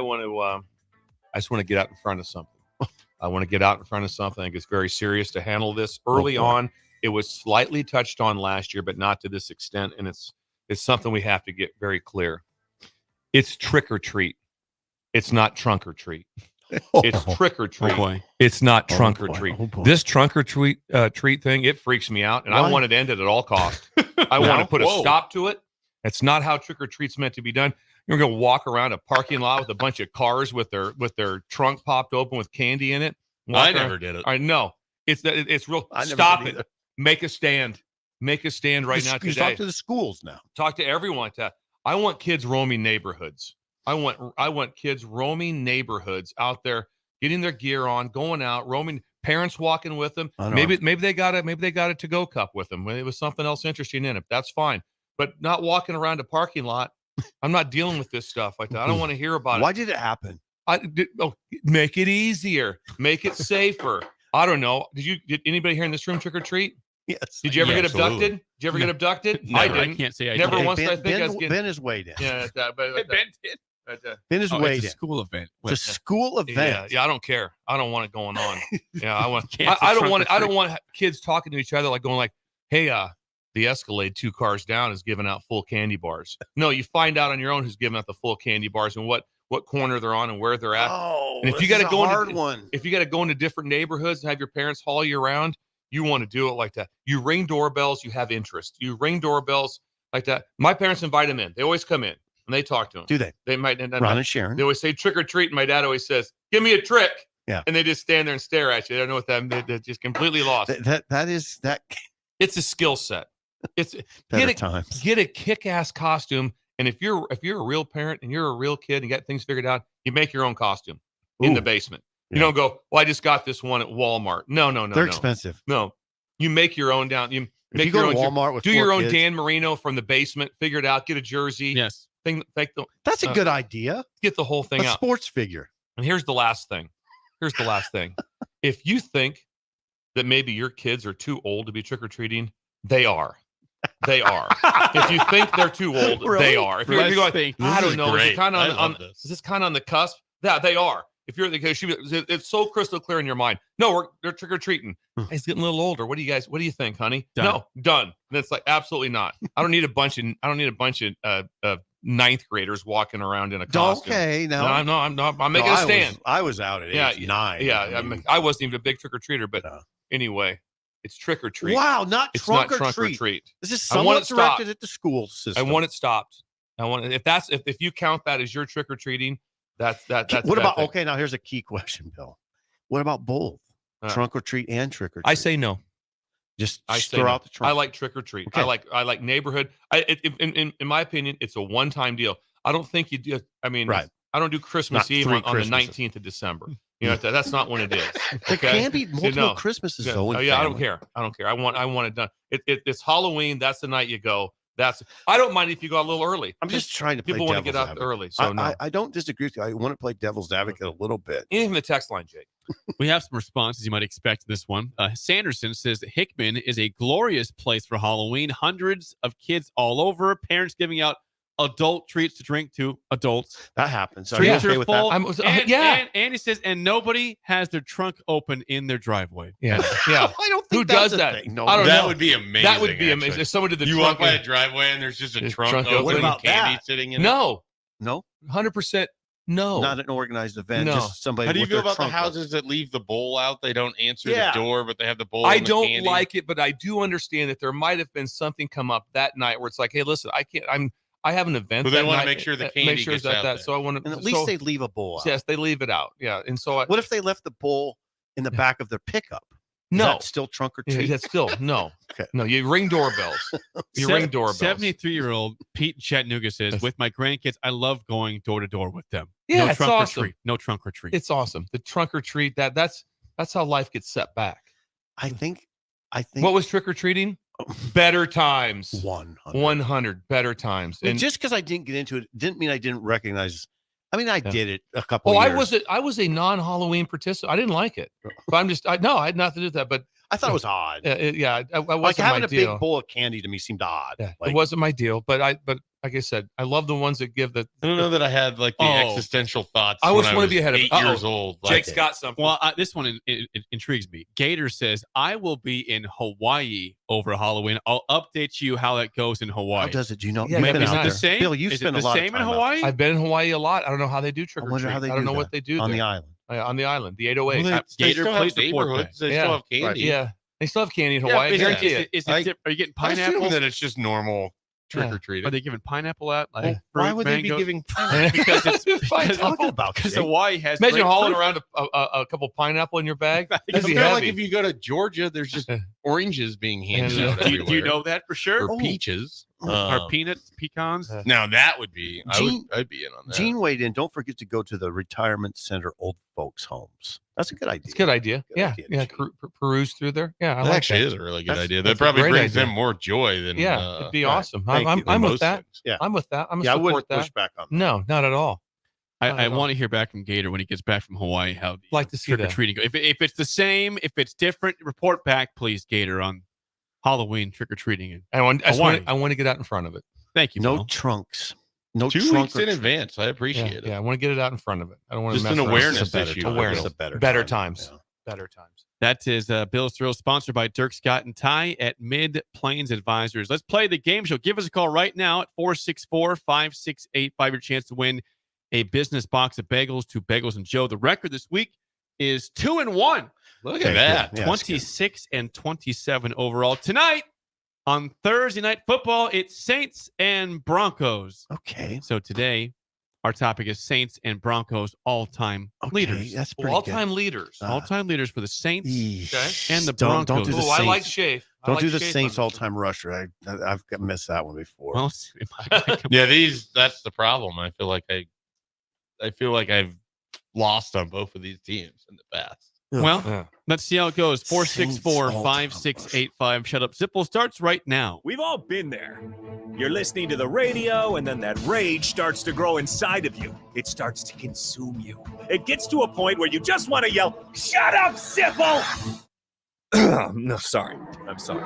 just want to get out in front of something. I want to get out in front of something. I think it's very serious to handle this early on. It was slightly touched on last year, but not to this extent. And it's something we have to get very clear. It's trick or treat. It's not trunk or treat. It's trick or treat. Oh boy. It's not trunk or boy. treat. Oh, boy. This trunk or treat thing, it freaks me out. And I want it ended at all costs. I want to put a stop to it. That's not how trick or treat's meant to be done. You're going to walk around a parking lot with a bunch of cars with their trunk popped open with candy in it. I never did it. I know. It's real. Stop it. Make a stand. Make a stand right now today. Talk to the schools now. Talk to everyone. I want kids roaming neighborhoods. I want kids roaming neighborhoods out there, getting their gear on, going out, roaming. Parents walking with them. Maybe they got a to-go cup with them. It was something else interesting in it. That's fine. But not walking around a parking lot. I'm not dealing with this stuff like that. I don't want to hear about it. Why did it happen? Make it easier. Make it safer. I don't know. Did anybody here in this room trick or treat? Yes. Did you ever get absolutely. abducted? Did you ever get abducted? Never. I didn't. I can't say I never did. once. Ben, I think I was getting. Ben is way down. Yeah, but Ben did. Ben is way It's a down. school event. It's a school event. Yeah, I don't care. I don't want it going on. Yeah, I want. I don't want kids talking to each other like going like, "Hey, the Escalade 2 cars down is giving out full candy bars." No, you find out on your own who's giving out the full candy bars and what corner they're on and where they're at. Oh, and if you got to go if you got to go into different neighborhoods and have your parents haul you around, you want to do it like that. You ring doorbells, you have interest. You ring doorbells like that. My parents invite them in. They always come in and they talk to them. Do they? They might. Ron and Sharon. They always say trick or treat, and my dad always says, "Give me a trick." Yeah. And they just stand there and stare at you. They don't know what that. They're just completely lost. That is that. It's a skill set. It's Better times. Get a kick-ass costume And if you're a real parent and you're a real kid and you got things figured out, you make your own costume in the basement. You don't go, well, I just got this one at Walmart. No. They're expensive. No, you make your own down. You make you go your to own. Walmart with do 4 your own kids. Dan Marino from the basement. Figure it out. Get a jersey. Yes. That's a good idea. Get the whole thing A out. sports figure. And here's the last thing. If you think that maybe your kids are too old to be trick-or-treating, they are. If you think they're too old, Really? they are. If you're going, I don't know, is this kind of on the cusp? Yeah, they are. If you're it's so crystal clear in your mind. No, they're trick-or-treating. He's getting a little older. What do you think, honey? Done. No, done. And it's like absolutely not. I don't need a bunch of ninth graders walking around in a costume. Okay, no. I'm not. I'm making a stand. I was out at age 9. Yeah, I wasn't even a big trick-or-treater, but anyway, it's trick-or-treat. Wow, it's not trunk or treat. This is somewhat directed at the school system. I want it stopped. If you count that as your trick-or-treating, that's what about okay, now here's a key question, Bill. What about both? Trunk or treat and trick or treat? I say no. Just throw out the trunk. I like trick or treat. Okay. I like neighborhood. In my opinion, it's a one-time deal. I don't think you do. I mean, right. I don't do Christmas Eve on the 19th of December. You know, that's not when it is. Okay? There can be multiple Christmases though. I don't care. I want it done. It's Halloween. That's the night you go. I don't mind if you go a little early. I'm just trying to play people want to get up advocate. early. So I don't disagree with you. I want to play devil's advocate a little bit. Anything from the text line, Jake. We have some responses you might expect to this one. Sanderson says that Hickman is a glorious place for Halloween. Hundreds of kids all over. Parents giving out adult treats to drink to adults. That happens. Are you okay with full. that? And he says, and nobody has their trunk open in their driveway. Yeah. I don't think who does that? No, I don't know. That would be amazing. That would be amazing. If someone did the you trunk walk by a driveway and there's just a trunk open What about and candy that? sitting in No. No? 100% no. Not an organized event. No. Just somebody. How do you with feel their about the trunk open. houses that leave the bowl out? They don't answer Yeah. the door, but they have the bowl. I and the don't candy. like it, but I do understand that there might have been something come up that night where it's like, hey, listen, I have an event. But they that want to night, make sure the candy gets out there. So I want to. And at least they leave a bowl out. Yes, they leave it out. Yeah, and so What if they left the bowl in the back of their pickup? Is No. that still trunk or treat? That's still no. Okay. No, you ring doorbells. You ring doorbells. 73-year-old Pete in Chattanooga says, with my grandkids, I love going door to door with them. Yeah, no it's trunk awesome. or treat. No trunk or treat. It's awesome. The trunk or treat. That's how life gets set back. I think. What was trick or treating? Better times. 100 better times. And And just because I didn't get into it didn't mean I didn't recognize. I mean, I did it a couple. oh, years. I was a non-Halloween participant. I didn't like it. But I had nothing to do with that. But I thought it was odd. I wasn't Like having my a deal. big bowl of candy to me seemed odd. Yeah, Like, it wasn't my deal. But like I said, I love the ones that give the. I don't know that I had like the existential thoughts. I always when want to be ahead of 8 years old. Jake's got something. Well, this one it intrigues me. Gator says, I will be in Hawaii over Halloween. I'll update you how that goes in Hawaii. How does it? Do you know? Yeah, You've that'd been be out nice. there. Same? Bill, you've Is it spent the a lot same of in time out Hawaii? I've been in Hawaii a lot. I don't know how they do trick I or wonder how treat. they I don't do know that what they do on there. the island. On the island, the 808. Well, they Gator still plays have report neighborhoods. back. They still have candy. Yeah, they still have candy in Yeah, Hawaii. but I guarantee yeah. it. Are you getting I assume pineapple? that it's just normal trick or Are treating. they giving pineapple out? Like Yeah. fruit, Why would they be mango? giving? Because it's What are you talking about? because Jake? Hawaii has. Imagine great hauling fruit. around a couple pineapple in your bag. I That'd be feel like heavy. if you go to Georgia, there's just oranges being handed Yeah. out Do everywhere. you know that for sure? Or peaches. Or peanuts, pecans? Now that would be. Gene- I'd be in on that. Gene weighed in. Don't forget to go to the retirement center old folks homes. That's a good idea. It's a good idea. Good Yeah, idea, yeah. Gene. Peruse through there. Yeah, I That like actually that. is a really good That's- idea. that's That a probably great brings idea. them more joy than. Yeah, it'd be right. awesome. Thank you. I'm with most that. things. Yeah. I'm with that. I'm Yeah, I support wouldn't that. push back on that. No, not at all. I Not at all. want to hear back from Gator when he gets back from Hawaii how the Like to see trick or that. treating goes. If it's the same, if it's different, report back, please, Gator, on Halloween trick or treating. I want Hawaii. to get out in front of it. Thank you. No Bill. trunks. No 2 trunk weeks or in treat. advance. I Yeah, appreciate it. yeah, I want to get it out in front of it. I don't want to Just mess an around. awareness It's a better issue. time. Awareness. It's a better Better time. times. Yeah. Better times. That is Bill's Thrill, sponsored by Dirk Scott and Ty at Mid Plains Advisors. Let's play the game show. Give us a call right now at 464-5685. Your chance to win a business box of bagels to Bagels and Joe. The record this week is 2-1. Look Okay, at that. good. Yeah, 26 and 27 overall. Tonight on Thursday Night Football, it's Saints and Broncos. Okay. So today, our topic is Saints and Broncos all-time leaders. That's pretty All-time leaders. All-time leaders for the Saints good. and the Don't do Broncos. the Oh, I like Saints. Shafe. Don't do the Saints all-time rusher. I've missed that one before. Well, that's the problem. I feel like I've lost on both of these teams in the past. Well, let's see how it goes. 464-5685. Shut Up Sipple starts right now. We've all been there. You're listening to the radio, and then that rage starts to grow inside of you. It starts to consume you. It gets to a point where you just want to yell, "Shut up, Sipple!" No, sorry. I'm sorry.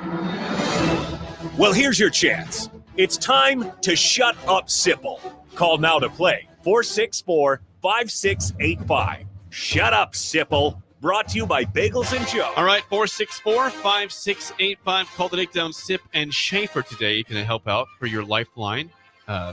Well, here's your chance. It's time to shut up, Sipple. Call now to play. 464-5685. Shut up, Sipple. Brought to you by Bagels and Joe. All right, 464-5685. Call the takedown Sip and Schaefer today. You can help out for your lifeline.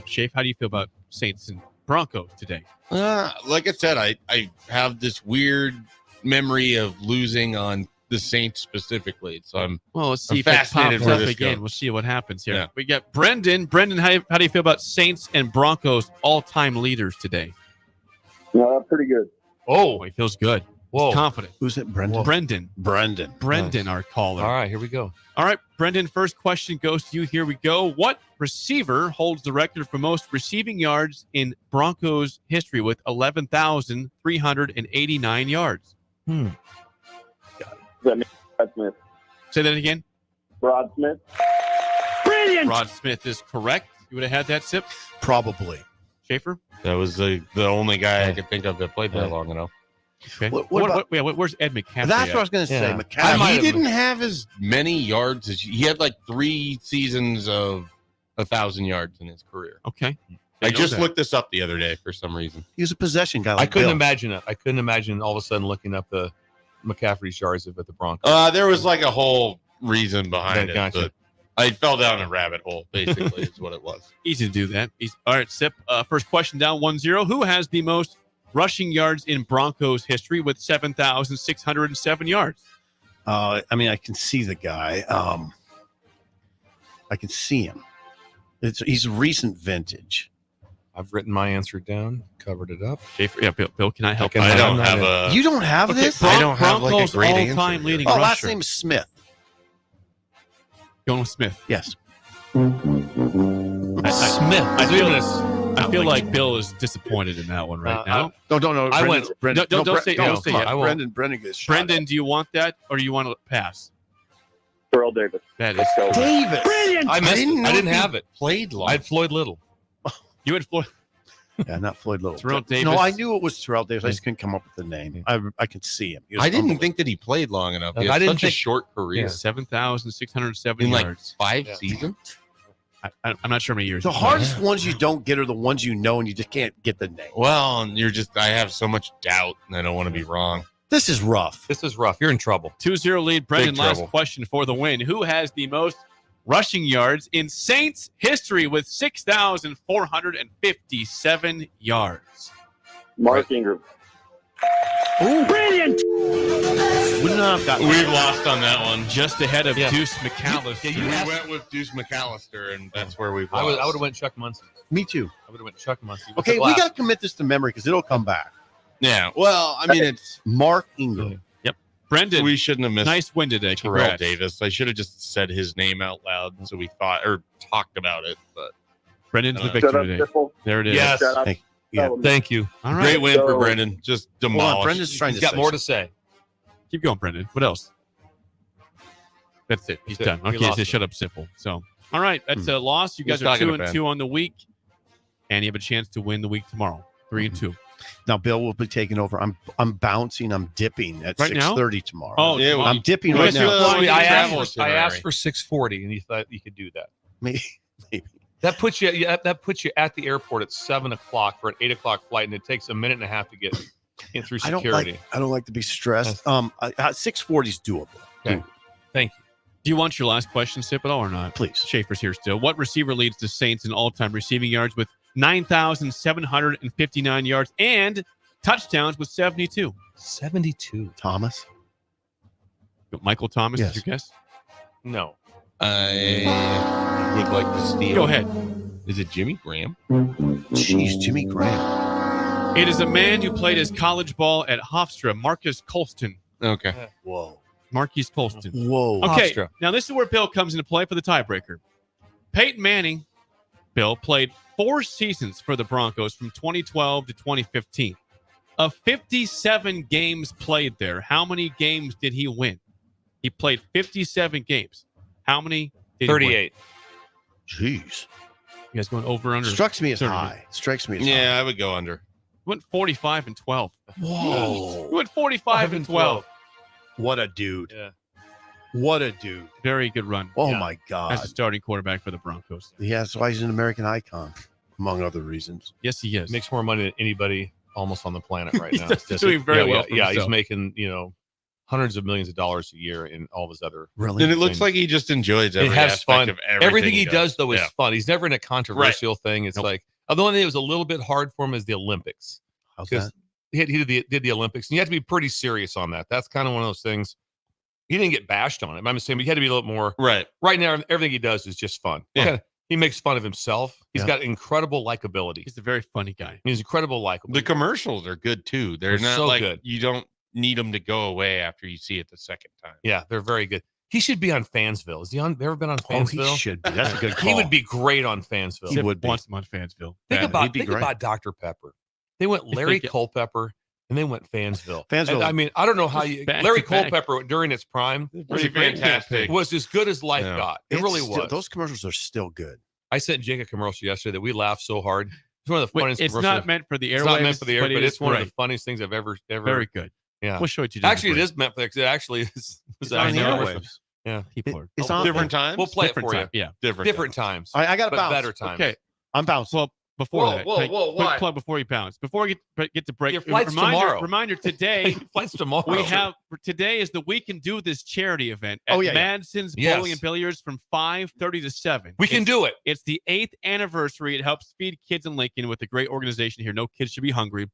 Schaefer, how do you feel about Saints and Broncos today? Like I said, I have this weird memory of losing on the Saints specifically. So let's see if fascinated it pops where up this again. goes. We'll see what happens here. Yeah. We got Brendan. Brendan, how do you feel about Saints and Broncos all-time leaders today? Pretty good. Oh, he feels good. Whoa. He's confident. Who's it, Brendan? Brendan, our caller. All right, here we go. All right, Brendan, first question goes to you. Here we go. What receiver holds the record for most receiving yards in Broncos history with 11,389 yards? Rod Smith. Say that again. Rod Smith. Brilliant. Rod Smith is correct. You would have had that, Sip? Probably. Schaefer? That was the only guy I could think of that played that long enough. Okay. Where's Ed McCaffrey? That's what I was going to say. Yeah. McCaffrey. He didn't have as many yards as he had. Like 3 seasons of 1,000 yards in his career. Okay. I just looked this up the other day for some reason. He was a possession guy. I couldn't imagine it. I couldn't imagine all of a sudden looking up the McCaffrey's yards at the Broncos. There was like a whole reason behind Gotcha. it. But I fell down a rabbit hole, basically, is what it was. Easy to do that. All right, Sip. First question down 1-0. Who has the most rushing yards in Broncos history with 7,607 yards? I can see the guy. I can see him. He's recent vintage. I've written my answer down, covered it up. Yeah, Bill, can I help? You don't have this? I don't have like a great answer. All-time leading last rusher. name is Smith. Going with Smith. Yes. I feel like Bill is disappointed in that one right now. No. I went. Brendan. Don't say Brendan it. Brendan gets shot. Brendan, do you want that or do you want to pass? Terrell Davis. That is Davis. Brilliant. I didn't have it. Played long. I had Floyd Little. You had Floyd. Yeah, not Floyd Little. Terrell Davis. No, I knew it was Terrell Davis. I just couldn't come up with the name. I could see him. I didn't think that he played long enough. He had such a short career. 7,607 in like yards. 5 seasons. I'm not sure how many years. The hardest ones you don't get are the ones you know and you just can't get the name. Well, and I have so much doubt and I don't want to be wrong. This is rough. You're in trouble. 2-0 lead. Brendan, Big last trouble. question for the win. Who has the most rushing yards in Saints history with 6,457 yards? Mark Ingram. Brilliant. We've lost on that one. Just ahead of Deuce McAllister. We went with Deuce McAllister, and that's where we've I lost. would have went Chuck Muncie. Me too. I would have went Chuck Muncie. Okay, we got to commit this to memory because it'll come back. Yeah. Well, I mean, it's Mark Ingram. Yep. Brendan, we shouldn't have missed nice win today. Terrell Congrats. Davis. I should have just said his name out loud so we thought or talked about it. But Brendan's the Shut up, victory today. Sipple. There it is. Yes. Shut up. Yeah. Thank you. All right. great win for So- Brendan. Just Hold on, demolished. Brendan's trying He's to got say more to say. Keep going, Brendan. What else? That's it. He's That's it. done. He Okay, lost so it. shut up, Sipple. So, all right, that's a loss. You guys He's are talking to 2-2 on the week, and you have a chance to win the week tomorrow. 3-2. Now Bill will be taking over. I'm bouncing. I'm dipping at Right now? 6:30 tomorrow. Oh, Yeah, tomorrow. I'm dipping Well, right it's, now. we I travel asked itinerary. for 6:40, and you thought you could do that. Maybe. That puts you at the airport at 7:00 for an 8:00 flight, and it takes a minute and a half to get in through I security. don't like to be stressed. 6:40 is doable. Okay. Thank you. Do you want your last question, Sip, at all or not? Please. Schaefer's here still. What receiver leads the Saints in all-time receiving yards with 9,759 yards and touchdowns with 72? 72. Thomas. Michael Thomas Yes. is your guess? No. I would like to steal. Go ahead. Is it Jimmy Graham? Jeez, Jimmy Graham. It is a man who played his college ball at Hofstra, Marcus Colston. Okay. Whoa. Marquise Colston. Whoa. Okay, Hofstra. now this is where Bill comes into play for the tiebreaker. Peyton Manning, Bill, played 4 seasons for the Broncos from 2012 to 2015. Of 57 games played there, how many games did he win? He played 57 games. How many did 38. he win? Jeez. You guys going over or under? Strikes me as 30? high. Strikes me as high. Yeah, I would go under. Went 45 and 12. Whoa. He went 45 and 12. What a dude. Yeah. What a dude. Very good run. Oh, my God. As a starting quarterback for the Broncos. Yeah, that's why he's an American icon, among other reasons. Yes, he is. Makes more money than anybody almost on the planet right now. He's doing very well. Yeah, he's making, hundreds of millions of dollars a year in all of his other. Really? And it looks like he just enjoys every has aspect fun. of everything he does, though, is Yeah. fun. He's never in a controversial thing. It's like, the one thing that was a little bit hard for him is the Olympics. How's Because he did the Olympics, and you have to be pretty serious on that. That's kind of one of those things. He didn't get bashed on it. I'm saying, but he had to be a little more. Right. Right now, everything he does is just fun. Yeah. He makes fun of himself. He's Yeah. got incredible likability. He's a very funny guy. He's incredible likability. The commercials are good too. They're not so like good. you don't need them to go away after you see it the second time. Yeah, they're very good. He should be on Fansville. Is he on? Ever been on Fansville? Oh, he should be. That's a good call. He would be great on Fansville. He would be. Wants him on Fansville. Think he'd be great. about Dr. Pepper. They went Larry Culpepper and they went Fansville. Fansville. And, I mean, I don't know how you. Back Larry to back. Culpepper during its prime Pretty fantastic. was as good as life Yeah. got. It It's really still- was. Those commercials are still good. I sent Jake a commercial yesterday that we laughed so hard. It's one of the funniest It's commercials. not meant for the airwaves. It's not meant for the air, but it's one of right. the funniest things I've ever. Very good. Yeah. We'll show it to you. Actually, it is meant for. It actually is. It's on the commercial. airwaves. Yeah. People are It's on Different times. We'll play different it for time. you. Yeah. Different times. I got to but bounce. better times. Okay. I'm bouncing. Well, before Whoa, that, whoa, whoa, quick why? plug before you bounce. Before we get to break. Your flight's tomorrow. Reminder today. Flights tomorrow. Today is the We Can Do This charity event at Madsen's Yes. Bowling and Billiards from 5:30 to 7. We can do it. It's the 8th anniversary. It helps feed kids in Lincoln with a great organization here. No kids should be hungry.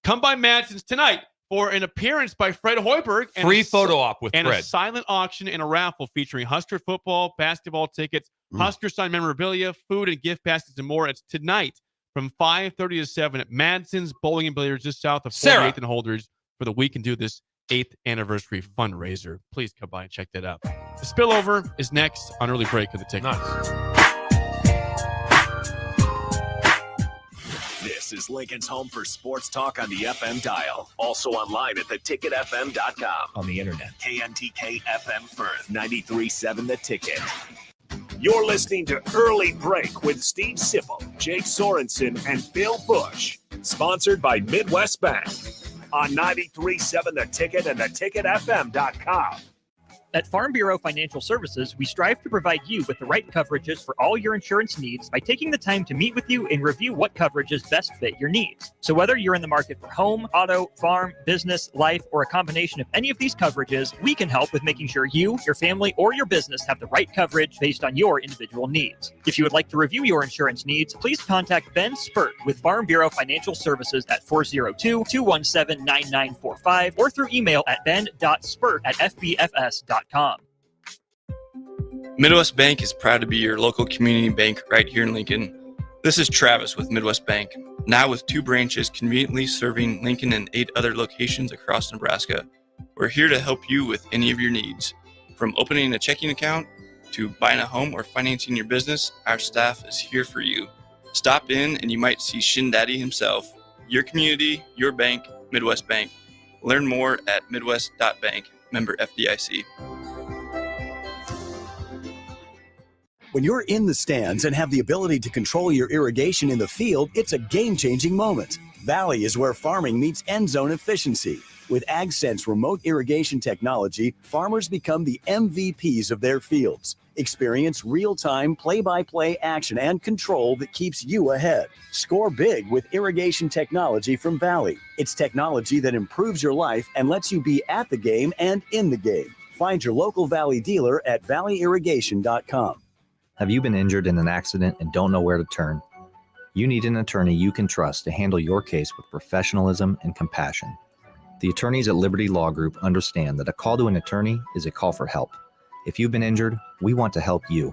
Come by Madsen's tonight for an appearance by Fred Hoiberg. And Free photo op with and Fred. a silent auction and a raffle featuring Husker football, basketball tickets, Husker signed memorabilia, food and gift baskets, and more. It's tonight from 5:30 to 7 at Madsen's Bowling and Billiards just south of 48th and Holders for the We Can Do This 8th anniversary fundraiser. Please come by and check that out. The spillover is next on Early Break of the Ticket. This is Lincoln's home for sports talk on the FM dial. Also online at theticketfm.com. On the internet. KNTK FM Firth, 93.7 The Ticket. You're listening to Early Break with Steve Sipple, Jake Sorensen, and Bill Busch. Sponsored by Midwest Bank. On 93.7 The Ticket and theticketfm.com. At Farm Bureau Financial Services, we strive to provide you with the right coverages for all your insurance needs by taking the time to meet with you and review what coverages best fit your needs. So whether you're in the market for home, auto, farm, business, life, or a combination of any of these coverages, we can help with making sure you, your family, or your business have the right coverage based on your individual needs. If you would like to review your insurance needs, please contact Ben Spurt with Farm Bureau Financial Services at 402-217-9945 or through email at ben.spurt@fbfs.com. Midwest Bank is proud to be your local community bank right here in Lincoln. This is Travis with Midwest Bank, now with 2 branches conveniently serving Lincoln and 8 other locations across Nebraska. We're here to help you with any of your needs. From opening a checking account to buying a home or financing your business, our staff is here for you. Stop in and you might see Shin Daddy himself. Your community, your bank, Midwest Bank. Learn more at midwest.bank. Member FDIC. When you're in the stands and have the ability to control your irrigation in the field, it's a game-changing moment. Valley is where farming meets end zone efficiency. With AgSense remote irrigation technology, farmers become the MVPs of their fields. Experience real-time, play-by-play action and control that keeps you ahead. Score big with irrigation technology from Valley. It's technology that improves your life and lets you be at the game and in the game. Find your local Valley dealer at valleyirrigation.com. Have you been injured in an accident and don't know where to turn? You need an attorney you can trust to handle your case with professionalism and compassion. The attorneys at Liberty Law Group understand that a call to an attorney is a call for help. If you've been injured, we want to help you.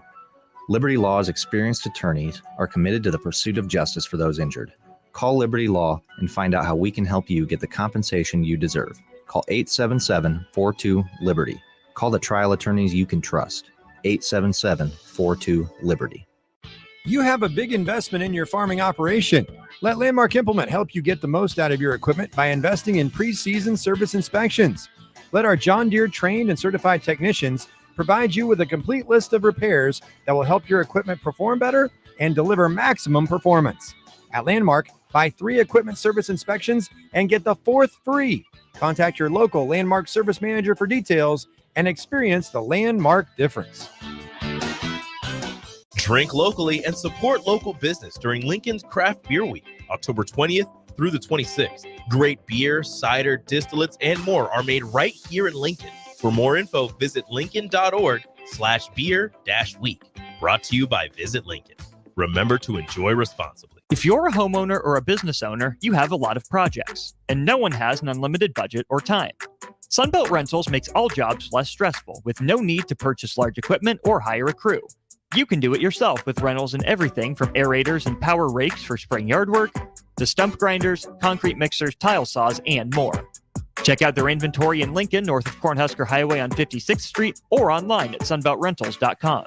Liberty Law's experienced attorneys are committed to the pursuit of justice for those injured. Call Liberty Law and find out how we can help you get the compensation you deserve. Call 877-42-LIBERTY. Call the trial attorneys you can trust. 877-42-LIBERTY. You have a big investment in your farming operation. Let Landmark Implement help you get the most out of your equipment by investing in pre-season service inspections. Let our John Deere trained and certified technicians provide you with a complete list of repairs that will help your equipment perform better and deliver maximum performance. At Landmark, buy 3 equipment service inspections and get the 4th free. Contact your local Landmark service manager for details and experience the Landmark difference. Drink locally and support local business during Lincoln's Craft Beer Week, October 20th through the 26th. Great beer, cider, distillates, and more are made right here in Lincoln. For more info, visit lincoln.org/beer-week. Brought to you by Visit Lincoln. Remember to enjoy responsibly. If you're a homeowner or a business owner, you have a lot of projects, and no one has an unlimited budget or time. Sunbelt Rentals makes all jobs less stressful with no need to purchase large equipment or hire a crew. You can do it yourself with rentals in everything from aerators and power rakes for spring yard work to stump grinders, concrete mixers, tile saws, and more. Check out their inventory in Lincoln, north of Cornhusker Highway on 56th Street, or online at sunbeltrentals.com.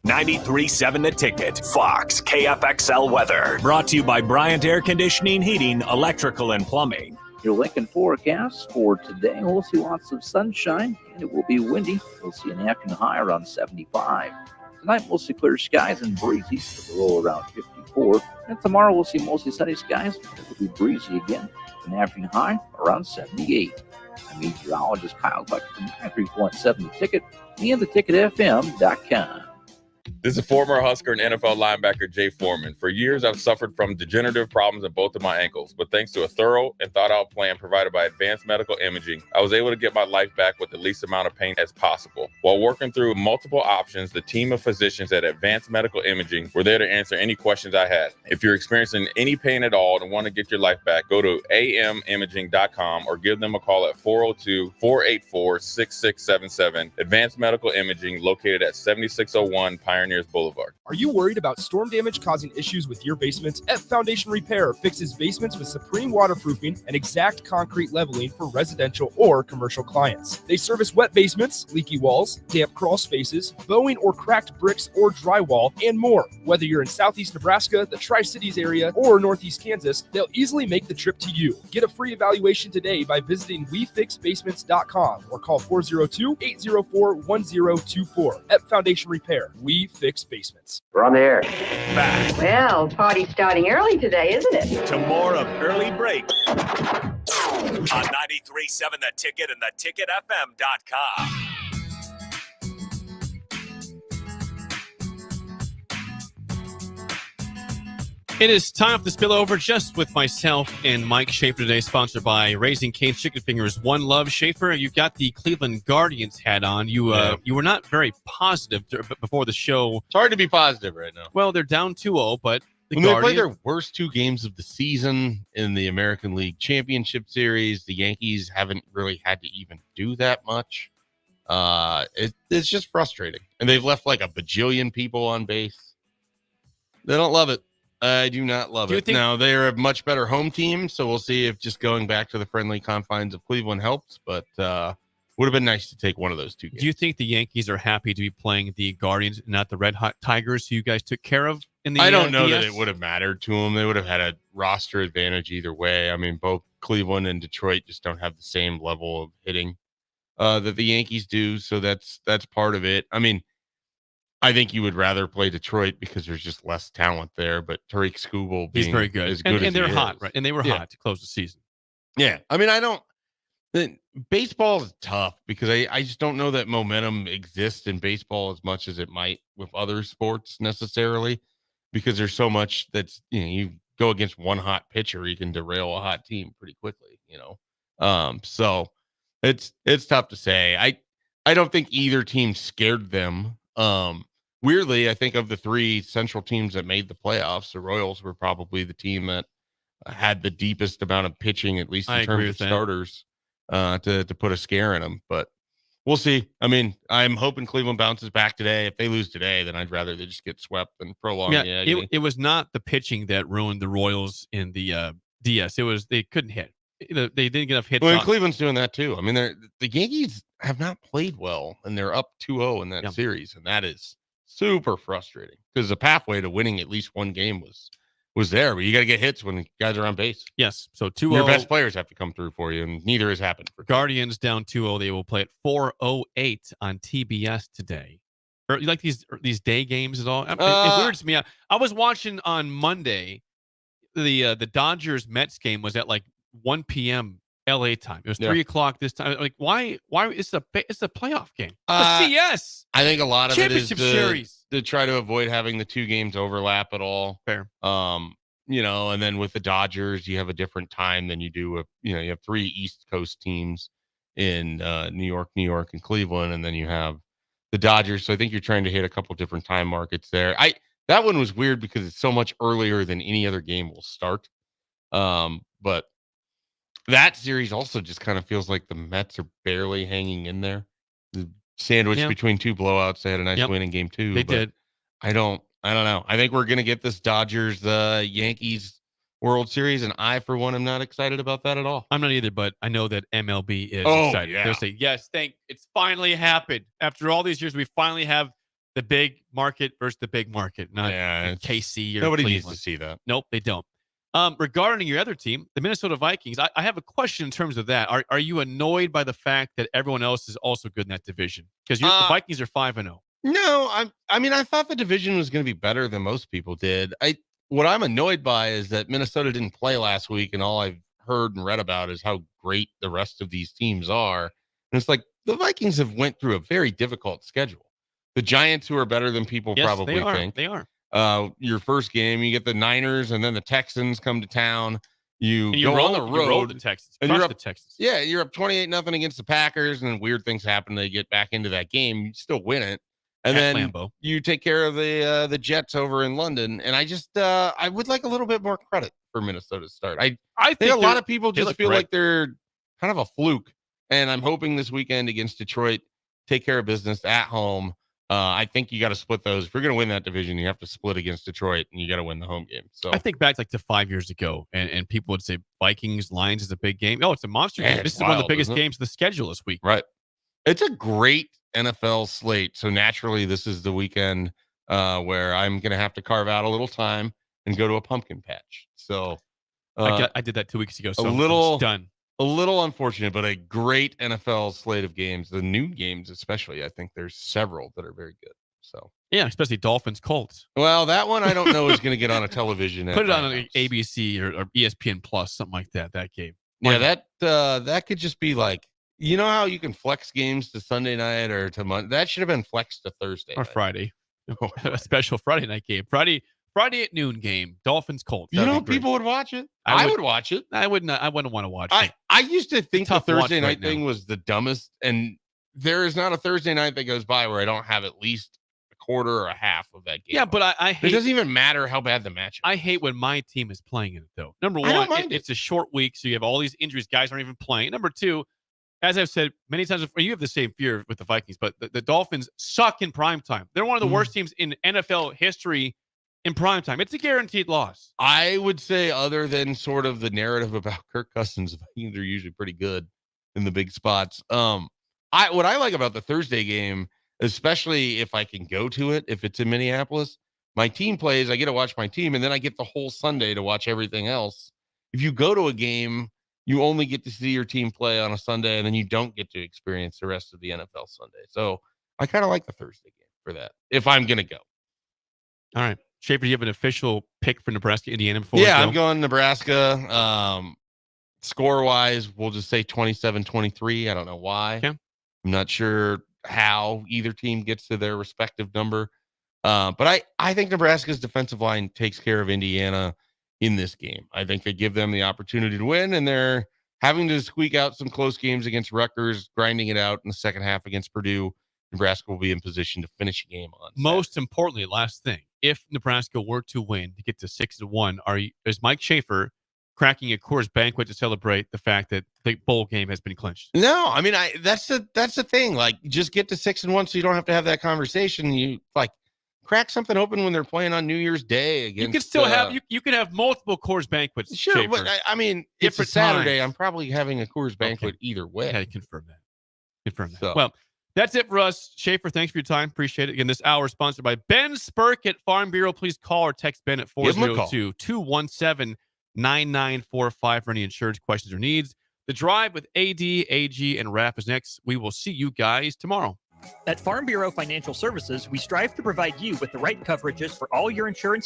93.7 The Ticket, Fox, KFXL weather. Brought to you by Bryant Air Conditioning, Heating, Electrical, and Plumbing. Your Lincoln forecast for today, we'll see lots of sunshine, and it will be windy. We'll see an afternoon high around 75. Tonight, we'll see clear skies and breezy, with a low around 54. And tomorrow, we'll see mostly sunny skies. It will be breezy again, an afternoon high around 78. I'm meteorologist Kyle Buck from 93.7 The Ticket and theticketfm.com. This is former Husker and NFL linebacker Jay Foreman. For years, I've suffered from degenerative problems in both of my ankles, but thanks to a thorough and thought-out plan provided by Advanced Medical Imaging, I was able to get my life back with the least amount of pain as possible. While working through multiple options, the team of physicians at Advanced Medical Imaging were there to answer any questions I had. If you're experiencing any pain at all and want to get your life back, go to amimaging.com or give them a call at 402-484-6677. Advanced Medical Imaging, located at 7601 Pioneers Boulevard. Are you worried about storm damage causing issues with your basement? F Foundation Repair fixes basements with supreme waterproofing and exact concrete leveling for residential or commercial clients. They service wet basements, leaky walls, damp crawl spaces, bowing or cracked bricks or drywall, and more. Whether you're in Southeast Nebraska, the Tri-Cities area, or Northeast Kansas, they'll easily make the trip to you. Get a free evaluation today by visiting WeFixBasements.com or call 402-804-1024. F Foundation Repair. We fix basements. We're on the air. Back Well, party's starting early today, isn't it? to more of Early Break on 93.7 The Ticket and theticketfm.com. It is time to spill over just with myself and Mike Schaefer today, sponsored by Raising Cane's Chicken Fingers. One Love. Schaefer, you got the Cleveland Guardians hat on. You were not very positive before the show. It's hard to be positive right now. Well, they're down 2-0, but when they play their worst 2 games of the season in the American League Championship Series, the Yankees haven't really had to even do that much. It's just frustrating. And they've left like a bajillion people on base. They don't love it. I do not love it. Now, they're a much better home team, so we'll see if just going back to the friendly confines of Cleveland helps, but would have been nice to take one of those 2 games. Do you think the Yankees are happy to be playing the Guardians and not the Red Hot Tigers who you guys took care of in the I don't know DS? that it would have mattered to them. They would have had a roster advantage either way. I mean, both Cleveland and Detroit just don't have the same level of hitting that the Yankees do, so that's part of it. I mean, I think you would rather play Detroit because there's just less talent there, but Tariq Skubal He's very good. As good and they're he hot, is. right? And they were hot to close the season. Yeah. I mean, baseball is tough because I just don't know that momentum exists in baseball as much as it might with other sports necessarily, because there's so much that's, you go against one hot pitcher, you can derail a hot team pretty quickly, so it's tough to say. I don't think either team scared them. Weirdly, I think of the 3 central teams that made the playoffs, the Royals were probably the team that had the deepest amount of pitching, at least in terms of starters, to put a scare in them. But we'll see. I mean, I'm hoping Cleveland bounces back today. If they lose today, then I'd rather they just get swept than prolong the agony. It was not the pitching that ruined the Royals in the DS. It was they couldn't hit. they didn't get enough hits. Well, on. and Cleveland's doing that too. I mean, the Yankees have not played well, and they're up 2-0 in that series, and that is super frustrating because the pathway to winning at least one game was there, but you got to get hits when guys are on base. Yes, so 2-0. Your best players have to come through for you, and neither has happened. For Guardians down 2-0. They will play at 4:08 on TBS today. You like these day games at all? It weirds me out. I was watching on Monday. The Dodgers Mets game was at like 1 p.m. LA time. It was 3 o'clock this time. Like, why? It's a playoff game. CS. I think a lot of it is series to try to avoid having the two games overlap at all. Fair. And then with the Dodgers, you have a different time than you do with, you have 3 East Coast teams in New York, and Cleveland, and then you have the Dodgers. So I think you're trying to hit a couple different time markets there. That one was weird because it's so much earlier than any other game will start. But that series also just kind of feels like the Mets are barely hanging in there. Sandwiched between 2 blowouts. They had a nice win in game 2. They did. I don't know. I think we're going to get this Dodgers Yankees World Series, and I, for one, am not excited about that at all. I'm not either, but I know that MLB is excited. Yeah. They'll say, yes, it's finally happened. After all these years, we finally have the big market versus the big market, not KC or nobody Cleveland. needs to see that. Nope, they don't. Regarding your other team, the Minnesota Vikings, I have a question in terms of that. Are you annoyed by the fact that everyone else is also good in that division? Because the Vikings are 5-0. No, I thought the division was going to be better than most people did. What I'm annoyed by is that Minnesota didn't play last week, and all I've heard and read about is how great the rest of these teams are. And it's like the Vikings have went through a very difficult schedule. The Giants, who are better than people probably think. They are. Your first game, you get the Niners, and then the Texans come to town. You go on the road. You roll the Texans. And you're up, the Texans. Yeah, you're up 28-0 against the Packers, and then weird things happen. They get back into that game. You still win it. And At then Lambeau. You take care of the Jets over in London. And I just I would like a little bit more credit for Minnesota's start. I think a lot of people just feel like they're kind of a fluke. And I'm hoping this weekend against Detroit, take care of business at home. I think you got to split those. If you're going to win that division, you have to split against Detroit, and you got to win the home game. So I think back to 5 years ago, and people would say Vikings Lions is a big game. Oh, it's a monster game. This is one of the biggest games of the schedule this week. Right. It's a great NFL slate. So naturally, this is the weekend where I'm going to have to carve out a little time and go to a pumpkin patch. So I did that 2 weeks ago. So I'm done. A little unfortunate, but a great NFL slate of games. The new games, especially, I think there's several that are very good. So yeah, especially Dolphins Colts. Well, that one I don't know is going to get on a television. Put it on ABC or ESPN Plus, something like that. That game. Yeah, that could just be like, you know how you can flex games to Sunday night or to Monday. That should have been flexed to Thursday or night. Friday. A special Friday night game. Friday at noon game. Dolphins Colts. People would watch it. I would watch it. I would not. I wouldn't want to watch it. I used to think the Thursday night thing was the dumbest, and there is not a Thursday night that goes by where I don't have at least a quarter or a half of that game. Yeah, but I hate. It doesn't even matter how bad the match is. I hate when my team is playing in it though. Number one, it's a short week, so you have all these injuries. Guys aren't even playing. Number two, as I've said many times before, you have the same fear with the Vikings, but the Dolphins suck in primetime. They're one of the worst teams in NFL history. In prime time, it's a guaranteed loss. I would say, other than sort of the narrative about Kirk Cousins, the Vikings are usually pretty good in the big spots. What I like about the Thursday game, especially if I can go to it, if it's in Minneapolis, my team plays, I get to watch my team, and then I get the whole Sunday to watch everything else. If you go to a game, you only get to see your team play on a Sunday, and then you don't get to experience the rest of the NFL Sunday. So I kind of like the Thursday game for that, if I'm going to go. All right. Schaefer, do you have an official pick for Nebraska, Indiana? I'm going Nebraska. Score-wise, we'll just say 27-23. I don't know why. Okay. I'm not sure how either team gets to their respective number. But I think Nebraska's defensive line takes care of Indiana in this game. I think they give them the opportunity to win, and they're having to squeak out some close games against Rutgers, grinding it out in the second half against Purdue. Nebraska will be in position to finish a game on Saturday. Most importantly, last thing, if Nebraska were to win to get to 6-1, is Mike Schaefer cracking a Coors Banquet to celebrate the fact that the bowl game has been clinched? No, I mean, that's the thing. Like, just get to 6-1 so you don't have to have that conversation. crack something open when they're playing on New Year's Day against. You can still have you can have multiple Coors banquets. Sure, Schaefer. but I mean, if Different it's Saturday, times. I'm probably having a Coors banquet either way. Okay, confirm that. Confirm that. So- Well, that's it for us. Schaefer, thanks for your time. Appreciate it. Again, this hour is sponsored by Ben Spurk at Farm Bureau. Please call or text Ben at Give him a call. 402-217-9945 for any insurance questions or needs. The Drive with AD, AG, and Raph is next. We will see you guys tomorrow. At Farm Bureau Financial Services, we strive to provide you with the right coverages for all your insurance